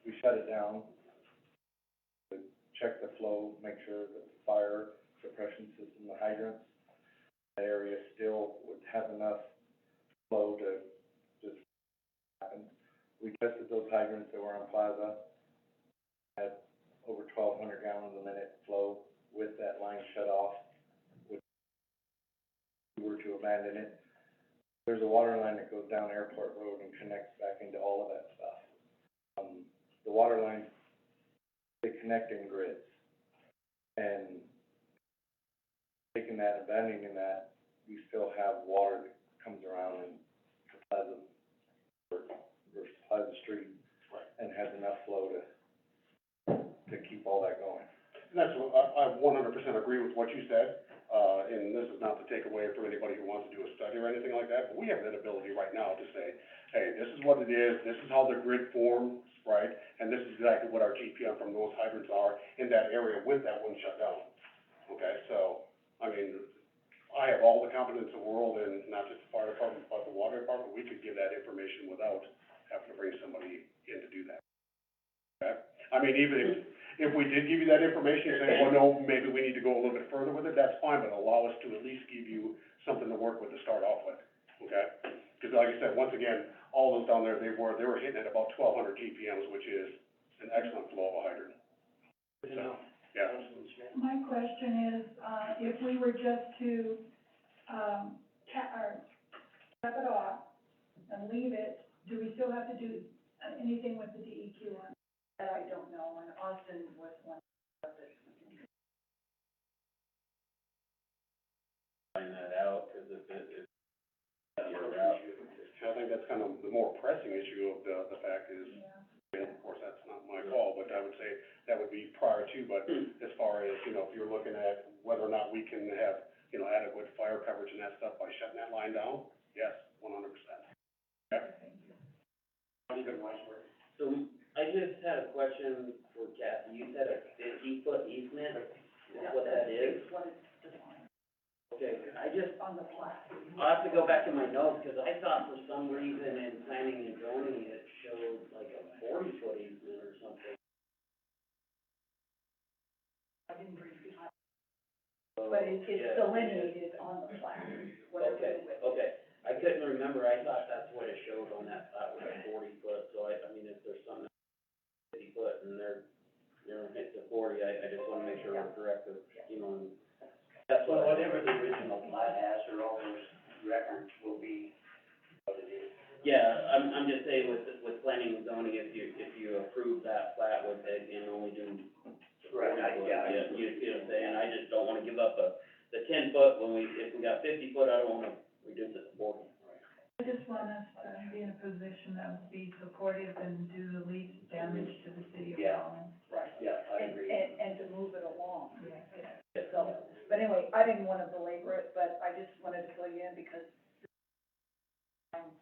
We shut it down to check the flow, make sure that the fire suppression system, the hydrants, that area still would have enough flow to just happen. We tested those hydrants that were on Plaza, had over 1,200 gallons a minute flow with that line shut off. If we were to abandon it, there's a water line that goes down Airport Road and connects back into all of that stuff. The water lines, they connect in grids. And taking that, abandoning that, we still have water that comes around and Plaza, or Plaza Street, and has enough flow to keep all that going. That's what, I 100% agree with what you said, and this is not to take away from anybody who wants to do a study or anything like that, but we have that ability right now to say, hey, this is what it is, this is how the grid forms, right? And this is exactly what our GPM from those hydrants are in that area with that one shut down. Okay, so, I mean, I have all the confidence in the world in not just the fire department, but the water department, we could give that information without having to bring somebody in to do that. Okay? I mean, even if we did give you that information, and say, well, no, maybe we need to go a little bit further with it, that's fine, but allow us to at least give you something to work with to start off with, okay? Because like I said, once again, all those down there, they were hitting at about 1,200 GPMs, which is an excellent flow of a hydrant. So, yeah. My question is, if we were just to, cap it off and leave it, do we still have to do anything with the DEQ on? That I don't know, and Austin was one of it. Find that out, because if you're out. I think that's kind of the more pressing issue of the fact is, and of course, that's not my call, but I would say that would be prior to, but as far as, you know, if you're looking at whether or not we can have, you know, adequate fire coverage and that stuff by shutting that line down, yes, 100%. Okay? So, I just had a question for Kathy. You said a 50-foot easement, is what that is? What it's defined Okay, I just, on the plat. I'll have to go back in my notes, because I thought for some reason in planning and zoning, it showed like a 40-foot easement or something. didn't bring it behind. But it's delineated on the plat, whatever Okay, the width. okay. I couldn't remember, I thought that's what it showed on that plat, was a 40 foot, so I mean, if there's something 50 foot and they're hit to 40, I just wanna make sure we're correct with, you know, and that's Well, what. whatever the original plat has, or all those records will be what it is. Yeah, I'm just saying with planning and zoning, if you approve that plat with it and only do. Right, Yeah, you know what I'm saying, I just don't wanna give up the 10 foot when if we got 50 foot, I don't wanna reduce it to 40. I just want us to be in a position of be supportive and do the least damage to the city of Yeah. Holland. Right. Yeah, I agree. And to move it along. Yeah. So, but anyway, I didn't wanna belabor it, but I just wanted to fill you in because I'm,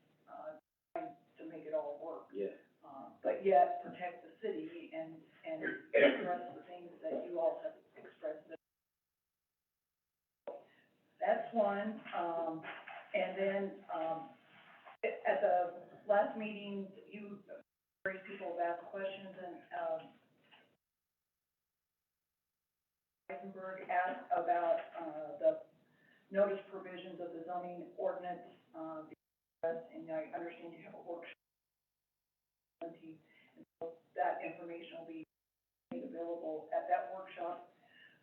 trying to make it all work. Yeah. But yet protect the city and address the things that you all have expressed. That's one, and then, at the last meeting, various people have asked questions, and, Eisenberg asked about, the notice provisions of the zoning ordinance, and I understand you have a workshop. And so that information will be made available at that workshop.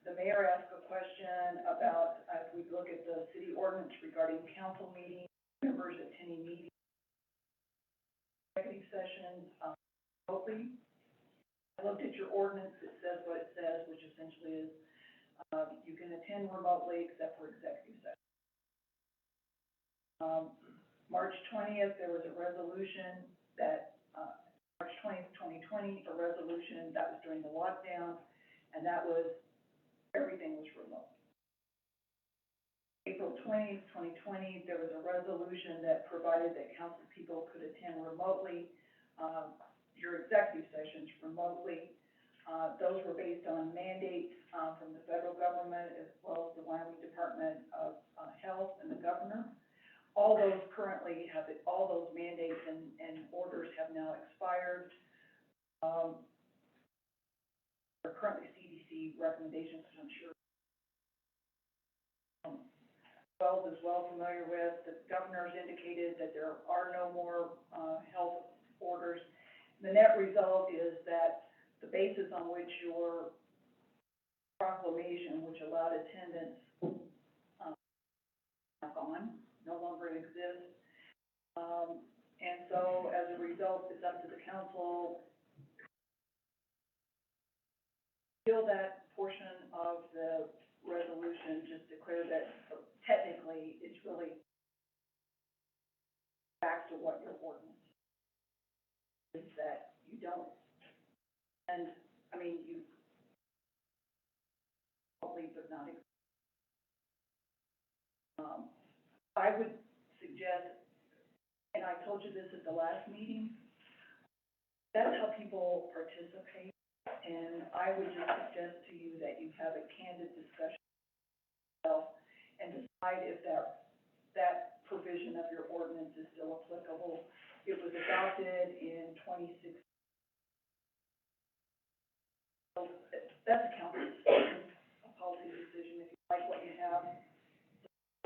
The mayor asked a question about, if we look at the city ordinance regarding council meetings, members attending meetings, executive sessions, remotely. I looked at your ordinance, it says what it says, which essentially is, you can attend remotely except for executive sessions. March 20th, there was a resolution that, March 20th, 2020, a resolution that was during the lockdown, and that was, everything was remote. April 20th, 2020, there was a resolution that provided that council people could attend remotely, your executive sessions remotely. Those were based on mandates, from the federal government as well as the Wyoming Department of Health and the governor. All those currently have, all those mandates and orders have now expired. They're currently CDC recommendations, which I'm sure Wells is well familiar with. The governor's indicated that there are no more health orders. The net result is that the basis on which your proclamation, which allowed attendance, gone, no longer exists. And so as a result, it's up to the council to feel that portion of the resolution, just declare that technically it's really back to what your ordinance is, that you don't, and, I mean, you probably, but not, I would suggest, and I told you this at the last meeting, that's how people participate, and I would just suggest to you that you have a candid discussion and decide if that provision of your ordinance is still applicable. It was adopted in 2016. So that's a council decision, a policy decision. If you like what you have,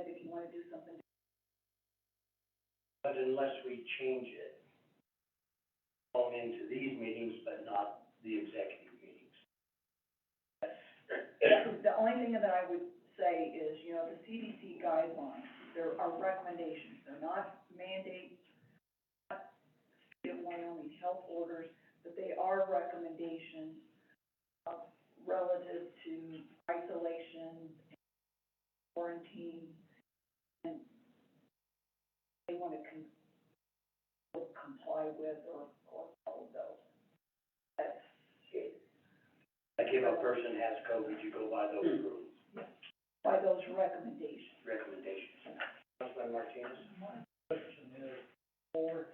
if you want to do something. But unless we change it, going into these meetings, but not the executive meetings. The only thing that I would say is, you know, the CDC guidelines, there are recommendations, they're not mandates, not state of Wyoming health orders, but they are recommendations relative to isolation, quarantine, and they want to comply with or follow those. That's it. Like if a person has COVID, you go by those rules, By those recommendations. Councilman Martinez? Question is, for,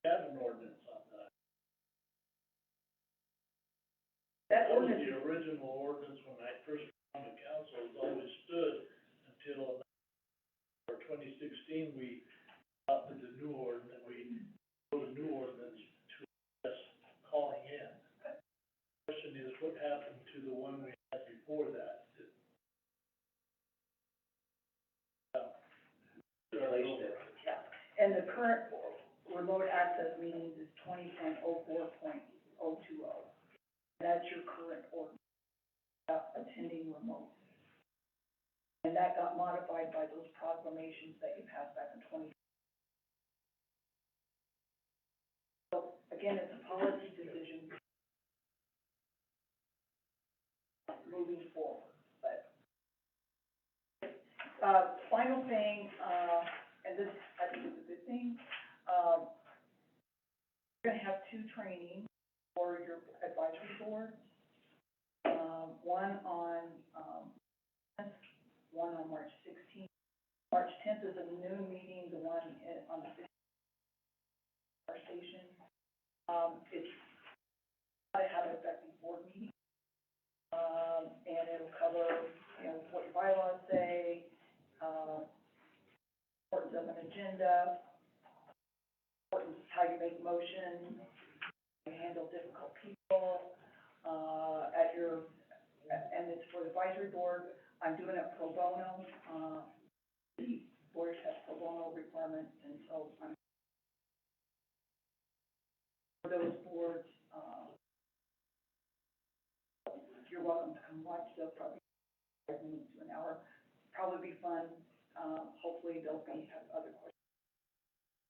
have an ordinance on that. That That was ordinance, the original ordinance when I first came to council, it's always stood until, for 2016, we adopted the new ordinance, we wrote a new ordinance to address calling current remote access meetings is 20.04.020. That's your current ordinance, attending remote. And that got modified by those proclamations that you passed back in 20. So again, it's a policy decision moving forward, but, final thing, and this, I think is a good thing, you're gonna have 2 trainings for your advisory board. One on, 10th, one on March 16th. March 10th is a noon meeting, the one on the 15th, our station. It's how to have an effective board meeting. And it'll cover, you know, what your bylaws say, importance of an agenda, importance of how you make motions, how you handle difficult people, and it's for the advisory board. I'm doing it pro bono, the boards have pro bono requirements, and so I'm for those boards, you're welcome to come watch. They'll probably 5 minutes to an hour, probably be fun. Hopefully they'll have other questions.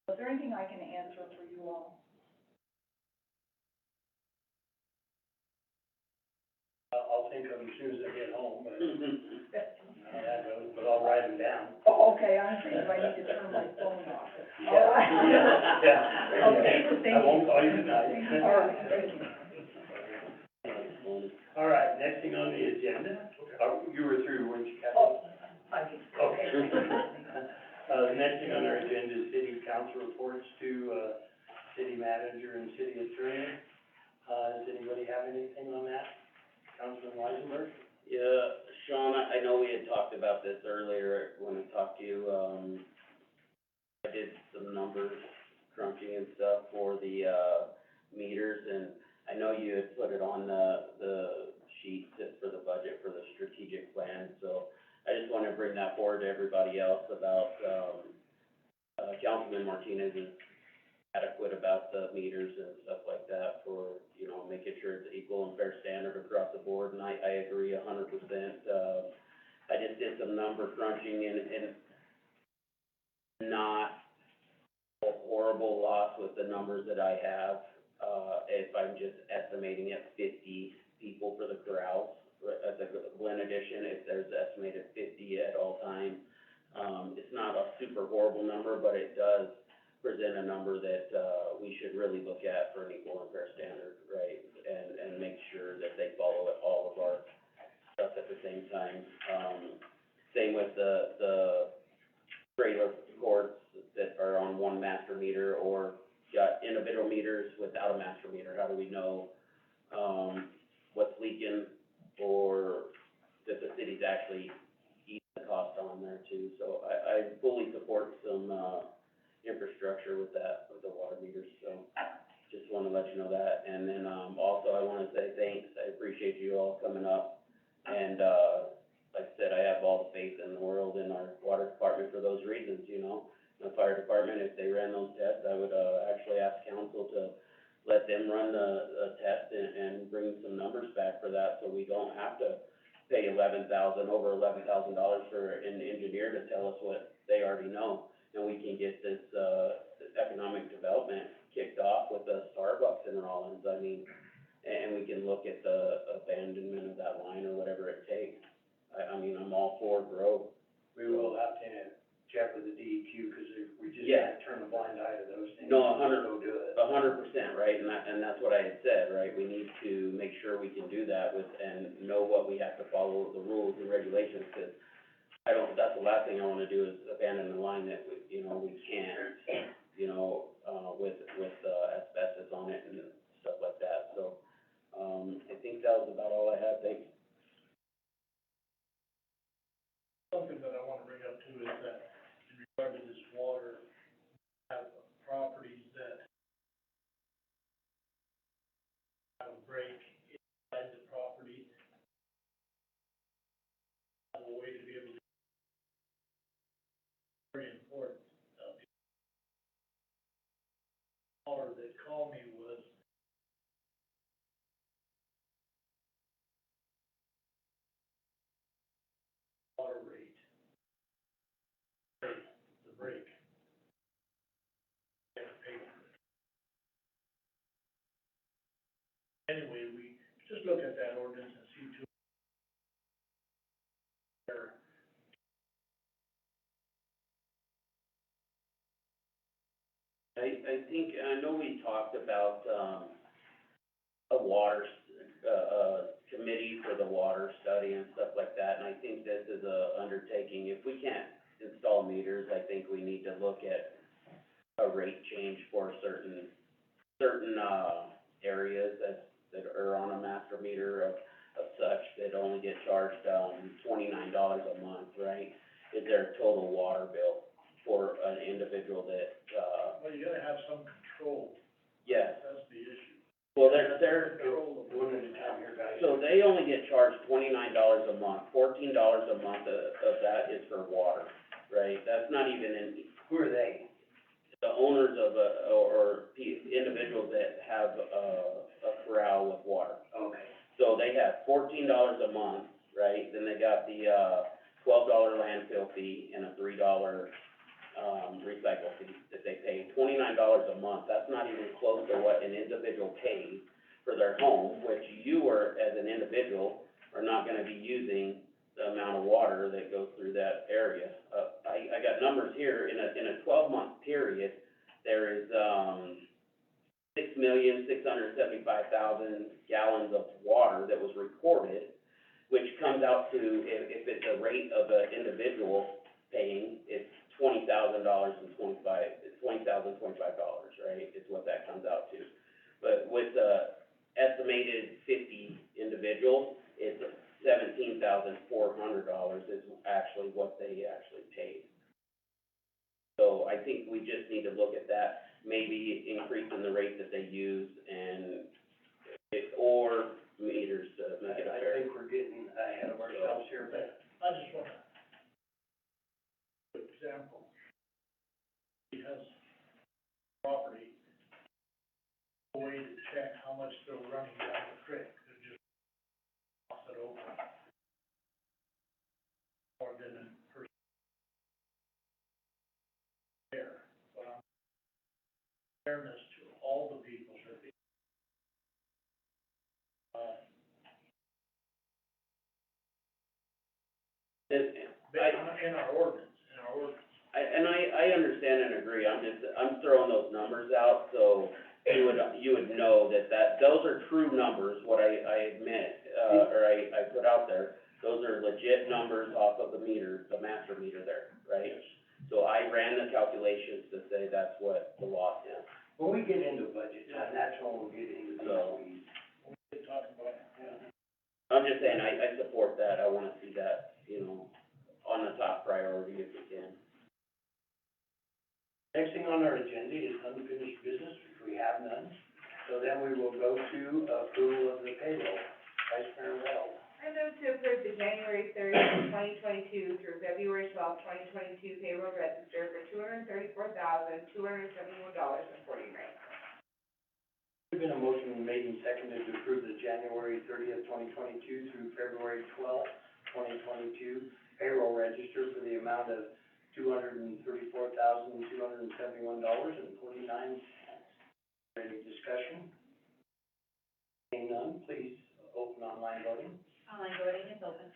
Is there anything I can answer for you all? I'll think of them as soon as I get home, but, but I'll write them down. Oh, okay, I'm thinking I need to turn my phone off. Yeah, yeah. Okay, thank you. I won't call you tonight. All right, thank you. All right, next thing on the agenda, you were through, weren't you, Kathy? Oh, I think, Okay. The next thing on our agenda is city council reports to, city manager and city attorney. Does anybody have anything on that? Councilman Weisenberg? Yeah, Sean, I know we had talked about this earlier when I talked to you, I did some numbers crunching and stuff for the, meters, and I know you had put it on the sheet for the budget for the strategic plan, so I just wanna bring that forward to everybody else about, Councilman Martinez is adequate about the meters and stuff like that for, you know, making sure it's equal and fair standard across the board, and I agree 100%. I just did some number crunching and not a horrible loss with the numbers that I have, if I'm just estimating at 50 people for the corrals, at the Glen Edition, if there's estimated 50 at all time. It's not a super horrible number, but it does present a number that, we should really look at for an equal and fair standard, right? And make sure that they follow all of our stuff at the same time. Same with the trailer courts that are on one master meter or got individual meters without a master meter. How do we know, what's leaking or that the city's actually eating the cost on there too? So I fully support some, infrastructure with that, with the water meters, so just wanna let you know that. And then, also I wanna say thanks, I appreciate you all coming up. And, like I said, I have all the faith in the world in our water department for those reasons, you know. The fire department, if they ran those tests, I would, actually ask council to let them run the test and bring some numbers back for that, so we don't have to pay over $11,000 for an engineer to tell us what they already know. And we can get this, economic development kicked off with the Starbucks in Rollins, I mean, and we can look at the abandonment of that line or whatever it takes. I mean, I'm all for growth. We will have to check with the DEQ, cause we just Yeah. can't turn a blind eye to those things. No, Go do it. 100%, right, and that's what I had said, right, we need to make sure we can do that and know what we have to follow, the rules and regulations, cause that's the last thing I wanna do is abandon the line that we can't, with asbestos on it and stuff like that, so, I think that was about all I had, thanks. Something that I wanna bring up too is that in regard to this water, have properties that have a break inside the property, have a way to be able to, very important, anyway, we just look at that ordinance and see to where I think, I know we talked about, a water, committee for the water study and stuff like that, and I think this is a undertaking. If we can't install meters, I think we need to look at a rate change for certain, areas that are on a master meter of such that only get charged, $29 a month, right? Is their total water bill for an individual that, well, you gotta have some control, yes. that's the issue. Well, they're, One at a time here, guys. so they only get charged $29 a month, $14 a month of that is for water, right? That's not even in, Who are they? the owners of individuals that have a corral with water. Okay. So they have $14 a month, right? Then they got the, $12 landfill fee and a $3, recycle fee that they pay, $29 a month. That's not even close to what an individual pays for their home, which you are, as an individual, are not gonna be using the amount of water that goes through that area. I got numbers here, in a 12-month period, there is, 6,675,000 gallons of water that was reported, which comes out to, if it's a rate of an individual paying, it's $20,025, right, is what that comes out to. But with, estimated 50 individuals, it's $17,400 is actually what they actually paid. So I think we just need to look at that, maybe increasing the rate that they use and, or meters to make it I fair. think we're getting ahead of ourselves here, but I just wanna, for example, he has property, a way to check how much they're running down the creek, they're just toss it over. Or than a person there, but fairness to all the people that be, in our ordinance, I understand and agree, I'm throwing those numbers out, so you would know that those are true numbers, what I admit, or I put out there. Those are legit numbers off of the meter, the master meter there, right? So I ran the calculations to say that's what the loss is. when we get into budget time, that's when we'll get into So- these. we're talking about, I'm just saying, I support that, I wanna see that, on the top priority if we can. Next thing on our agenda is unfinished business, which we have none. So then we will go to approval of the payroll. Vice Mayor Wells. I move to approve the January 30th, 2022 through February 12th, 2022 payroll register for $234,271.40. There's been a motion made and seconded to approve the January 30th, 2022 through February 12th, 2022 payroll register for the amount of $234,271.49. Any discussion? Seeing none, please open online voting. Online voting is open.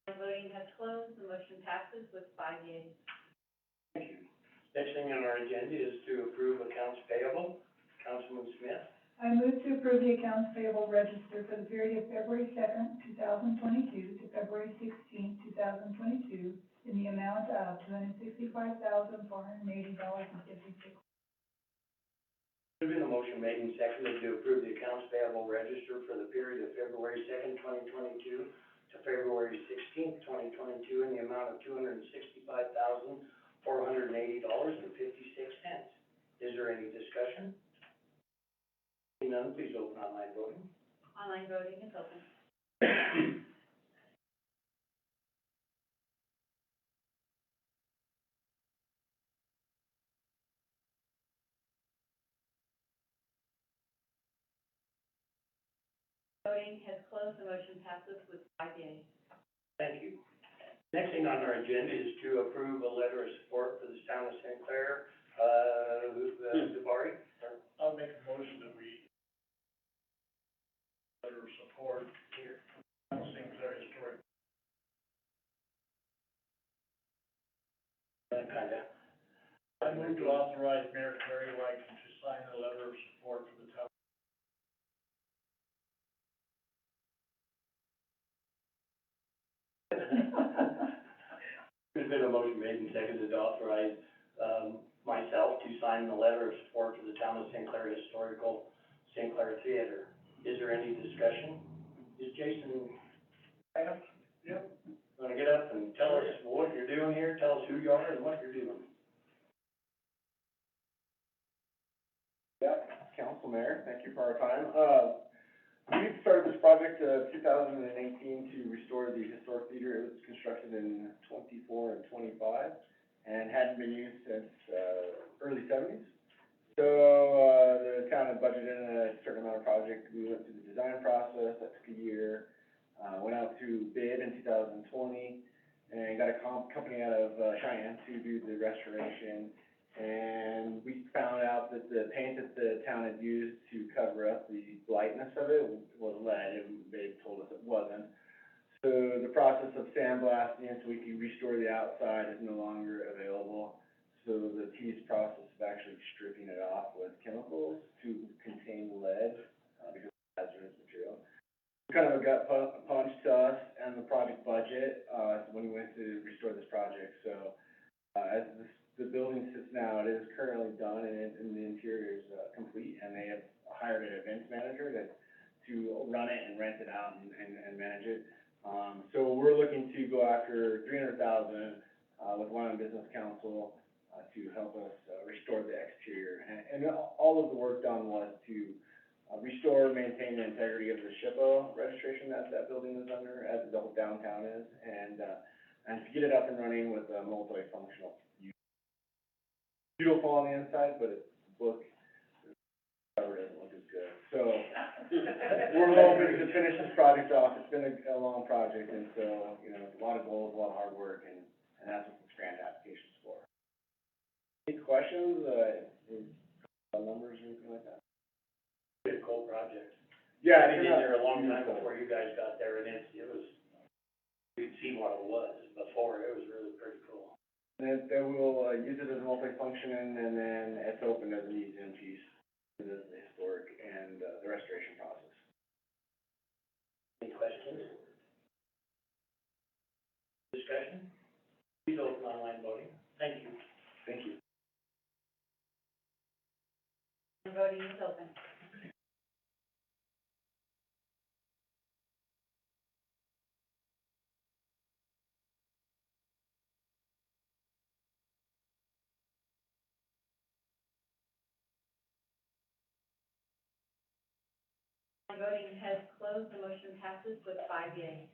Online voting has closed, the motion passes with 5 yeas. Thank you. Next thing on our agenda is to approve accounts payable. Councilman Smith. I move to approve the accounts payable register for the period of February 2nd, 2022 to February 16th, 2022 in the amount of $265,480.56. There's been a motion made and seconded to approve the accounts payable register for the period of February 2nd, 2022 to February 16th, 2022 in the amount of $265,480.56. Is there any discussion? Seeing none, please open online voting. Online voting is open. voting has closed, the motion passes with 5 yeas. Thank you. Next thing on our agenda is to approve a letter of support for the town of St. Clair, Dubarry. I'll make a motion that we letter of support here, St. Clair Historic. I move to authorize Mayor Terry White to sign a letter of support for the town. There's been a motion made and seconded to authorize, myself to sign the letter of support for the town of St. Clair Historical St. Clair Theater. Is there any discussion? Is Jason? Yep. Want to get up and tell us what you're doing here, tell us who you are and what you're doing? Yeah, council mayor, thank you for our time. We started this project, 2018 to restore the historic theater. It was constructed in 24 and 25 and hadn't been used since, early 70s. So, the town had budgeted a certain amount of project. We went through the design process, that took a year. Went out to bid in 2020 and got a company out of Cheyenne to do the restoration. And we found out that the paint that the town had used to cover up the lightness of it was lead, and they told us it wasn't. So the process of sandblasting it so we can restore the outside is no longer available. So the tedious process of actually stripping it off with chemicals to contain lead, because it's a hazardous material. Kind of a gut punch to us and the project budget, when we went to restore this project. So, as the building sits now, it is currently done and the interior is, complete, and they have hired an events manager to run it and rent it out and manage it. So we're looking to go after $300,000, with Wyoming Business Council, to help us, restore the exterior. And all of the work done was to, restore, maintain the integrity of the SHPO registration that building is under, as the whole downtown is, and to get it up and running with a multifunctional use. Beautiful on the inside, but it cover doesn't look as good. So, we're hoping to finish this project off. It's been a long project, and so, you know, a lot of goals, a lot of hard work, and that's what this grant application's for. Any questions, numbers or anything like that? It's a cool project. Yeah, I've been there a long time before you guys got there, and it was, you'd see what it was before, it was really pretty cool. And then we'll, use it as multifunction, and then it's open as a museum piece for the historic and, the restoration process. Any questions? Discussion? Please open online voting. Thank you. Thank you. Voting is open. Voting has closed, the motion passes with 5 yeas.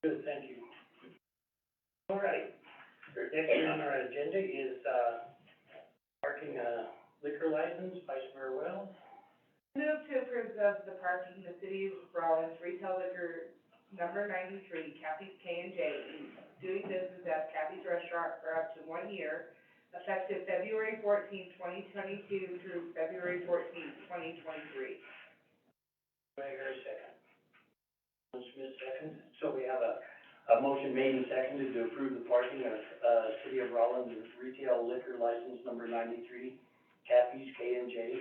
Good, thank you. All right, next thing on our agenda is, parking, liquor license, Vice Mayor Wells. Move to approve of the parking, the city of Rollins retail liquor number 93, Kathy's K&J, doing business as Kathy's Restaurant for up to 1 year, effective February 14th, 2022 through February 14th, 2023. Do I hear a second? Smith, second. So we have a motion made and seconded to approve the parking of, City of Rollins retail liquor license number 93, Kathy's K&J,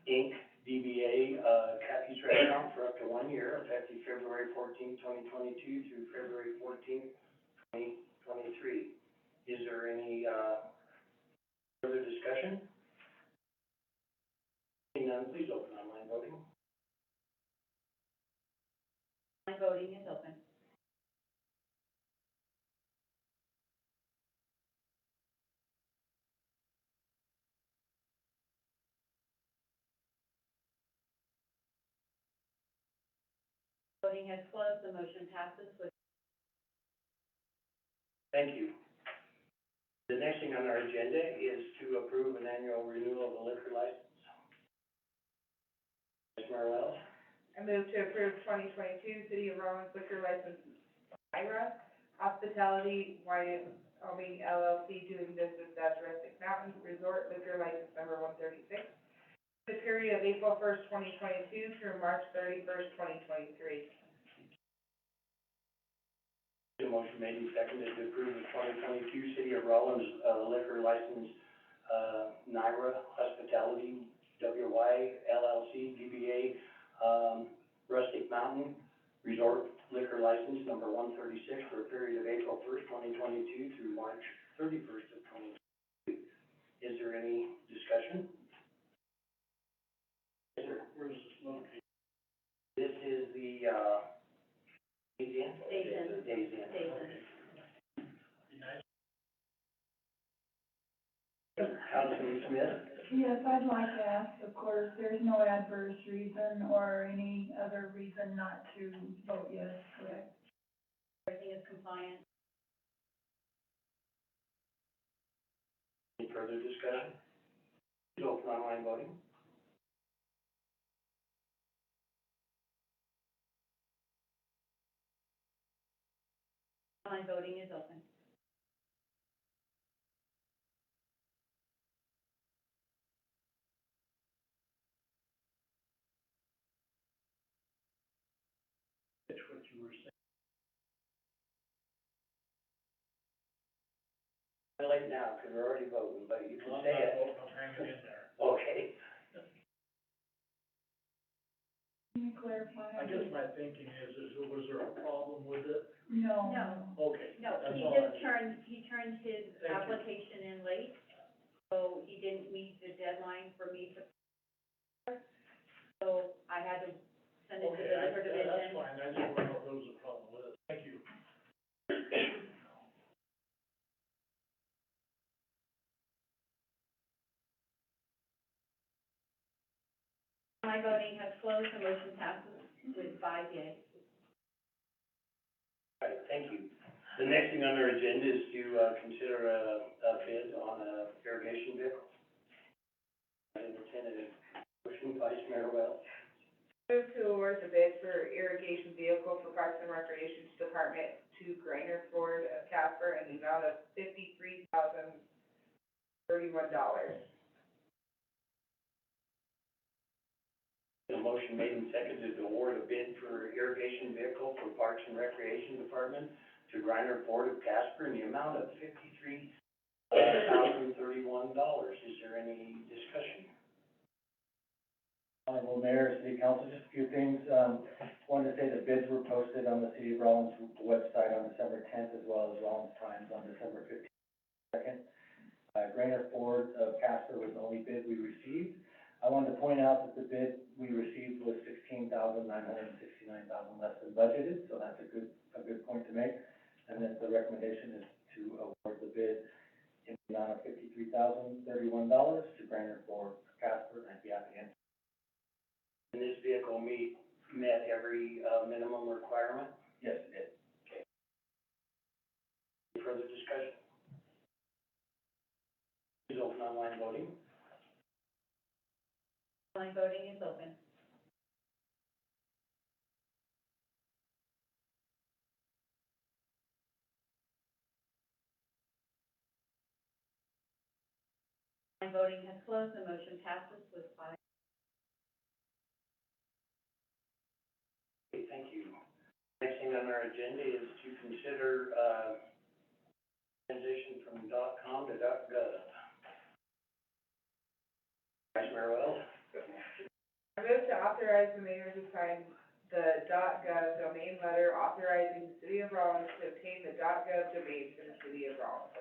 Inc., DBA, Kathy's Restaurant for up to 1 year, effective February 14th, 2022 through February 14th, 2023. Is there any, further discussion? Seeing none, please open online voting. Online voting is open. Voting has closed, the motion passes with. Thank you. The next thing on our agenda is to approve an annual renewal of a liquor license. Vice Mayor Wells? I move to approve 2022 City of Rollins liquor license, Ira Hospitality Wyoming LLC, doing business as Rustic Mountain Resort, liquor license number 136, the period of April 1st, 2022 through March 31st, 2023. The motion made and seconded to approve the 2022 City of Rollins, liquor license, Naira Hospitality, WY LLC, DBA, Rustic Mountain Resort liquor license number 136 for a period of April 1st, 2022 through March 31st of 2022. Is there any discussion? Is there? Where's this located? This is the, Days Inn? Days Inn. Be nice. Councilman Smith? Yes, I'd like to ask, of course, there's no adverse reason or any other reason not to vote yes, correct? Everything is compliant. Any further discussion? Please open online voting. Online voting is open. That's what you were saying. Late now, because we're already voting, but you can I'm say not it. voting, I'm hanging in there. Okay. Can you clarify? I guess my thinking is was there a problem with it? No. No. Okay. No, That's he all just I- turned his Thank you. application in late, so he didn't meet the deadline for me to, so I had to send it to Okay, the liquor division. that's fine, I just want to know if there was a problem with it. Thank you. My voting has closed, the motion passes with 5 yeas. All right, thank you. The next thing on our agenda is to, consider a bid on a irrigation vehicle. I entertain a motion, Vice Mayor Wells. Move to award the bid for irrigation vehicle for Parks and Recreation Department to Grainer Ford of Casper in the amount of $53,031. A motion made and seconded to award a bid for irrigation vehicle for Parks and Recreation Department to Griner Ford of Casper in the amount of $53,031. Is there any discussion? Honorable Mayor, City Council, just a few things. Wanted to say the bids were posted on the City of Rollins website on December 10th, as well as Rollins Times on December 2nd. Grainer Ford of Casper was the only bid we received. I wanted to point out that the bid we received was $16,969 less than budgeted, so that's a good point to make. And then the recommendation is to award the bid in the amount of $53,031 to Grainer Ford of Casper. I'd be happy to answer. And this vehicle met every, minimum requirement? Yes, it did. Okay. Any further discussion? Please open online voting. Online voting is open. Online voting has closed, the motion passes with 5. Okay, thank you. Next thing on our agenda is to consider, transition from .com to .gov. Vice Mayor Wells? I move to authorize the mayor to sign the .gov domain letter authorizing the City of Rollins to obtain the .gov domain for the City of Rollins.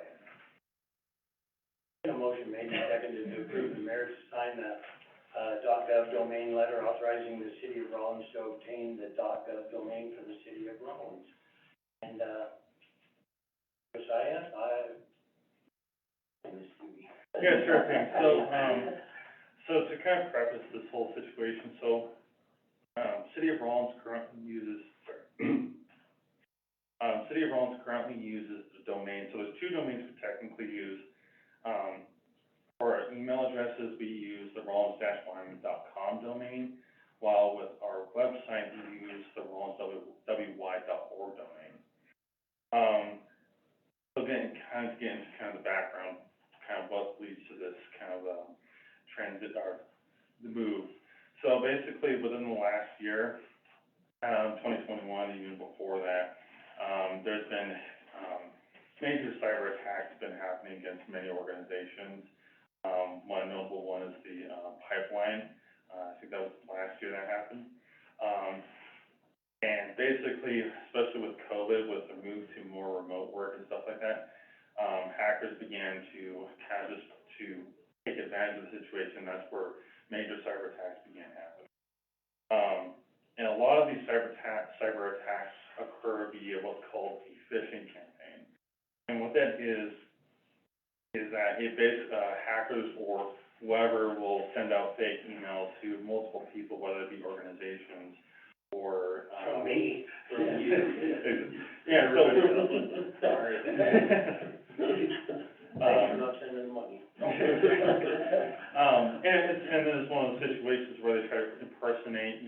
A motion made and seconded to approve the mayor to sign the, .gov domain letter authorizing the City of Rollins to obtain the .gov domain for the City of Rollins. And, Josiah, Yeah, sure thing. So to kind of preface this whole situation, City of Rollins currently uses, City of Rollins currently uses the domain, so there's two domains we technically use. For our email addresses, we use the rollins-wyoming.com domain. while with our website, we use the RollsWY.org domain. So then kind of get into kind of the background, kind of what leads to this kind of, transit, or the move. So basically, within the last year, 2021, even before that, there's been, major cyber attacks been happening against many organizations. One notable one is the, Pipeline. I think that was last year that happened. And basically, especially with COVID, with the move to more remote work and stuff like that, hackers began to kind of just to take advantage of the situation. That's where major cyber attacks began happening. And a lot of these cyber attacks occur via what's called a phishing campaign. And what that is that it hackers or whoever will send out fake emails to multiple people, whether it be organizations or, Me. Yeah, so. Sorry. Thanks for not sending money. And then it's one of those situations where they try to impersonate,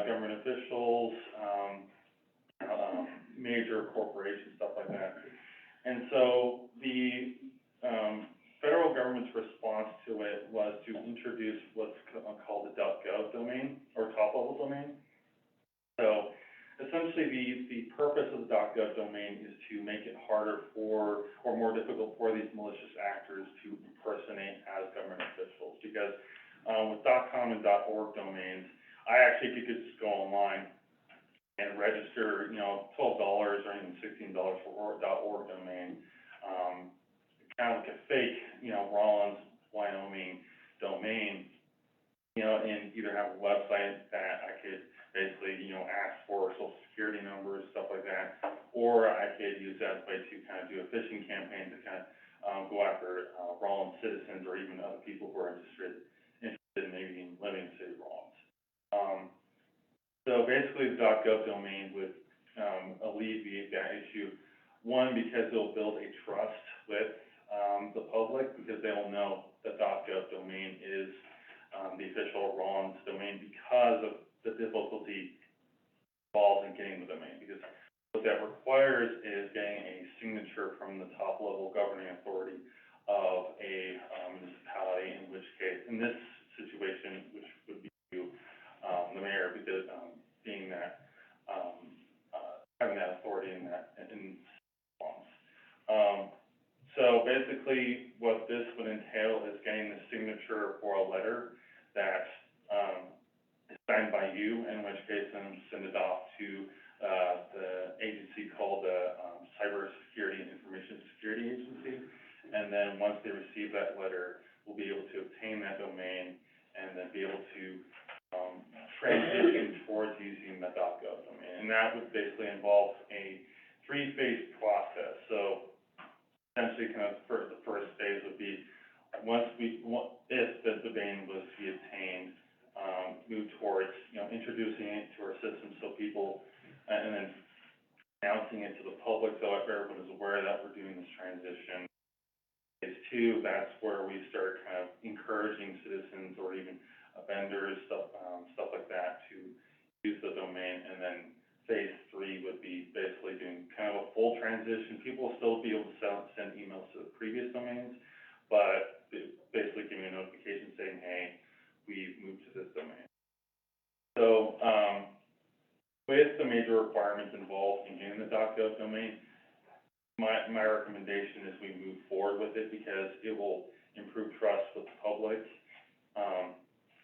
government officials, major corporations, stuff like that. And so the, federal government's response to it was to introduce what's called the .gov domain, or top-level domain. So essentially, the purpose of the .gov domain is to make it harder for, or more difficult for these malicious actors to impersonate as government officials. Because with .com and .org domains, I actually could just go online and register, $12 or even $16 for .org domain. Kind of like a fake, Rollins, Wyoming domain, and either have a website that I could basically, ask for social security numbers, stuff like that, or I could use that way to kind of do a phishing campaign to kind of go after Rollins citizens or even other people who are interested in maybe in living in the city of Rollins. So basically, the .gov domain would alleviate that issue. One, because it'll build a trust with the public, because they'll know that .gov domain is the official Rollins domain because of the difficulty involved in getting the domain. Because what that requires is getting a signature from the top level governing authority of a municipality, in which case, in this situation, which would be the mayor, because being that having that authority in Rollins. So basically, what this would entail is getting the signature for a letter that is signed by you, in which case then send it off to the agency called the Cyber Security and Information Security Agency. And then once they receive that letter, we'll be able to obtain that domain and then be able to transition towards using the .gov domain. And that would basically involve a 3-phase process. So essentially, kind of the first phase would be if the domain was to be obtained, move towards introducing it to our system so people, and then announcing it to the public so everyone is aware that we're doing this transition. Phase 2, that's where we start kind of encouraging citizens or even vendors, stuff like that, to use the domain. And then phase 3 would be basically doing kind of a full transition. People will still be able to send emails to the previous domains, but basically giving a notification saying, hey, we've moved to this domain. So with the major requirements involved in getting the .gov domain, my recommendation is we move forward with it because it will improve trust with the public.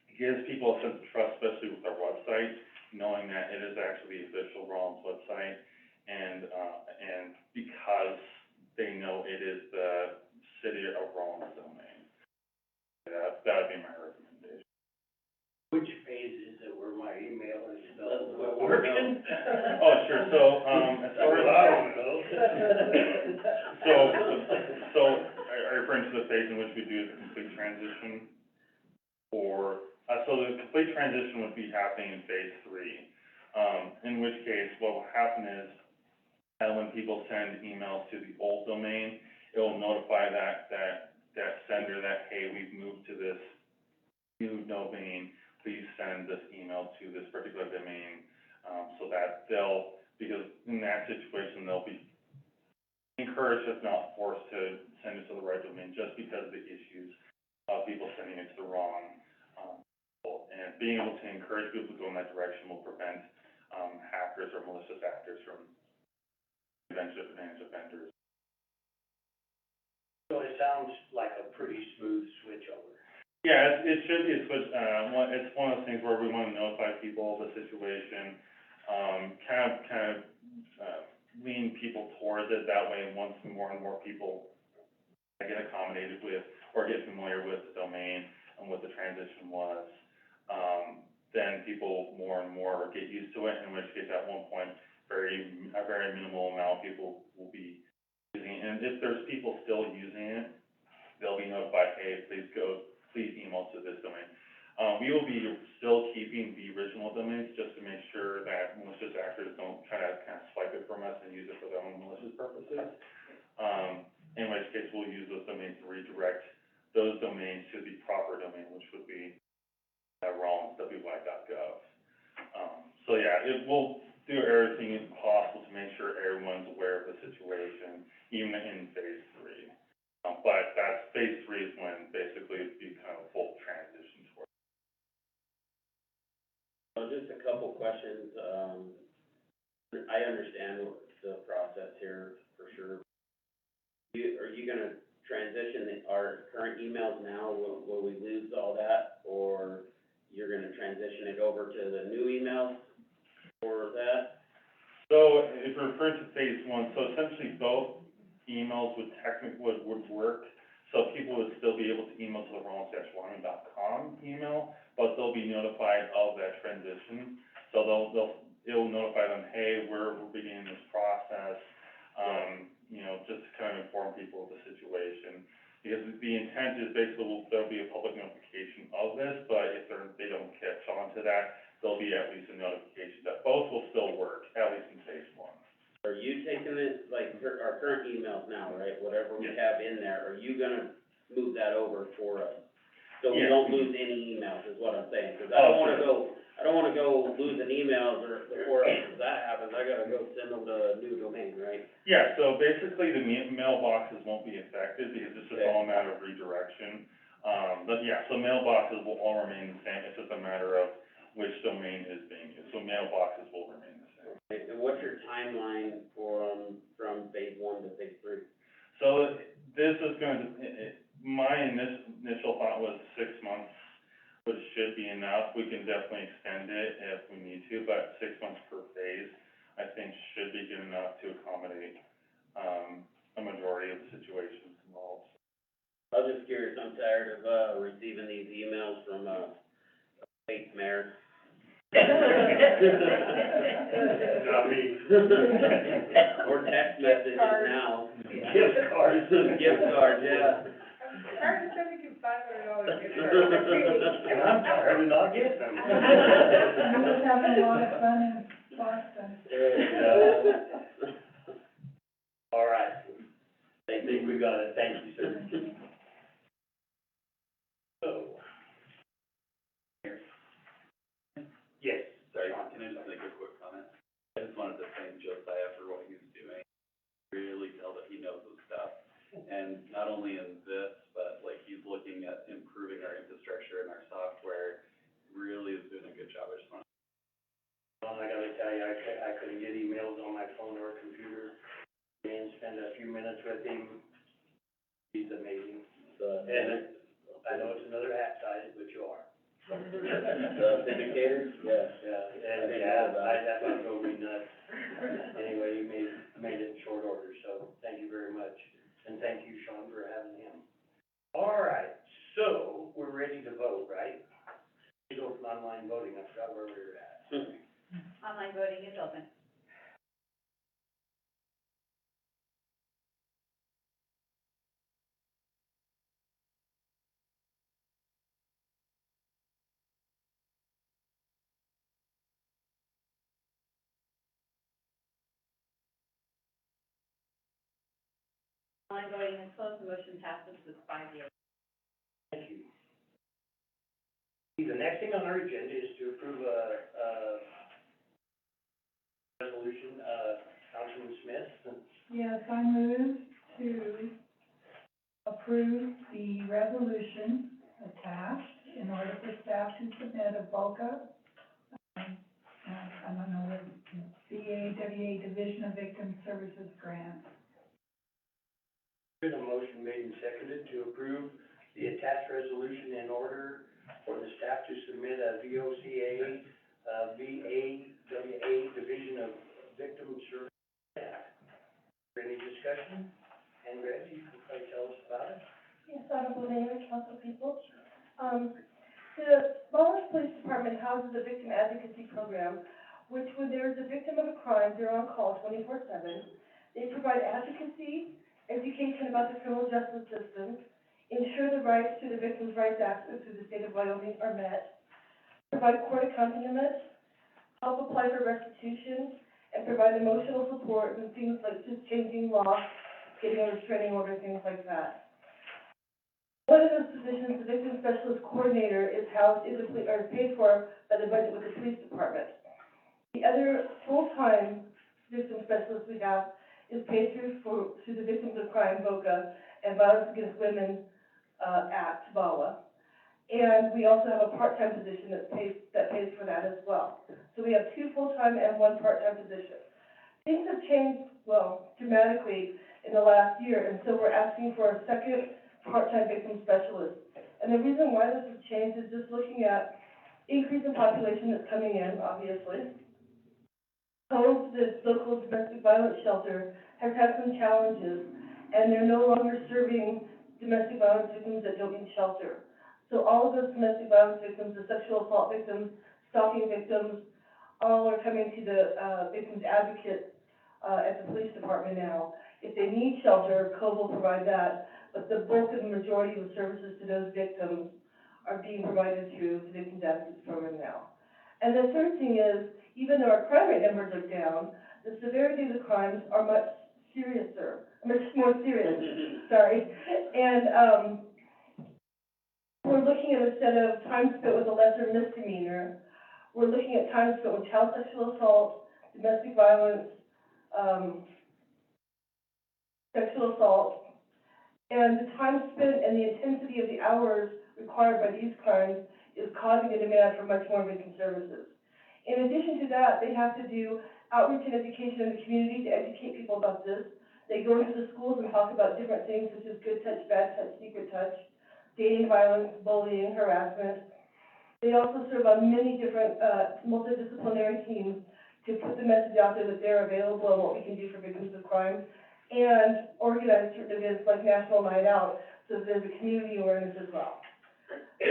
It gives people a sense of trust, especially with our website, knowing that it is actually the official Rollins website, and because they know it is the city of Rollins domain. That would be my recommendation. Which phase is it where my email is still working? Oh, sure, so, as far as. I don't know. So, are you referring to the phase in which we do the complete transition? Or, so the complete transition would be happening in phase 3, in which case what will happen is when people send emails to the old domain, it will notify that sender that, hey, we've moved to this new domain, please send this email to this particular domain, so that because in that situation, they'll be encouraged, if not forced, to send it to the right domain, just because of the issues of people sending it to the wrong, and being able to encourage people to go in that direction will prevent, hackers or malicious actors from advantage offenders. So it sounds like a pretty smooth switch over. Yeah, it should be a switch, it's one of those things where we wanna notify people of the situation, kind of lean people towards it, that way, once more and more people get accommodated with, or get familiar with the domain and what the transition was, then people more and more get used to it, in which case, at one point, a very minimal amount of people will be using it, and if there's people still using it, they'll be notified, hey, please email to this domain. We will be still keeping the original domains, just to make sure that malicious actors don't try to kind of swipe it from us and use it for their own malicious purposes. In which case, we'll use those domains to redirect those domains to the proper domain, which would be rawlins.wy.gov. So yeah, it will do everything possible to make sure everyone's aware of the situation, even in phase 3. But phase 3 is when basically it'd be kind of full transition towards. So just a couple questions, I understand the process here for sure. Are you gonna transition our current emails now, will we lose all that, or you're gonna transition it over to the new emails for that? So if we're referring to phase 1, so essentially both emails would work. So people would still be able to email to the rawlins-wyoming.com email, but they'll be notified of that transition. So it'll notify them, hey, we're beginning this process, just to kind of inform people of the situation. Because the intent is basically there'll be a public notification of this, but if they don't catch on to that, there'll be at least a notification that both will still work, at least in phase 1. Are you taking it, like, our current emails now, right, whatever we have in there, are you gonna move that over for us? So we don't lose any emails, is what I'm saying, because I don't wanna go losing emails, or before that happens, I gotta go send them to a new domain, right? Yeah, so basically the mailboxes won't be affected because it's just all a matter of redirection. But yeah, so mailboxes will all remain the same, it's just a matter of which domain is being used, so mailboxes will remain the same. Okay, and what's your timeline from phase 1 to phase 3? So this is my initial thought was 6 months, which should be enough. We can definitely extend it if we need to, but 6 months per phase, I think should be good enough to accommodate, a majority of the situations involved. I was just curious, I'm tired of, receiving these emails from, fake mayor. Not me. Or text messages now. Gift cards. Gift cards, yeah. Hard to send you $500 gift card. And I'm tired of not getting them. I'm just having a lot of fun in Boston. All right. I think we got it. Thank you, sir. So. Yes. Sorry, can I just make a quick comment? I just wanted to thank Josiah for what he's doing. Really tell that he knows his stuff. And not only in this, but like he's looking at improving our infrastructure and our software. Really is doing a good job. I just want to. Well, I gotta tell you, I couldn't get emails on my phone or computer. And spend a few minutes with him. He's amazing. And I know it's another hat size, but you are. The syndicator? Yeah. That one drove me nuts. Anyway, you made it in short order, so thank you very much. And thank you, Sean, for having him. All right, so we're ready to vote, right? We go from online voting, I forgot where we were at. Online voting is open. Online voting is closed, the motion passes with 5 yeas. Thank you. The next thing on our agenda is to approve a resolution, Councilman Smith. Yes, I move to approve the resolution attached in order for staff to submit a VOCA, I don't know what, BAWA Division of Victim Services grant. There's a motion made and seconded to approve the attached resolution in order for the staff to submit a VOCA, VAWA Division of Victim Services grant. Is there any discussion? And Reggie, you can probably tell us about it. Yes, Autumn Bonet, Council People. The Wallace Police Department houses a victim advocacy program, which when there is a victim of a crime, they're on call 24/7. They provide advocacy, education about the criminal justice system, ensure the rights to the victim's rights access through the state of Wyoming are met, provide court accompaniment, help apply for restitution, and provide emotional support and things like just changing law, getting a restraining order, things like that. One of those positions, the victim specialist coordinator, is paid for by the budget with the police department. The other full-time victim specialist we have is paid through the Victims of Crime, VOCA, and Violence Against Women, Act, VAWA. And we also have a part-time position that pays for that as well. So we have 2 full-time and 1 part-time position. Things have changed, dramatically in the last year, and so we're asking for a second part-time victim specialist. And the reason why this has changed is just looking at increase in population that's coming in, obviously. Cove, the local domestic violence shelter, has had some challenges, and they're no longer serving domestic violence victims that don't need shelter. So all of those domestic violence victims, the sexual assault victims, stalking victims, all are coming to the victims advocate at the police department now. If they need shelter, Cove will provide that, but the bulk and the majority of the services to those victims are being provided through the Victims Advocacy Program now. And the third thing is, even though our crime rate numbers are down, the severity of the crimes are much more serious, sorry. And, we're looking at, instead of time spent with a lesser misdemeanor, we're looking at time spent with child sexual assault, domestic violence, sexual assault, and the time spent and the intensity of the hours required by these crimes is causing a demand for much more victim services. In addition to that, they have to do outreach and education in the community to educate people about this. They go into the schools and talk about different things such as good touch, bad touch, secret touch, dating violence, bullying, harassment. They also serve on many different multidisciplinary teams to put the message out there that they're available and what we can do for victims of crime, and organize certain events like National Night Out, so there's a community awareness as well.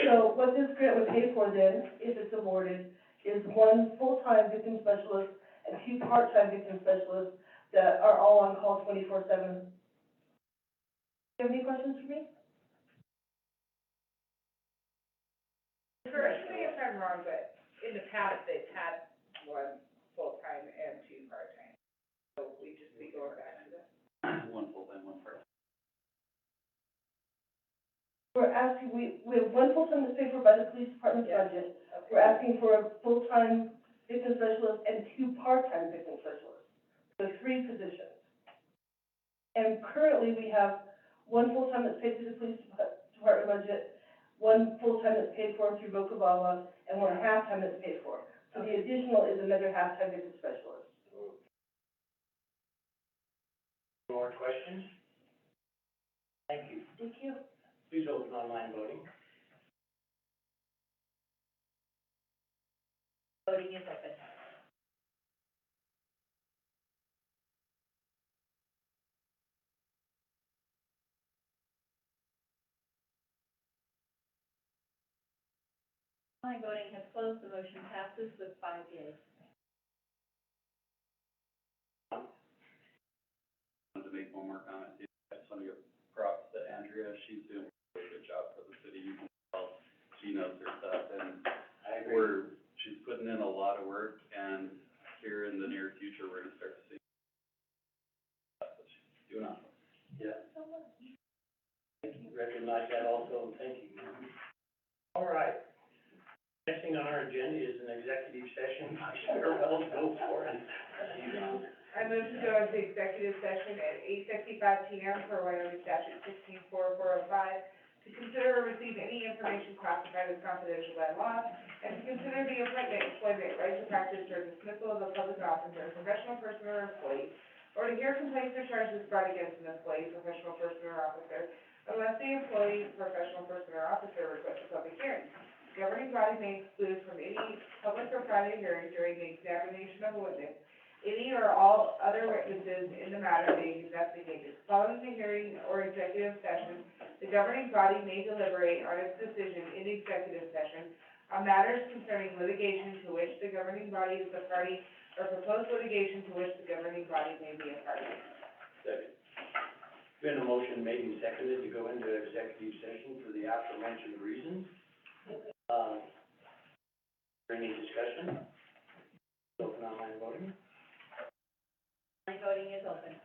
So what this grant would pay for then, if it's awarded, is 1 full-time victim specialist and 2 part-time victim specialists that are all on call 24/7. Do you have any questions for me? Correct me if I'm wrong, but in the past, they've had 1 full-time and 2 part-time. So we go back to that. 1 full-time, 1 part-time. We're asking, we have 1 full-time that's paid for by the police department's budget. We're asking for a full-time victim specialist and 2 part-time victim specialists, so 3 positions. And currently, we have 1 full-time that's paid through the police department budget, 1 full-time that's paid for through VOCA VAWA, and 1 half-time that's paid for. So the additional is another half-time victim specialist. More questions? Thank you. Thank you. Please open online voting. Voting is open. Online voting has closed. The motion passes with 5 yeas. Wanted to make one more comment too. I just want to give props to Andrea. She's doing a really good job for the city. You can tell she knows her stuff, and I agree. she's putting in a lot of work, and here in the near future, we're gonna start to see that. So she's doing awesome. Yeah. Thank you. Recognize that also, and thank you. All right. agenda is an executive session. Vice Mayor Reynolds, go for it. I move to go into executive session at 8:55 PM for Wyoming statute 164405 to consider or receive any information classified as confidential by law, and to consider the appointment, employment, right to practice, or dismissal of a public officer, professional person or employee, or to hear complaints or charges brought against an employee, professional person or officer, unless the employee, professional person or officer requests a public hearing. The governing body may exclude from any public or private hearing during the examination of a witness any or all other witnesses in the matter being investigated. Following the hearing or executive session, the governing body may deliberate on its decision in executive session on matters concerning litigation to which the governing body is the party, or proposed litigation to which the governing body may be a party. Second. Been a motion made and seconded to go into executive session for the aforementioned reasons. Any discussion? Open online voting. Online voting is open.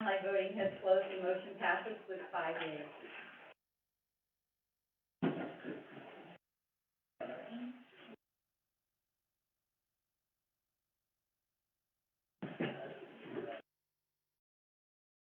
Online voting has closed, the motion passes with 5 yeas.